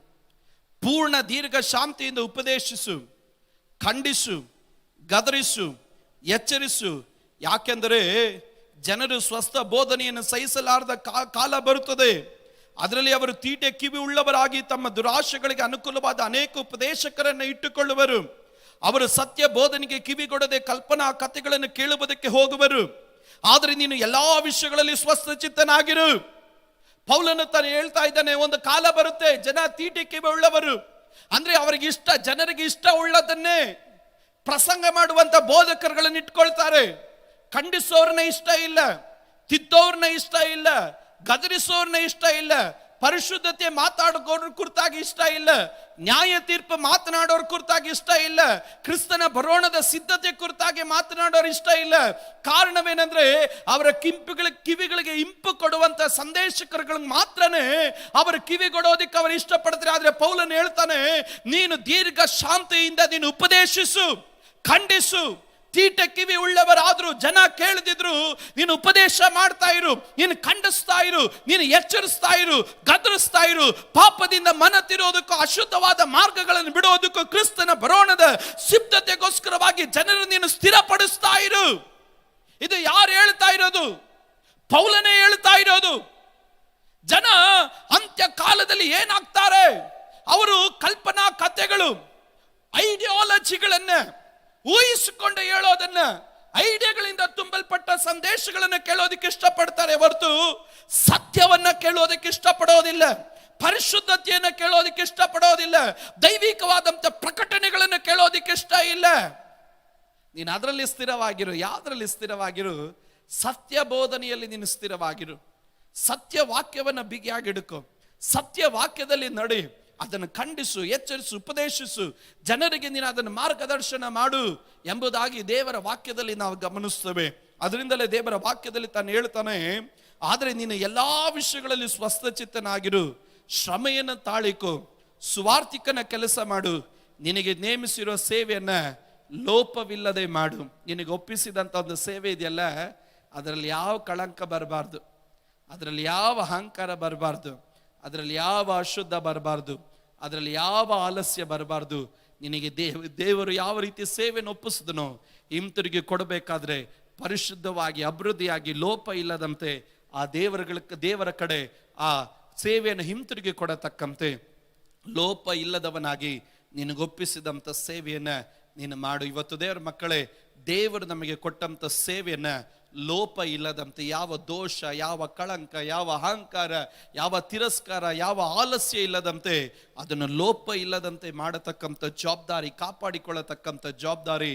ಪೂರ್ಣ ದೀರ್ಘ ಶಾಂತಿಯಿಂದ ಉಪದೇಶಿಸು, ಖಂಡಿಸು, ಗದರಿಸು, ಎಚ್ಚರಿಸು. ಯಾಕೆಂದರೆ ಜನರು ಸ್ವಸ್ಥ ಬೋಧನೆಯನ್ನು ಸಹಿಸಲಾರದ ಕಾಲ ಬರುತ್ತದೆ. ಅದರಲ್ಲಿ ಅವರು ತೀಟೆ ಕಿವಿ ಉಳ್ಳವರಾಗಿ ತಮ್ಮ ದುರಾಶೆಗಳಿಗೆ ಅನುಕೂಲವಾದ ಅನೇಕ ಉಪದೇಶಕರನ್ನು ಇಟ್ಟುಕೊಳ್ಳುವರು. ಅವರು ಸತ್ಯ ಬೋಧನೆಗೆ ಕಿವಿಗೊಡದೆ ಕಲ್ಪನಾ ಕಥೆಗಳನ್ನು ಕೇಳುವುದಕ್ಕೆ ಹೋಗುವರು. ಆದರೆ ನೀನು ಎಲ್ಲಾ ವಿಷಯಗಳಲ್ಲಿ ಸ್ವಸ್ಥ ಚಿತ್ತನಾಗಿರು. ಪೌಲನು ತಾನು ಹೇಳ್ತಾ ಇದ್ದಾನೆ, ಒಂದು ಕಾಲ ಬರುತ್ತೆ ಜನ ತೀಟೆ ಕಿವಿ ಉಳ್ಳವರು, ಅಂದ್ರೆ ಅವರಿಗೆ ಇಷ್ಟ, ಜನರಿಗೆ ಇಷ್ಟ ಉಳ್ಳದನ್ನೇ ಪ್ರಸಂಗ ಮಾಡುವಂತ ಬೋಧಕರುಗಳನ್ನು ಇಟ್ಕೊಳ್ತಾರೆ. ಖಂಡಿಸೋರ್ನ ಇಷ್ಟ ಇಲ್ಲ, ತಿದ್ದೋರ್ನ ಇಷ್ಟ ಇಲ್ಲ, ಗದರಿಸೋರ್ನ ಇಷ್ಟ ಇಲ್ಲ, ಪರಿಶುದ್ಧತೆ ಮಾತಾಡೋರ ಕುರಿತಾಗಿ ಇಷ್ಟ ಇಲ್ಲ, ನ್ಯಾಯ ತೀರ್ಪು ಮಾತನಾಡೋರ ಕುರಿತಾಗಿ ಇಷ್ಟ ಇಲ್ಲ, ಕ್ರಿಸ್ತನ ಬರೋಣದ ಸಿದ್ಧತೆ ಕುರಿತಾಗಿ ಮಾತನಾಡೋರು ಇಷ್ಟ ಇಲ್ಲ. ಕಾರಣವೇನೆಂದ್ರೆ ಅವರ ಕಿವಿಗಳಿಗೆ ಇಂಪು ಕೊಡುವಂತ ಸಂದೇಶಕರುಗಳಿಗೆ ಮಾತ್ರನೇ ಅವರ ಕಿವಿಗೊಡೋದಕ್ಕೆ ಅವರು ಇಷ್ಟಪಡ್ತಾರೆ. ಆದ್ರೆ ಪೌಲನು ಹೇಳ್ತಾನೆ, ನೀನು ದೀರ್ಘ ಶಾಂತಿಯಿಂದ ನೀನು ಉಪದೇಶಿಸು, ಖಂಡಿಸು. ತೀಟೆ ಕಿವಿ ಉಳ್ಳವರಾದ್ರೂ ಜನ ಕೇಳದಿದ್ರು ನೀನು ಉಪದೇಶ ಮಾಡ್ತಾ ಇರು, ನೀನು ಖಂಡಿಸ್ತಾ ಇರು, ನೀನು ಎಚ್ಚರಿಸ್ತಾ ಇರು, ಗದರಿಸ್ತಾ ಇರು. ಪಾಪದಿಂದ ಮನ ತಿರೋದಕ್ಕೂ, ಅಶುದ್ಧವಾದ ಮಾರ್ಗಗಳನ್ನು ಬಿಡೋದಕ್ಕೂ, ಕ್ರಿಸ್ತನ ಬರೋಣದ ಸಿದ್ಧತೆಗೋಸ್ಕರವಾಗಿ ಜನರು ನೀನು ಸ್ಥಿರಪಡಿಸ್ತಾ ಇರು. ಇದು ಯಾರು ಹೇಳ್ತಾ ಇರೋದು? ಪೌಲನೇ ಹೇಳ್ತಾ ಇರೋದು. ಜೀವನದಲ್ಲಿ ಏನಾಗ್ತಾರೆ, ಅವರು ಕಲ್ಪನಾ ಕಥೆಗಳು, ಐಡಿಯಾಲಜಿಗಳನ್ನ ಊಹಿಸಿಕೊಂಡು ಹೇಳೋದನ್ನ, ಐಡಿಯಾಗಳಿಂದ ತುಂಬಲ್ಪಟ್ಟ ಸಂದೇಶಗಳನ್ನು ಕೇಳೋದಕ್ಕೆ ಇಷ್ಟಪಡ್ತಾರೆ ಹೊರತು ಸತ್ಯವನ್ನ ಕೇಳೋದಕ್ಕೆ ಇಷ್ಟಪಡೋದಿಲ್ಲ, ಪರಿಶುದ್ಧತೆಯನ್ನು ಕೇಳೋದಕ್ಕೆ ಇಷ್ಟಪಡೋದಿಲ್ಲ, ದೈವಿಕವಾದಂತ ಪ್ರಕಟಣೆಗಳನ್ನು ಕೇಳೋದಕ್ಕೆ ಇಷ್ಟ ಇಲ್ಲ. ನೀನು ಅದರಲ್ಲಿ ಸ್ಥಿರವಾಗಿರು. ಯಾವ್ದ್ರಲ್ಲಿ ಸ್ಥಿರವಾಗಿರು? ಸತ್ಯ ಬೋಧನೆಯಲ್ಲಿ ನೀನು ಸ್ಥಿರವಾಗಿರು. ಸತ್ಯ ವಾಕ್ಯವನ್ನ ಬಿಗಿಯಾಗಿಡ್ಕೊ. ಸತ್ಯ ವಾಕ್ಯದಲ್ಲಿ ನಡಿ, ಅದನ್ನು ಖಂಡಿಸು, ಎಚ್ಚರಿಸು, ಉಪದೇಶಿಸು, ಜನರಿಗೆ ನೀನು ಅದನ್ನು ಮಾರ್ಗದರ್ಶನ ಮಾಡು ಎಂಬುದಾಗಿ ದೇವರ ವಾಕ್ಯದಲ್ಲಿ ನಾವು ಗಮನಿಸ್ತೇವೆ. ಅದರಿಂದಲೇ ದೇವರ ವಾಕ್ಯದಲ್ಲಿ ತಾನು ಹೇಳ್ತಾನೆ, ಆದರೆ ನೀನು ಎಲ್ಲಾ ವಿಷಯಗಳಲ್ಲಿ ಸ್ವಸ್ಥಚಿತ್ತನಾಗಿರು, ಶ್ರಮೆಯನ್ನು ತಾಳಿಕೊ, ಸುವಾರ್ತಿಕನ ಕೆಲಸ ಮಾಡು, ನಿನಗೆ ನೇಮಿಸಿರೋ ಸೇವೆಯನ್ನ ಲೋಪವಿಲ್ಲದೆ ಮಾಡು. ನಿನಗೆ ಒಪ್ಪಿಸಿದಂತ ಒಂದು ಸೇವೆ ಇದೆಯಲ್ಲ, ಅದರಲ್ಲಿ ಯಾವ ಕಳಂಕ ಬರಬಾರ್ದು, ಅದರಲ್ಲಿ ಯಾವ ಅಹಂಕಾರ ಬರಬಾರ್ದು, ಅದರಲ್ಲಿ ಯಾವ ಅಶುದ್ಧ ಬರಬಾರ್ದು, ಅದರಲ್ಲಿ ಯಾವ ಆಲಸ್ಯ ಬರಬಾರ್ದು. ನಿನಗೆ ದೇವರು ಯಾವ ರೀತಿ ಸೇವೆಯನ್ನು ಒಪ್ಪಿಸಿದನೋ ಹಿಂತಿರುಗಿ ಕೊಡಬೇಕಾದ್ರೆ ಪರಿಶುದ್ಧವಾಗಿ, ಅಭಿವೃದ್ಧಿಯಾಗಿ, ಲೋಪ ಇಲ್ಲದಂತೆ ಆ ದೇವರ ಕಡೆ ಆ ಸೇವೆಯನ್ನು ಹಿಂತಿರುಗಿ ಕೊಡತಕ್ಕಂತೆ ಲೋಪ ಇಲ್ಲದವನಾಗಿ ನಿನಗೊಪ್ಪಿಸಿದಂಥ ಸೇವೆಯನ್ನ ನೀನು ಮಾಡು. ಇವತ್ತು ದೇವರ ಮಕ್ಕಳೇ, ದೇವರು ನಮಗೆ ಕೊಟ್ಟಂತ ಸೇವೆಯನ್ನ ಲೋಪ ಇಲ್ಲದಂತೆ, ಯಾವ ದೋಷ, ಯಾವ ಕಳಂಕ, ಯಾವ ಅಹಂಕಾರ, ಯಾವ ತಿರಸ್ಕಾರ, ಯಾವ ಆಲಸ್ಯ ಇಲ್ಲದಂತೆ, ಅದನ್ನು ಲೋಪ ಇಲ್ಲದಂತೆ ಮಾಡತಕ್ಕಂಥ ಜವಾಬ್ದಾರಿ, ಕಾಪಾಡಿಕೊಳ್ಳತಕ್ಕಂಥ ಜವಾಬ್ದಾರಿ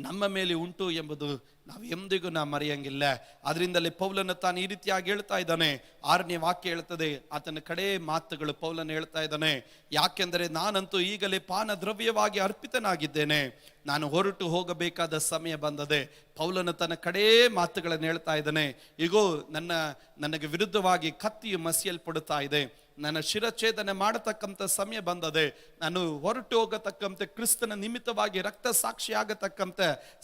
ನಮ್ಮ ಮೇಲೆ ಉಂಟು ಎಂಬುದು ನಾವು ಎಂದಿಗೂ ಮರೆಯಂಗಿಲ್ಲ. ಅದರಿಂದಲೇ ಪೌಲನ ತಾನು ಈ ರೀತಿಯಾಗಿ ಹೇಳ್ತಾ ಇದ್ದಾನೆ. 6ನೇ ವಾಕ್ಯ ಹೇಳ್ತದೆ, ಆತನ ಕಡೆ ಮಾತುಗಳು ಪೌಲನ ಹೇಳ್ತಾ ಇದ್ದಾನೆ, ಯಾಕೆಂದರೆ ನಾನಂತೂ ಈಗಲೇ ಪಾನ ದ್ರವ್ಯವಾಗಿ ಅರ್ಪಿತನಾಗಿದ್ದೇನೆ, ನಾನು ಹೊರಟು ಹೋಗಬೇಕಾದ ಸಮಯ ಬಂದದೆ. ಪೌಲನ ತನ್ನ ಕಡೇ ಮಾತುಗಳನ್ನು ಹೇಳ್ತಾ ಇದ್ದಾನೆ. ಈಗೋ ನನಗೆ ವಿರುದ್ಧವಾಗಿ ಕತ್ತಿಯು ಮಸಿಯಲ್ಪಡುತ್ತಾ ಇದೆ, ನನ್ನ ಶಿರಛೇದನೆ ಮಾಡತಕ್ಕಂಥ ಸಮಯ ಬಂದದೆ, ನಾನು ಹೊರಟು ಹೋಗತಕ್ಕಂತೆ ಕ್ರಿಸ್ತನ ನಿಮಿತ್ತವಾಗಿ ರಕ್ತ ಸಾಕ್ಷಿ ಆಗತಕ್ಕಂಥ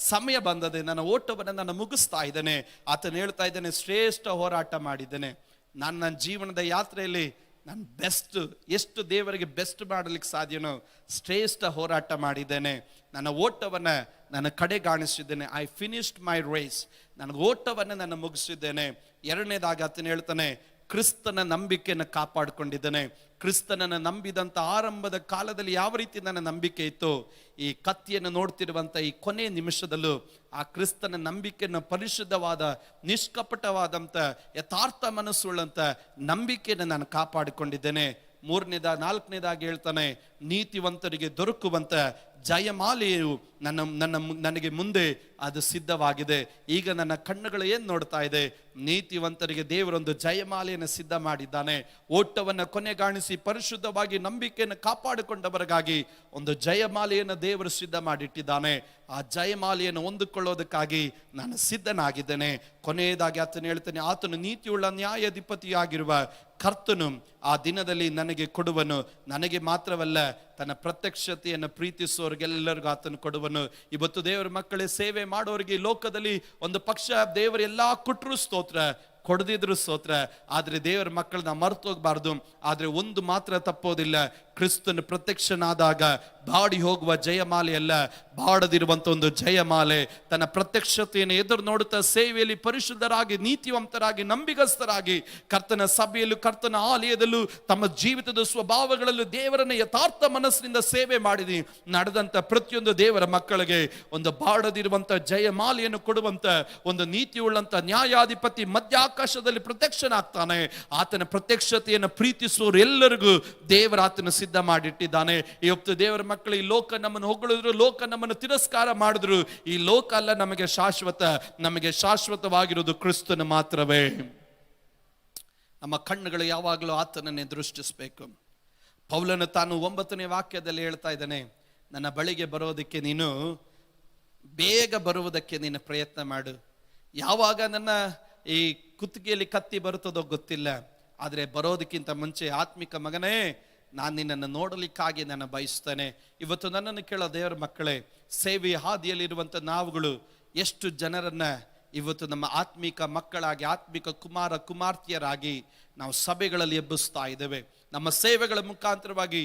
ಸಮಯ ಬಂದದೆ, ನನ್ನ ಓಟವನ್ನು ನಾನು ಮುಗಿಸ್ತಾ ಇದ್ದೇನೆ. ಆತನು ಹೇಳ್ತಾ ಇದ್ದೇನೆ, ಶ್ರೇಷ್ಠ ಹೋರಾಟ ಮಾಡಿದ್ದೇನೆ. ನನ್ನ ಜೀವನದ ಯಾತ್ರೆಯಲ್ಲಿ ನಾನು ಬೆಸ್ಟ್, ಎಷ್ಟು ದೇವರಿಗೆ ಬೆಸ್ಟ್ ಮಾಡಲಿಕ್ಕೆ ಸಾಧ್ಯನೋ ಶ್ರೇಷ್ಠ ಹೋರಾಟ ಮಾಡಿದ್ದೇನೆ. ನನ್ನ ಓಟವನ್ನು ನಾನು ಕಡೆಗಾಣಿಸಿದ್ದೇನೆ. ಐ ಫಿನಿಶ್ಡ್ ಮೈ ರೇಸ್, ನನ್ನ ಓಟವನ್ನು ನಾನು ಮುಗಿಸಿದ್ದೇನೆ. ಎರಡನೇದಾಗಿ ಆತನು ಹೇಳ್ತಾನೆ, ಕ್ರಿಸ್ತನ ನಂಬಿಕೆಯನ್ನು ಕಾಪಾಡಿಕೊಂಡಿದ್ದೇನೆ. ಕ್ರಿಸ್ತನನ್ನು ನಂಬಿದಂಥ ಆರಂಭದ ಕಾಲದಲ್ಲಿ ಯಾವ ರೀತಿ ನನ್ನ ನಂಬಿಕೆ ಇತ್ತು, ಈ ಕತ್ತಿಯನ್ನು ನೋಡ್ತಿರುವಂಥ ಈ ಕೊನೆ ನಿಮಿಷದಲ್ಲೂ ಆ ಕ್ರಿಸ್ತನ ನಂಬಿಕೆಯನ್ನು, ಪರಿಶುದ್ಧವಾದ, ನಿಷ್ಕಪಟವಾದಂಥ, ಯಥಾರ್ಥ ಮನಸ್ಸುಳ್ಳಂಥ ನಂಬಿಕೆಯನ್ನು ನಾನು ಕಾಪಾಡಿಕೊಂಡಿದ್ದೇನೆ. ನಾಲ್ಕನೇದಾಗಿ ಹೇಳ್ತಾನೆ, ನೀತಿವಂತರಿಗೆ ದೊರಕುವಂತ ಜಯಮಾಲೆಯು ನನಗೆ ಮುಂದೆ ಅದು ಸಿದ್ಧವಾಗಿದೆ. ಈಗ ನನ್ನ ಕಣ್ಣುಗಳು ಏನ್ ನೋಡ್ತಾ ಇದೆ? ನೀತಿವಂತರಿಗೆ ದೇವರೊಂದು ಜಯಮಾಲೆಯನ್ನು ಸಿದ್ಧ ಮಾಡಿದ್ದಾನೆ. ಓಟವನ್ನು ಕೊನೆಗಾಣಿಸಿ ಪರಿಶುದ್ಧವಾಗಿ ನಂಬಿಕೆಯನ್ನು ಕಾಪಾಡಿಕೊಂಡವರಿಗಾಗಿ ಒಂದು ಜಯಮಾಲೆಯನ್ನು ದೇವರು ಸಿದ್ಧ ಮಾಡಿಟ್ಟಿದ್ದಾನೆ. ಆ ಜಯಮಾಲೆಯನ್ನು ಹೊಂದಿಕೊಳ್ಳೋದಕ್ಕಾಗಿ ನಾನು ಸಿದ್ಧನಾಗಿದ್ದೇನೆ. ಕೊನೆಯದಾಗಿ ಆತನು ಹೇಳ್ತಾನೆ, ಆತನು ನೀತಿಯುಳ್ಳ ನ್ಯಾಯಾಧಿಪತಿಯಾಗಿರುವ ಕರ್ತನು ಆ ದಿನದಲ್ಲಿ ನನಗೆ ಕೊಡುವನು. ನನಗೆ ಮಾತ್ರವಲ್ಲ, ತನ್ನ ಪ್ರತ್ಯಕ್ಷತೆಯನ್ನು ಪ್ರೀತಿಸುವವರಿಗೆಲ್ಲರಿಗೂ ಆತನು ಕೊಡುವನು. ಇವತ್ತು ದೇವರ ಮಕ್ಕಳೇ, ಸೇವೆ ಮಾಡೋರಿಗೆ ಈ ಲೋಕದಲ್ಲಿ ಒಂದು ಪಕ್ಷ ದೇವರು ಎಲ್ಲಾ ಕೊಟ್ಟರು ಸ್ತೋತ್ರ, ಕೊಡದಿದ್ರು ಸ್ತೋತ್ರ, ಆದ್ರೆ ದೇವರ ಮಕ್ಕಳನ್ನ ಮರೆತು ಹೋಗ್ಬಾರ್ದು. ಆದ್ರೆ ಒಂದು ಮಾತ್ರ ತಪ್ಪೋದಿಲ್ಲ, ಕ್ರಿಸ್ತನ ಪ್ರತ್ಯಕ್ಷನಾದಾಗ ಬಾಡಿ ಹೋಗುವ ಜಯಮಾಲೆ ಅಲ್ಲ, ಬಾಡದಿರುವಂತ ಒಂದು ಜಯಮಾಲೆ. ತನ್ನ ಪ್ರತ್ಯಕ್ಷತೆಯನ್ನು ಎದುರು ನೋಡುತ್ತಾ ಸೇವೆಯಲ್ಲಿ ಪರಿಶುದ್ಧರಾಗಿ, ನೀತಿವಂತರಾಗಿ, ನಂಬಿಗಸ್ತರಾಗಿ, ಕರ್ತನ ಸಭೆಯಲ್ಲೂ ಕರ್ತನ ಆಲಯದಲ್ಲೂ ತಮ್ಮ ಜೀವಿತದ ಸ್ವಭಾವಗಳಲ್ಲೂ ದೇವರನ್ನ ಯಥಾರ್ಥ ಮನಸ್ಸಿನಿಂದ ಸೇವೆ ಮಾಡಿದಿ ನಡೆದಂತ ಪ್ರತಿಯೊಂದು ದೇವರ ಮಕ್ಕಳಿಗೆ ಒಂದು ಬಾಡದಿರುವಂತ ಜಯಮಾಲೆಯನ್ನು ಕೊಡುವಂತ ಒಂದು ನೀತಿಯುಳ್ಳಂತ ನ್ಯಾಯಾಧಿಪತಿ ಮಧ್ಯಾಕಾಶದಲ್ಲಿ ಪ್ರತ್ಯಕ್ಷನಾಗ್ತಾನೆ. ಆತನ ಪ್ರತ್ಯಕ್ಷತೆಯನ್ನು ಪ್ರೀತಿಸುವವರು ಎಲ್ಲರಿಗೂ ದೇವರ ಆತನ ಸಿದ್ಧ ಮಾಡಿಟ್ಟಿದ್ದಾನೆ. ಇವತ್ತು ದೇವರ ಮಕ್ಕಳು, ಈ ಲೋಕ ನಮ್ಮನ್ನು ಹೊಗಳಿದ್ರು, ಲೋಕ ನಮ್ಮನ್ನು ತಿರಸ್ಕಾರ ಮಾಡಿದ್ರು, ಈ ಲೋಕ ಅಲ್ಲ ನಮಗೆ ಶಾಶ್ವತ. ನಮಗೆ ಶಾಶ್ವತವಾಗಿರುವುದು ಕ್ರಿಸ್ತನ ಮಾತ್ರವೇ. ನಮ್ಮ ಕಣ್ಣುಗಳು ಯಾವಾಗಲೂ ಆತನನ್ನೇ ದೃಷ್ಟಿಸಬೇಕು. ಪೌಲನು ತಾನು 9ನೇ ವಾಕ್ಯದಲ್ಲಿ ಹೇಳ್ತಾ ಇದ್ದಾನೆ, ನನ್ನ ಬಳಿಗೆ ಬರೋದಕ್ಕೆ ನೀನು ಬೇಗ ಬರುವುದಕ್ಕೆ ನೀನು ಪ್ರಯತ್ನ ಮಾಡು. ಯಾವಾಗ ನನ್ನ ಈ ಕುತ್ತಿಗೆಯಲ್ಲಿ ಕತ್ತಿ ಬರುತ್ತದೋ ಗೊತ್ತಿಲ್ಲ, ಆದರೆ ಬರೋದಕ್ಕಿಂತ ಮುಂಚೆ ಆತ್ಮಿಕ ಮಗನೇ, ನಾನು ನಿನ್ನನ್ನು ನೋಡಲಿಕ್ಕಾಗಿ ನಾನು ಬಯಸ್ತೇನೆ. ಇವತ್ತು ನನ್ನನ್ನು ಕೇಳೋ ದೇವರ ಮಕ್ಕಳೇ, ಸೇವೆಯ ಹಾದಿಯಲ್ಲಿರುವಂಥ ನಾವುಗಳು ಎಷ್ಟು ಜನರನ್ನ ಇವತ್ತು ನಮ್ಮ ಆತ್ಮಿಕ ಮಕ್ಕಳಾಗಿ, ಆತ್ಮಿಕ ಕುಮಾರ ಕುಮಾರ್ತಿಯರಾಗಿ ನಾವು ಸಭೆಗಳಲ್ಲಿ ಎಬ್ಬಿಸ್ತಾ ಇದ್ದೇವೆ. ನಮ್ಮ ಸೇವೆಗಳ ಮುಖಾಂತರವಾಗಿ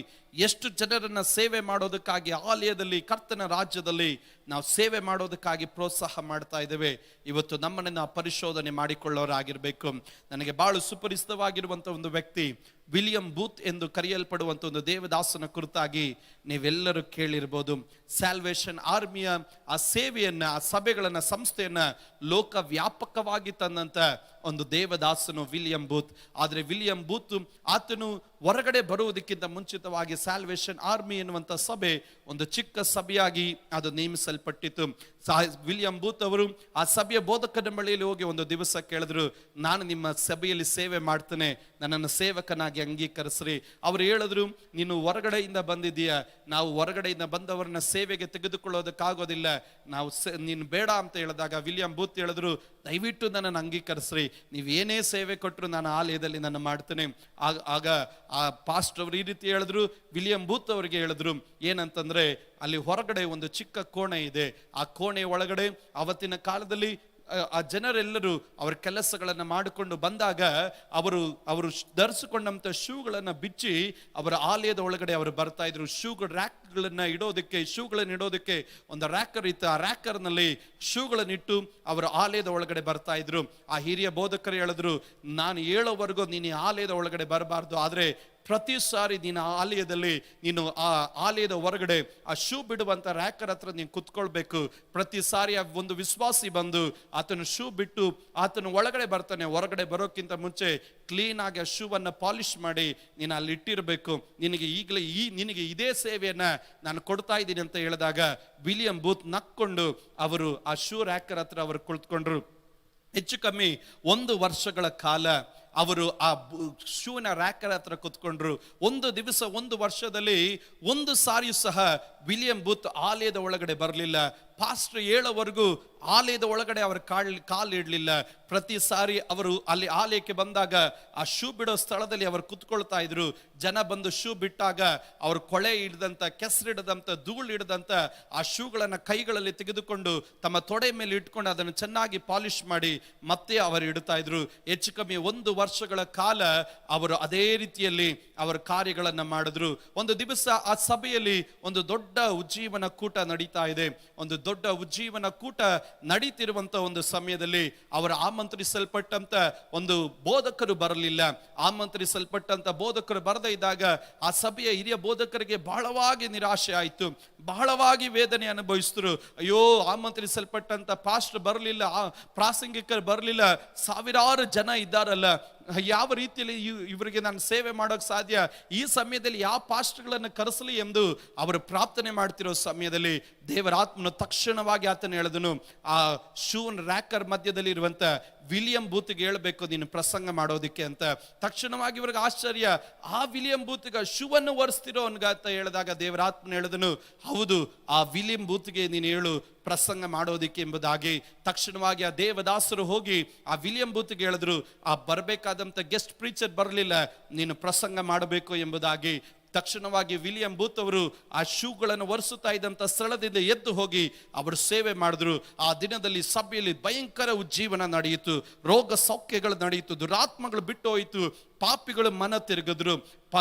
ಎಷ್ಟು ಜನರನ್ನ ಸೇವೆ ಮಾಡೋದಕ್ಕಾಗಿ ಆಲಯದಲ್ಲಿ ಕರ್ತನ ರಾಜ್ಯದಲ್ಲಿ ನಾವು ಸೇವೆ ಮಾಡೋದಕ್ಕಾಗಿ ಪ್ರೋತ್ಸಾಹ ಮಾಡ್ತಾ ಇದ್ದೇವೆ. ಇವತ್ತು ನಮ್ಮನ್ನು ನಾವು ಪರಿಶೋಧನೆ ಮಾಡಿಕೊಳ್ಳೋರಾಗಿರ್ಬೇಕು. ನನಗೆ ಬಹಳ ಸುಪರಿಚಿತವಾಗಿರುವಂಥ ಒಂದು ವ್ಯಕ್ತಿ ವಿಲಿಯಂ ಬೂತ್ ಎಂದು ಕರೆಯಲ್ಪಡುವಂಥ ಒಂದು ದೇವದಾಸನ ಕುರಿತಾಗಿ ನೀವೆಲ್ಲರೂ ಕೇಳಿರ್ಬೋದು. ಸ್ಯಾಲ್ವೇಷನ್ ಆರ್ಮಿಯ ಆ ಸೇವೆಯನ್ನ, ಆ ಸಭೆಗಳನ್ನ, ಸಂಸ್ಥೆಯನ್ನ ಲೋಕ ವ್ಯಾಪಕವಾಗಿ ತಂದಂತ ಒಂದು ದೇವದಾಸನು ವಿಲಿಯಂ ಬೂತ್. ಆದರೆ ವಿಲಿಯಂ ಬೂತ್ ಆತನು ಹೊರಗಡೆ ಬರುವುದಕ್ಕಿಂತ ಮುಂಚಿತವಾಗಿ ಸ್ಯಾಲ್ವೇಷನ್ ಆರ್ಮಿ ಎನ್ನುವಂಥ ಸಭೆ ಒಂದು ಚಿಕ್ಕ ಸಭೆಯಾಗಿ ಅದು ನೇಮಿಸಲ್ಪಟ್ಟಿತು. ವಿಲಿಯಂ ಬೂತ್ ಅವರು ಆ ಸಭೆಯ ಬೋಧಕನ ಬಳಿಯಲ್ಲಿ ಹೋಗಿ ಒಂದು ದಿವಸ ಕೇಳಿದ್ರು, ನಾನು ನಿಮ್ಮ ಸಭೆಯಲ್ಲಿ ಸೇವೆ ಮಾಡ್ತೇನೆ, ನನ್ನನ್ನು ಸೇವಕನಾಗಿ ಅಂಗೀಕರಿಸ್ರಿ. ಅವರು ಹೇಳಿದ್ರು, ನೀನು ಹೊರಗಡೆಯಿಂದ ಬಂದಿದ್ದೀಯ, ನಾವು ಹೊರಗಡೆಯಿಂದ ಬಂದವರನ್ನ ಸೇವೆಗೆ ತೆಗೆದುಕೊಳ್ಳೋದಕ್ಕಾಗೋದಿಲ್ಲ, ನಾವು ನೀನು ಬೇಡ ಅಂತ ಹೇಳಿದಾಗ ವಿಲಿಯಂ ಬೂತ್ ಹೇಳಿದ್ರು, ದಯವಿಟ್ಟು ನನ್ನನ್ನು ಅಂಗೀಕರಿಸ್ರಿ, ನೀವು ಏನೇ ಸೇವೆ ಕೊಟ್ಟರು ನಾನು ಆಲಯದಲ್ಲಿ ನಾನು ಮಾಡ್ತೇನೆ. ಆಗ ಆ ಪಾಸ್ಟರ್ ಅವರು ಈ ರೀತಿ ಹೇಳಿದ್ರು. ವಿಲಿಯಂ ಬೂತ್ ಅವರಿಗೆ ಹೇಳಿದ್ರು ಏನಂತಂದ್ರೆ, ಅಲ್ಲಿ ಹೊರಗಡೆ ಒಂದು ಚಿಕ್ಕ ಕೋಣೆ ಇದೆ, ಆ ಕೋಣೆ ಒಳಗಡೆ ಅವತ್ತಿನ ಕಾಲದಲ್ಲಿ ಆ ಜನರೆಲ್ಲರೂ ಅವರ ಕೆಲಸಗಳನ್ನು ಮಾಡಿಕೊಂಡು ಬಂದಾಗ ಅವರು ಧರಿಸಿಕೊಂಡಂತ ಶೂಗಳನ್ನು ಬಿಚ್ಚಿ ಅವರ ಆಲಯದ ಒಳಗಡೆ ಅವರು ಬರ್ತಾ ಇದ್ರು. ಶೂಗಳನ್ನ ಇಡೋದಕ್ಕೆ ಒಂದು ರ್ಯಾಕರ್ ಇತ್ತು. ಆ ರ್ಯಾಕರ್ನಲ್ಲಿ ಶೂಗಳನ್ನಿಟ್ಟು ಅವರ ಆಲಯದ ಒಳಗಡೆ ಬರ್ತಾ ಇದ್ರು. ಆ ಹಿರಿಯ ಬೋಧಕರು ಹೇಳಿದ್ರು, ನಾನು ಹೇಳೋವರೆಗೂ ನೀನು ಆಲಯದ ಒಳಗಡೆ ಬರಬಾರ್ದು, ಆದ್ರೆ ಪ್ರತಿ ಸಾರಿ ನೀನು ಆಲಯದಲ್ಲಿ ನೀನು ಆ ಆಲಯದ ಹೊರಗಡೆ ಆ ಶೂ ಬಿಡುವಂತ ರ್ಯಾಕರ್ ಹತ್ರ ನೀನು ಕುತ್ಕೊಳ್ಬೇಕು. ಪ್ರತಿ ಸಾರಿ ಒಂದು ವಿಶ್ವಾಸಿ ಬಂದು ಆತನ ಶೂ ಬಿಟ್ಟು ಆತನ ಒಳಗಡೆ ಬರ್ತಾನೆ, ಹೊರಗಡೆ ಬರೋಕ್ಕಿಂತ ಮುಂಚೆ ಕ್ಲೀನ್ ಆಗಿ ಆ ಶೂವನ್ನ ಪಾಲಿಶ್ ಮಾಡಿ ನೀನು ಅಲ್ಲಿ ಇಟ್ಟಿರಬೇಕು. ನಿನಗೆ ಇದೇ ಸೇವೆಯನ್ನ ನಾನು ಕೊಡ್ತಾ ಇದ್ದೀನಿ ಅಂತ ಹೇಳಿದಾಗ ವಿಲಿಯಂ ಬೂತ್ ನಕ್ಕೊಂಡು ಅವರು ಆ ಶೂ ರ್ಯಾಕರ್ ಹತ್ರ ಅವರು ಕುಳಿತುಕೊಂಡ್ರು. ಹೆಚ್ಚು ಕಮ್ಮಿ 1 ವರ್ಷಗಳ ಕಾಲ ಅವರು ಆ ಶೂನ ರ್ಯಾಕರ್ ಹತ್ರ ಕುತ್ಕೊಂಡ್ರು. ಒಂದು ದಿವಸ 1 ವರ್ಷದಲ್ಲಿ 1 ಸಾರಿಯೂ ಸಹ ವಿಲಿಯಂ ಬೂತ್ ಆಲಯದ ಒಳಗಡೆ ಬರಲಿಲ್ಲ. ಪಾಸ್ಟರ್ ಹೇಳೋವರೆಗೂ ಆಲಯದ ಒಳಗಡೆ ಅವರ ಕಾಲು ಇಡಲಿಲ್ಲ. ಪ್ರತಿ ಸಾರಿ ಅವರು ಅಲ್ಲಿ ಆಲಯಕ್ಕೆ ಬಂದಾಗ ಆ ಶೂ ಬಿಡೋ ಸ್ಥಳದಲ್ಲಿ ಅವರು ಕುತ್ಕೊಳ್ತಾ ಇದ್ರು. ಜನ ಬಂದು ಶೂ ಬಿಟ್ಟಾಗ ಅವರು ಕೊಳೆ ಹಿಡ್ದಂತ, ಕೆಸರಿಡದಂತ, ಧೂಳು ಹಿಡ್ದಂತ ಆ ಶೂಗಳನ್ನ ಕೈಗಳಲ್ಲಿ ತೆಗೆದುಕೊಂಡು ತಮ್ಮ ತೊಡೆ ಮೇಲೆ ಇಟ್ಕೊಂಡು ಅದನ್ನು ಚೆನ್ನಾಗಿ ಪಾಲಿಶ್ ಮಾಡಿ ಮತ್ತೆ ಅವರು ಇಡ್ತಾ ಇದ್ರು. ಹೆಚ್ಚು ಕಮ್ಮಿ 1 ವರ್ಷಗಳ ಕಾಲ ಅವರು ಅದೇ ರೀತಿಯಲ್ಲಿ ಅವರ ಕಾರ್ಯಗಳನ್ನ ಮಾಡಿದ್ರು. ಒಂದು ದಿವಸ ಆ ಸಭೆಯಲ್ಲಿ ಒಂದು ದೊಡ್ಡ ಉಜ್ಜೀವನ ಕೂಟ ನಡೀತಾ ಇದೆ. ಒಂದು ದೊಡ್ಡ ಉಜ್ಜೀವನ ಕೂಟ ನಡೀತಿರುವಂತ ಒಂದು ಸಮಯದಲ್ಲಿ ಅವರು ಆಮಂತ್ರಿಸಲ್ಪಟ್ಟಂತ ಒಂದು ಬೋಧಕರು ಬರಲಿಲ್ಲ. ಆಮಂತ್ರಿಸಲ್ಪಟ್ಟಂತ ಬೋಧಕರು ಬರದೇ ಇದ್ದಾಗ ಆ ಸಭೆಯ ಹಿರಿಯ ಬೋಧಕರಿಗೆ ಬಹಳವಾಗಿ ನಿರಾಶೆ ಆಯಿತು, ಬಹಳವಾಗಿ ವೇದನೆ ಅನುಭವಿಸಿದ್ರು. ಅಯ್ಯೋ, ಆಮಂತ್ರಿಸಲ್ಪಟ್ಟಂತ ಪಾಸ್ಟರ್ ಬರಲಿಲ್ಲ, ಪ್ರಾಸಂಗಿಕರು ಬರಲಿಲ್ಲ, ಸಾವಿರಾರು ಜನ ಇದ್ದಾರಲ್ಲ, ಯಾವ ರೀತಿಯಲ್ಲಿ ಇವರಿಗೆ ನಾನು ಸೇವೆ ಮಾಡೋಕೆ ಸಾಧ್ಯ? ಈ ಸಮಯದಲ್ಲಿ ಯಾವ ಪಾಸ್ಟರ್ಗಳನ್ನು ಕರೆಸಲಿ ಎಂದು ಅವರು ಪ್ರಾರ್ಥನೆ ಮಾಡ್ತಿರೋ ಸಮಯದಲ್ಲಿ ದೇವರ ಆತ್ಮನು ತಕ್ಷಣವಾಗಿ ಆತನ ಹೇಳಿದನು, ಆ ಶೂನ್ ರ್ಯಾಕರ್ ಮಧ್ಯದಲ್ಲಿ ಇರುವಂತ ವಿಲಿಯಂ ಬೂತ್ಗೆ ಹೇಳಬೇಕು ನೀನು ಪ್ರಸಂಗ ಮಾಡೋದಿಕ್ಕೆ ಅಂತ. ತಕ್ಷಣವಾಗಿ ಇವ್ರಿಗೆ ಆಶ್ಚರ್ಯ, ಆ ವಿಲಿಯಂ ಬೂತ್ಗೆ ಶೂವನ್ನು ಒರೆಸ್ತಿರೋ ಅನ್ಗ ಅಂತ ಹೇಳಿದಾಗ ದೇವರ ಆತ್ಮನ ಹೇಳಿದನು, ಹೌದು, ಆ ವಿಲಿಯಂ ಬೂತ್ಗೆ ನೀನು ಹೇಳು ಪ್ರಸಂಗ ಮಾಡೋದಿಕ್ಕೆ ಎಂಬುದಾಗಿ. ತಕ್ಷಣವಾಗಿ ಆ ದೇವದಾಸರು ಹೋಗಿ ಆ ವಿಲಿಯಂ ಬೂತ್ಗೆ ಹೇಳಿದ್ರು, ಆ ಬರಬೇಕಾದಂತ ಗೆಸ್ಟ್ ಪ್ರೀಚರ್ ಬರಲಿಲ್ಲ, ನೀನು ಪ್ರಸಂಗ ಮಾಡಬೇಕು ಎಂಬುದಾಗಿ. ತಕ್ಷಣವಾಗಿ ವಿಲಿಯಂ ಬೂತ್ ಅವರು ಆ ಶೂಗಳನ್ನು ಒರೆಸುತ್ತಾ ಇದ್ದಂತ ಸ್ಥಳದಿಂದ ಎದ್ದು ಹೋಗಿ ಅವರು ಸೇವೆ ಮಾಡಿದ್ರು. ಆ ದಿನದಲ್ಲಿ ಸಭೆಯಲ್ಲಿ ಭಯಂಕರ ಉಜ್ಜೀವನ ನಡೆಯಿತು, ರೋಗ ಸೌಖ್ಯಗಳು ನಡೆಯಿತು, ದುರಾತ್ಮಗಳು ಬಿಟ್ಟು ಹೋಯಿತು, ಪಾಪಿಗಳು ಮನ ತಿರುಗಿದ್ರು.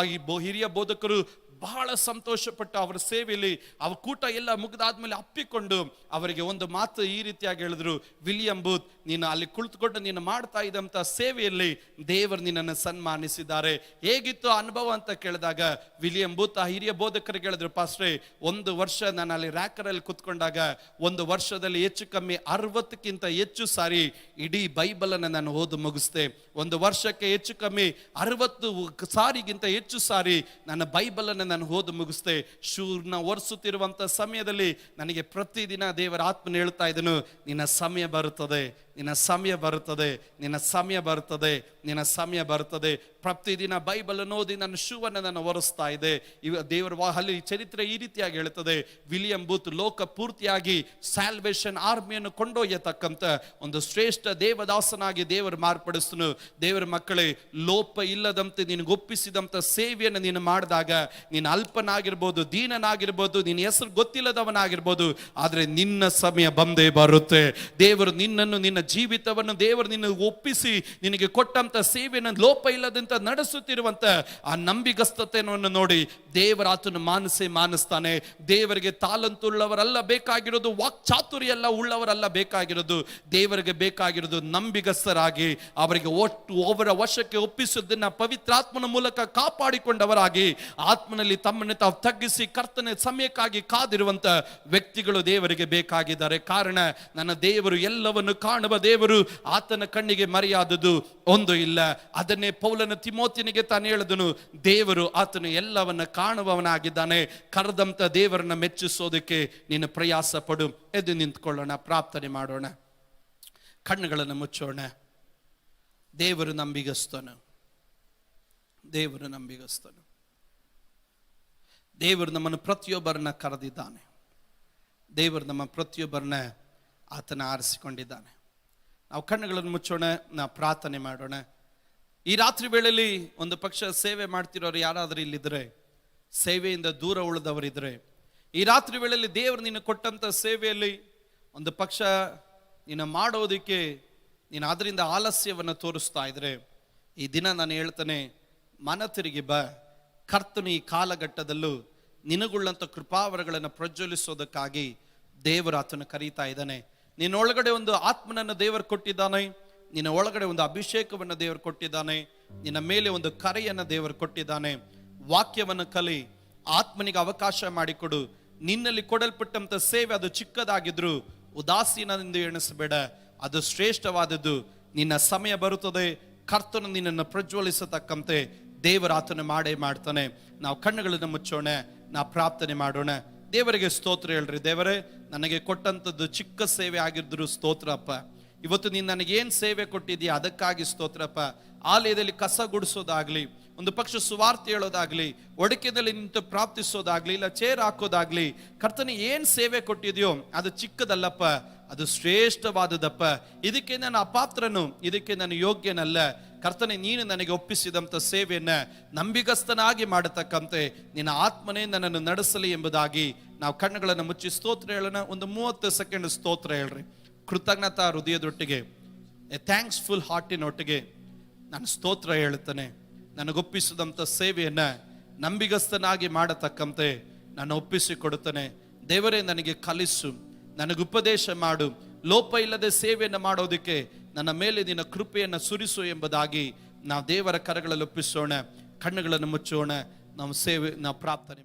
ಹಿರಿಯ ಬೋಧಕರು ಬಹಳ ಸಂತೋಷಪಟ್ಟು ಅವರ ಸೇವೆಯಲ್ಲಿ ಅವ್ರ ಕೂಟ ಎಲ್ಲ ಮುಗಿದಾದ್ಮೇಲೆ ಅಪ್ಪಿಕೊಂಡು ಅವರಿಗೆ ಒಂದು ಮಾತು ಈ ರೀತಿಯಾಗಿ ಹೇಳಿದ್ರು, ವಿಲಿಯಂ ಬೂತ್, ನೀನು ಅಲ್ಲಿ ಕುಳಿತುಕೊಂಡು ನೀನು ಮಾಡ್ತಾ ಇದ್ದಂತ ಸೇವೆಯಲ್ಲಿ ದೇವರು ನಿನ್ನನ್ನು ಸನ್ಮಾನಿಸಿದ್ದಾರೆ. ಹೇಗಿತ್ತು ಅನುಭವ ಅಂತ ಕೇಳಿದಾಗ ವಿಲಿಯಂ ಬೂತ್ ಆ ಹಿರಿಯ ಬೋಧಕರಿಗೆ ಹೇಳಿದ್ರು, ಪಾಸ್ಟ್ರೇ, 1 ವರ್ಷ ನಾನು ಅಲ್ಲಿ ರ್ಯಾಕರಲ್ಲಿ ಕುತ್ಕೊಂಡಾಗ 1 ವರ್ಷದಲ್ಲಿ ಹೆಚ್ಚು ಕಮ್ಮಿ 60ಕ್ಕಿಂತ ಹೆಚ್ಚು ಸಾರಿ ಇಡೀ ಬೈಬಲ್ ಅನ್ನು ನಾನು ಓದು ಮುಗಿಸ್ದೆ. 1 ವರ್ಷಕ್ಕೆ ಹೆಚ್ಚು ಕಮ್ಮಿ 60 ಸಾರಿಗಿಂತ ಹೆಚ್ಚು ಸಾರಿ ನನ್ನ ಬೈಬಲ್ ಅನ್ನು ನಾನು ಓದು ಮುಗಿಸ್ದೆ. ಶೂರ್ನ ಒರೆಸುತ್ತಿರುವಂತ ಸಮಯದಲ್ಲಿ ನನಗೆ ಪ್ರತಿದಿನ ದೇವರ ಆತ್ಮನ ಹೇಳ್ತಾ ಇದ್ದನು, ನಿನ್ನ ಸಮಯ ಬರುತ್ತದೆ, ನಿನ್ನ ಸಮಯ ಬರುತ್ತದೆ, ನಿನ್ನ ಸಮಯ ಬರುತ್ತದೆ, ನಿನ್ನ ಸಮಯ ಬರುತ್ತದೆ. ಪ್ರತಿದಿನ ಬೈಬಲ್ ಓದಿ ನನ್ನ ಶೂವನ್ನು ನಾನು ಒರೆಸ್ತಾ ಇದೆ. ದೇವರ ಅಲ್ಲಿ ಚರಿತ್ರೆ ಈ ರೀತಿಯಾಗಿ ಹೇಳ್ತದೆ, ವಿಲಿಯಂ ಬೂತ್ ಲೋಕ ಪೂರ್ತಿಯಾಗಿ ಸ್ಯಾಲ್ವೇಷನ್ ಆರ್ಮಿಯನ್ನು ಕೊಂಡೊಯ್ಯತಕ್ಕಂತ ಒಂದು ಶ್ರೇಷ್ಠ ದೇವದಾಸನಾಗಿ ದೇವರು ಮಾರ್ಪಡಿಸ್ತನು. ದೇವರ ಮಕ್ಕಳೇ, ಲೋಪ ಇಲ್ಲದಂತೆ ನಿನಗೆ ಒಪ್ಪಿಸಿದಂತ ಸೇವೆಯನ್ನು ನೀನು ಮಾಡಿದಾಗ ನೀನು ಅಲ್ಪನಾಗಿರ್ಬೋದು, ದೀನನಾಗಿರ್ಬೋದು, ನಿನ್ನ ಹೆಸರು ಗೊತ್ತಿಲ್ಲದವನಾಗಿರ್ಬೋದು, ಆದ್ರೆ ನಿನ್ನ ಸಮಯ ಬಂದೇ ಬರುತ್ತೆ. ದೇವರು ನಿನ್ನನ್ನು ನಿನ್ನ ಜೀವಿತವನ್ನು ದೇವರು ನಿನಗೆ ಒಪ್ಪಿಸಿ ನಿನಗೆ ಕೊಟ್ಟಂತ ಸೇವೆಯನ್ನು ಲೋಪ ಇಲ್ಲದಂತ ನಡೆಸುತ್ತಿರುವಂತ ಆ ನಂಬಿಗಸ್ತತೆಯನ್ನು ನೋಡಿ ದೇವರ ಆತನ ಮಾನಿಸ್ತಾನೆ. ದೇವರಿಗೆ ತಾಲಂತುಳ್ಳವರಲ್ಲ ಬೇಕಾಗಿರೋದು, ವಾಕ್ಚಾತುರ್ಯ ಎಲ್ಲ ಉಳ್ಳವರಲ್ಲ ಬೇಕಾಗಿರೋದು. ದೇವರಿಗೆ ಬೇಕಾಗಿರೋದು ನಂಬಿಗಸ್ತರಾಗಿ ಅವರಿಗೆ ಅವರ ವಶಕ್ಕೆ ಒಪ್ಪಿಸುವುದನ್ನ ಪವಿತ್ರಾತ್ಮನ ಮೂಲಕ ಕಾಪಾಡಿಕೊಂಡವರಾಗಿ ಆತ್ಮನಲ್ಲಿ ತಮ್ಮನ್ನು ತಾವು ತಗ್ಗಿಸಿ ಕರ್ತನ ಸಮಯಕ್ಕಾಗಿ ಕಾದಿರುವಂತ ವ್ಯಕ್ತಿಗಳು ದೇವರಿಗೆ ಬೇಕಾಗಿದ್ದಾರೆ. ಕಾರಣ ನನ್ನ ದೇವರು ಎಲ್ಲವನ್ನು ಕಾಣುವ ದೇವರು, ಆತನ ಕಣ್ಣಿಗೆ ಮರೆಯಾದದ್ದು ಒಂದು ಇಲ್ಲ. ಅದನ್ನೇ ಪೌಲನ ತಿಮೋತಿನಿಗೆ ತಾನು ಹೇಳಿದನು, ದೇವರು ಆತನು ಎಲ್ಲವನ್ನ ಕಾಣುವವನಾಗಿದ್ದಾನೆ. ಕರೆದಂತ ದೇವರನ್ನ ಮೆಚ್ಚಿಸೋದಕ್ಕೆ ನೀನು ಪ್ರಯಾಸ ಪಡು. ಎದ್ದು ನಿಂತ್ಕೊಳ್ಳೋಣ, ಪ್ರಾರ್ಥನೆ ಮಾಡೋಣ, ಕಣ್ಣುಗಳನ್ನು ಮುಚ್ಚೋಣ. ದೇವರು ನಂಬಿಗಸ್ತನು, ದೇವರು ನಂಬಿಗಸ್ತನು. ದೇವರು ನಮ್ಮನ್ನು ಪ್ರತಿಯೊಬ್ಬರನ್ನ ಕರೆದಿದ್ದಾನೆ. ದೇವರು ನಮ್ಮ ಪ್ರತಿಯೊಬ್ಬರನ್ನ ಆತನ ಆರಿಸಿಕೊಂಡಿದ್ದಾನೆ. ನಾವು ಕಣ್ಣುಗಳನ್ನು ಮುಚ್ಚೋಣ, ನಾವು ಪ್ರಾರ್ಥನೆ ಮಾಡೋಣ. ಈ ರಾತ್ರಿ ವೇಳೆಯಲ್ಲಿ ಒಂದು ಪಕ್ಷ ಸೇವೆ ಮಾಡ್ತಿರೋರು ಯಾರಾದರೂ ಇಲ್ಲಿದ್ರೆ, ಸೇವೆಯಿಂದ ದೂರ ಉಳಿದವರಿದ್ರೆ, ಈ ರಾತ್ರಿ ವೇಳೆಯಲ್ಲಿ ದೇವರು ನೀನು ಕೊಟ್ಟಂತ ಸೇವೆಯಲ್ಲಿ ಒಂದು ಪಕ್ಷ ನೀನು ಮಾಡೋದಕ್ಕೆ ನೀನು ಅದರಿಂದ ಆಲಸ್ಯವನ್ನು ತೋರಿಸ್ತಾ ಇದ್ರೆ, ಈ ದಿನ ನಾನು ಹೇಳ್ತಾನೆ, ಮನ ತಿರುಗಿ ಬಾ. ಕರ್ತನು ಈ ಕಾಲಘಟ್ಟದಲ್ಲೂ ನಿನಗುಳ್ಳಂತ ಕೃಪಾವರಗಳನ್ನು ಪ್ರಜ್ವಲಿಸೋದಕ್ಕಾಗಿ ದೇವರು ಆತನ ಕರೀತಾ ಇದ್ದಾನೆ. ನಿನ್ನ ಒಳಗಡೆ ಒಂದು ಆತ್ಮನನ್ನು ದೇವರು ಕೊಟ್ಟಿದ್ದಾನೆ, ನಿನ್ನ ಒಳಗಡೆ ಒಂದು ಅಭಿಷೇಕವನ್ನು ದೇವರು ಕೊಟ್ಟಿದ್ದಾನೆ, ನಿನ್ನ ಮೇಲೆ ಒಂದು ಕರೆಯನ್ನು ದೇವರು ಕೊಟ್ಟಿದ್ದಾನೆ. ವಾಕ್ಯವನ್ನು ಕಲಿ, ಆತ್ಮನಿಗೆ ಅವಕಾಶ ಮಾಡಿಕೊಡು. ನಿನ್ನಲ್ಲಿ ಕೊಡಲ್ಪಟ್ಟಂತ ಸೇವೆ ಅದು ಚಿಕ್ಕದಾಗಿದ್ರು ಉದಾಸೀನದಿಂದ ಎಣಿಸಬೇಡ, ಅದು ಶ್ರೇಷ್ಠವಾದದ್ದು. ನಿನ್ನ ಸಮಯ ಬರುತ್ತದೆ, ಕರ್ತನು ನಿನ್ನನ್ನು ಪ್ರಜ್ವಲಿಸತಕ್ಕಂತೆ ದೇವರ ಆತನ ಮಾಡೇ ಮಾಡ್ತಾನೆ. ನಾವು ಕಣ್ಣುಗಳನ್ನು ಮುಚ್ಚೋಣ, ನಾವು ಪ್ರಾರ್ಥನೆ ಮಾಡೋಣ. ದೇವರಿಗೆ ಸ್ತೋತ್ರ ಹೇಳ್ರಿ. ದೇವರೇ, ನನಗೆ ಕೊಟ್ಟಂಥದ್ದು ಚಿಕ್ಕ ಸೇವೆ ಆಗಿದ್ರು ಸ್ತೋತ್ರಪ್ಪ. ಇವತ್ತು ನೀನು ನನಗೇನು ಸೇವೆ ಕೊಟ್ಟಿದೀಯ ಅದಕ್ಕಾಗಿ ಸ್ತೋತ್ರಪ್ಪ. ಆಲಯದಲ್ಲಿ ಕಸ ಗುಡಿಸೋದಾಗ್ಲಿ, ಒಂದು ಪಕ್ಷ ಸುವಾರ್ತೆ ಹೇಳೋದಾಗ್ಲಿ, ಒಡಕೆದಲ್ಲಿ ನಿಂತು ಪ್ರಾರ್ಥಿಸೋದಾಗ್ಲಿ, ಇಲ್ಲ ಚೇರ್ ಹಾಕೋದಾಗ್ಲಿ, ಕರ್ತನೆ ಏನ್ ಸೇವೆ ಕೊಟ್ಟಿದೆಯೋ ಅದು ಚಿಕ್ಕದಲ್ಲಪ್ಪ, ಅದು ಶ್ರೇಷ್ಠವಾದದಪ್ಪ. ಇದಕ್ಕೆ ನಾನು ಅಪಾತ್ರನು, ಇದಕ್ಕೆ ನಾನು ಯೋಗ್ಯನಲ್ಲ. ಕರ್ತನೆ, ನೀನು ನನಗೆ ಒಪ್ಪಿಸಿದಂಥ ಸೇವೆಯನ್ನ ನಂಬಿಗಸ್ತನಾಗಿ ಮಾಡತಕ್ಕಂತೆ ನಿನ್ನ ಆತ್ಮನೇ ನನ್ನನ್ನು ನಡೆಸಲಿ ಎಂಬುದಾಗಿ ನಾವು ಕಣ್ಣುಗಳನ್ನು ಮುಚ್ಚಿ ಸ್ತೋತ್ರ ಹೇಳೋಣ. ಒಂದು 30 ಸೆಕೆಂಡ್ ಸ್ತೋತ್ರ ಹೇಳ್ರಿ. ಕೃತಜ್ಞತಾ ಹೃದಯದೊಟ್ಟಿಗೆ, ಎ ಥ್ಯಾಂಕ್ಸ್ಫುಲ್ ಹಾರ್ಟಿನೊಟ್ಟಿಗೆ ನಾನು ಸ್ತೋತ್ರ ಹೇಳುತ್ತೇನೆ. ನನಗೊಪ್ಪಿಸಿದಂಥ ಸೇವೆಯನ್ನ ನಂಬಿಗಸ್ತನಾಗಿ ಮಾಡತಕ್ಕಂತೆ ನಾನು ಒಪ್ಪಿಸಿಕೊಡುತ್ತೇನೆ. ದೇವರೇ, ನನಗೆ ಕಲಿಸು, ನನಗೆ ಉಪದೇಶ ಮಾಡು. ಲೋಪ ಇಲ್ಲದೆ ಸೇವೆಯನ್ನು ಮಾಡೋದಕ್ಕೆ ನನ್ನ ಮೇಲೆ ನಿನ್ನ ಕೃಪೆಯನ್ನು ಸುರಿಸು ಎಂಬುದಾಗಿ ನಾವು ದೇವರ ಕರಗಳಲ್ಲಿ ಒಪ್ಪಿಸೋಣ. ಕಣ್ಣುಗಳನ್ನು ಮುಚ್ಚೋಣ, ನಾವು ಪ್ರಾರ್ಥನೆ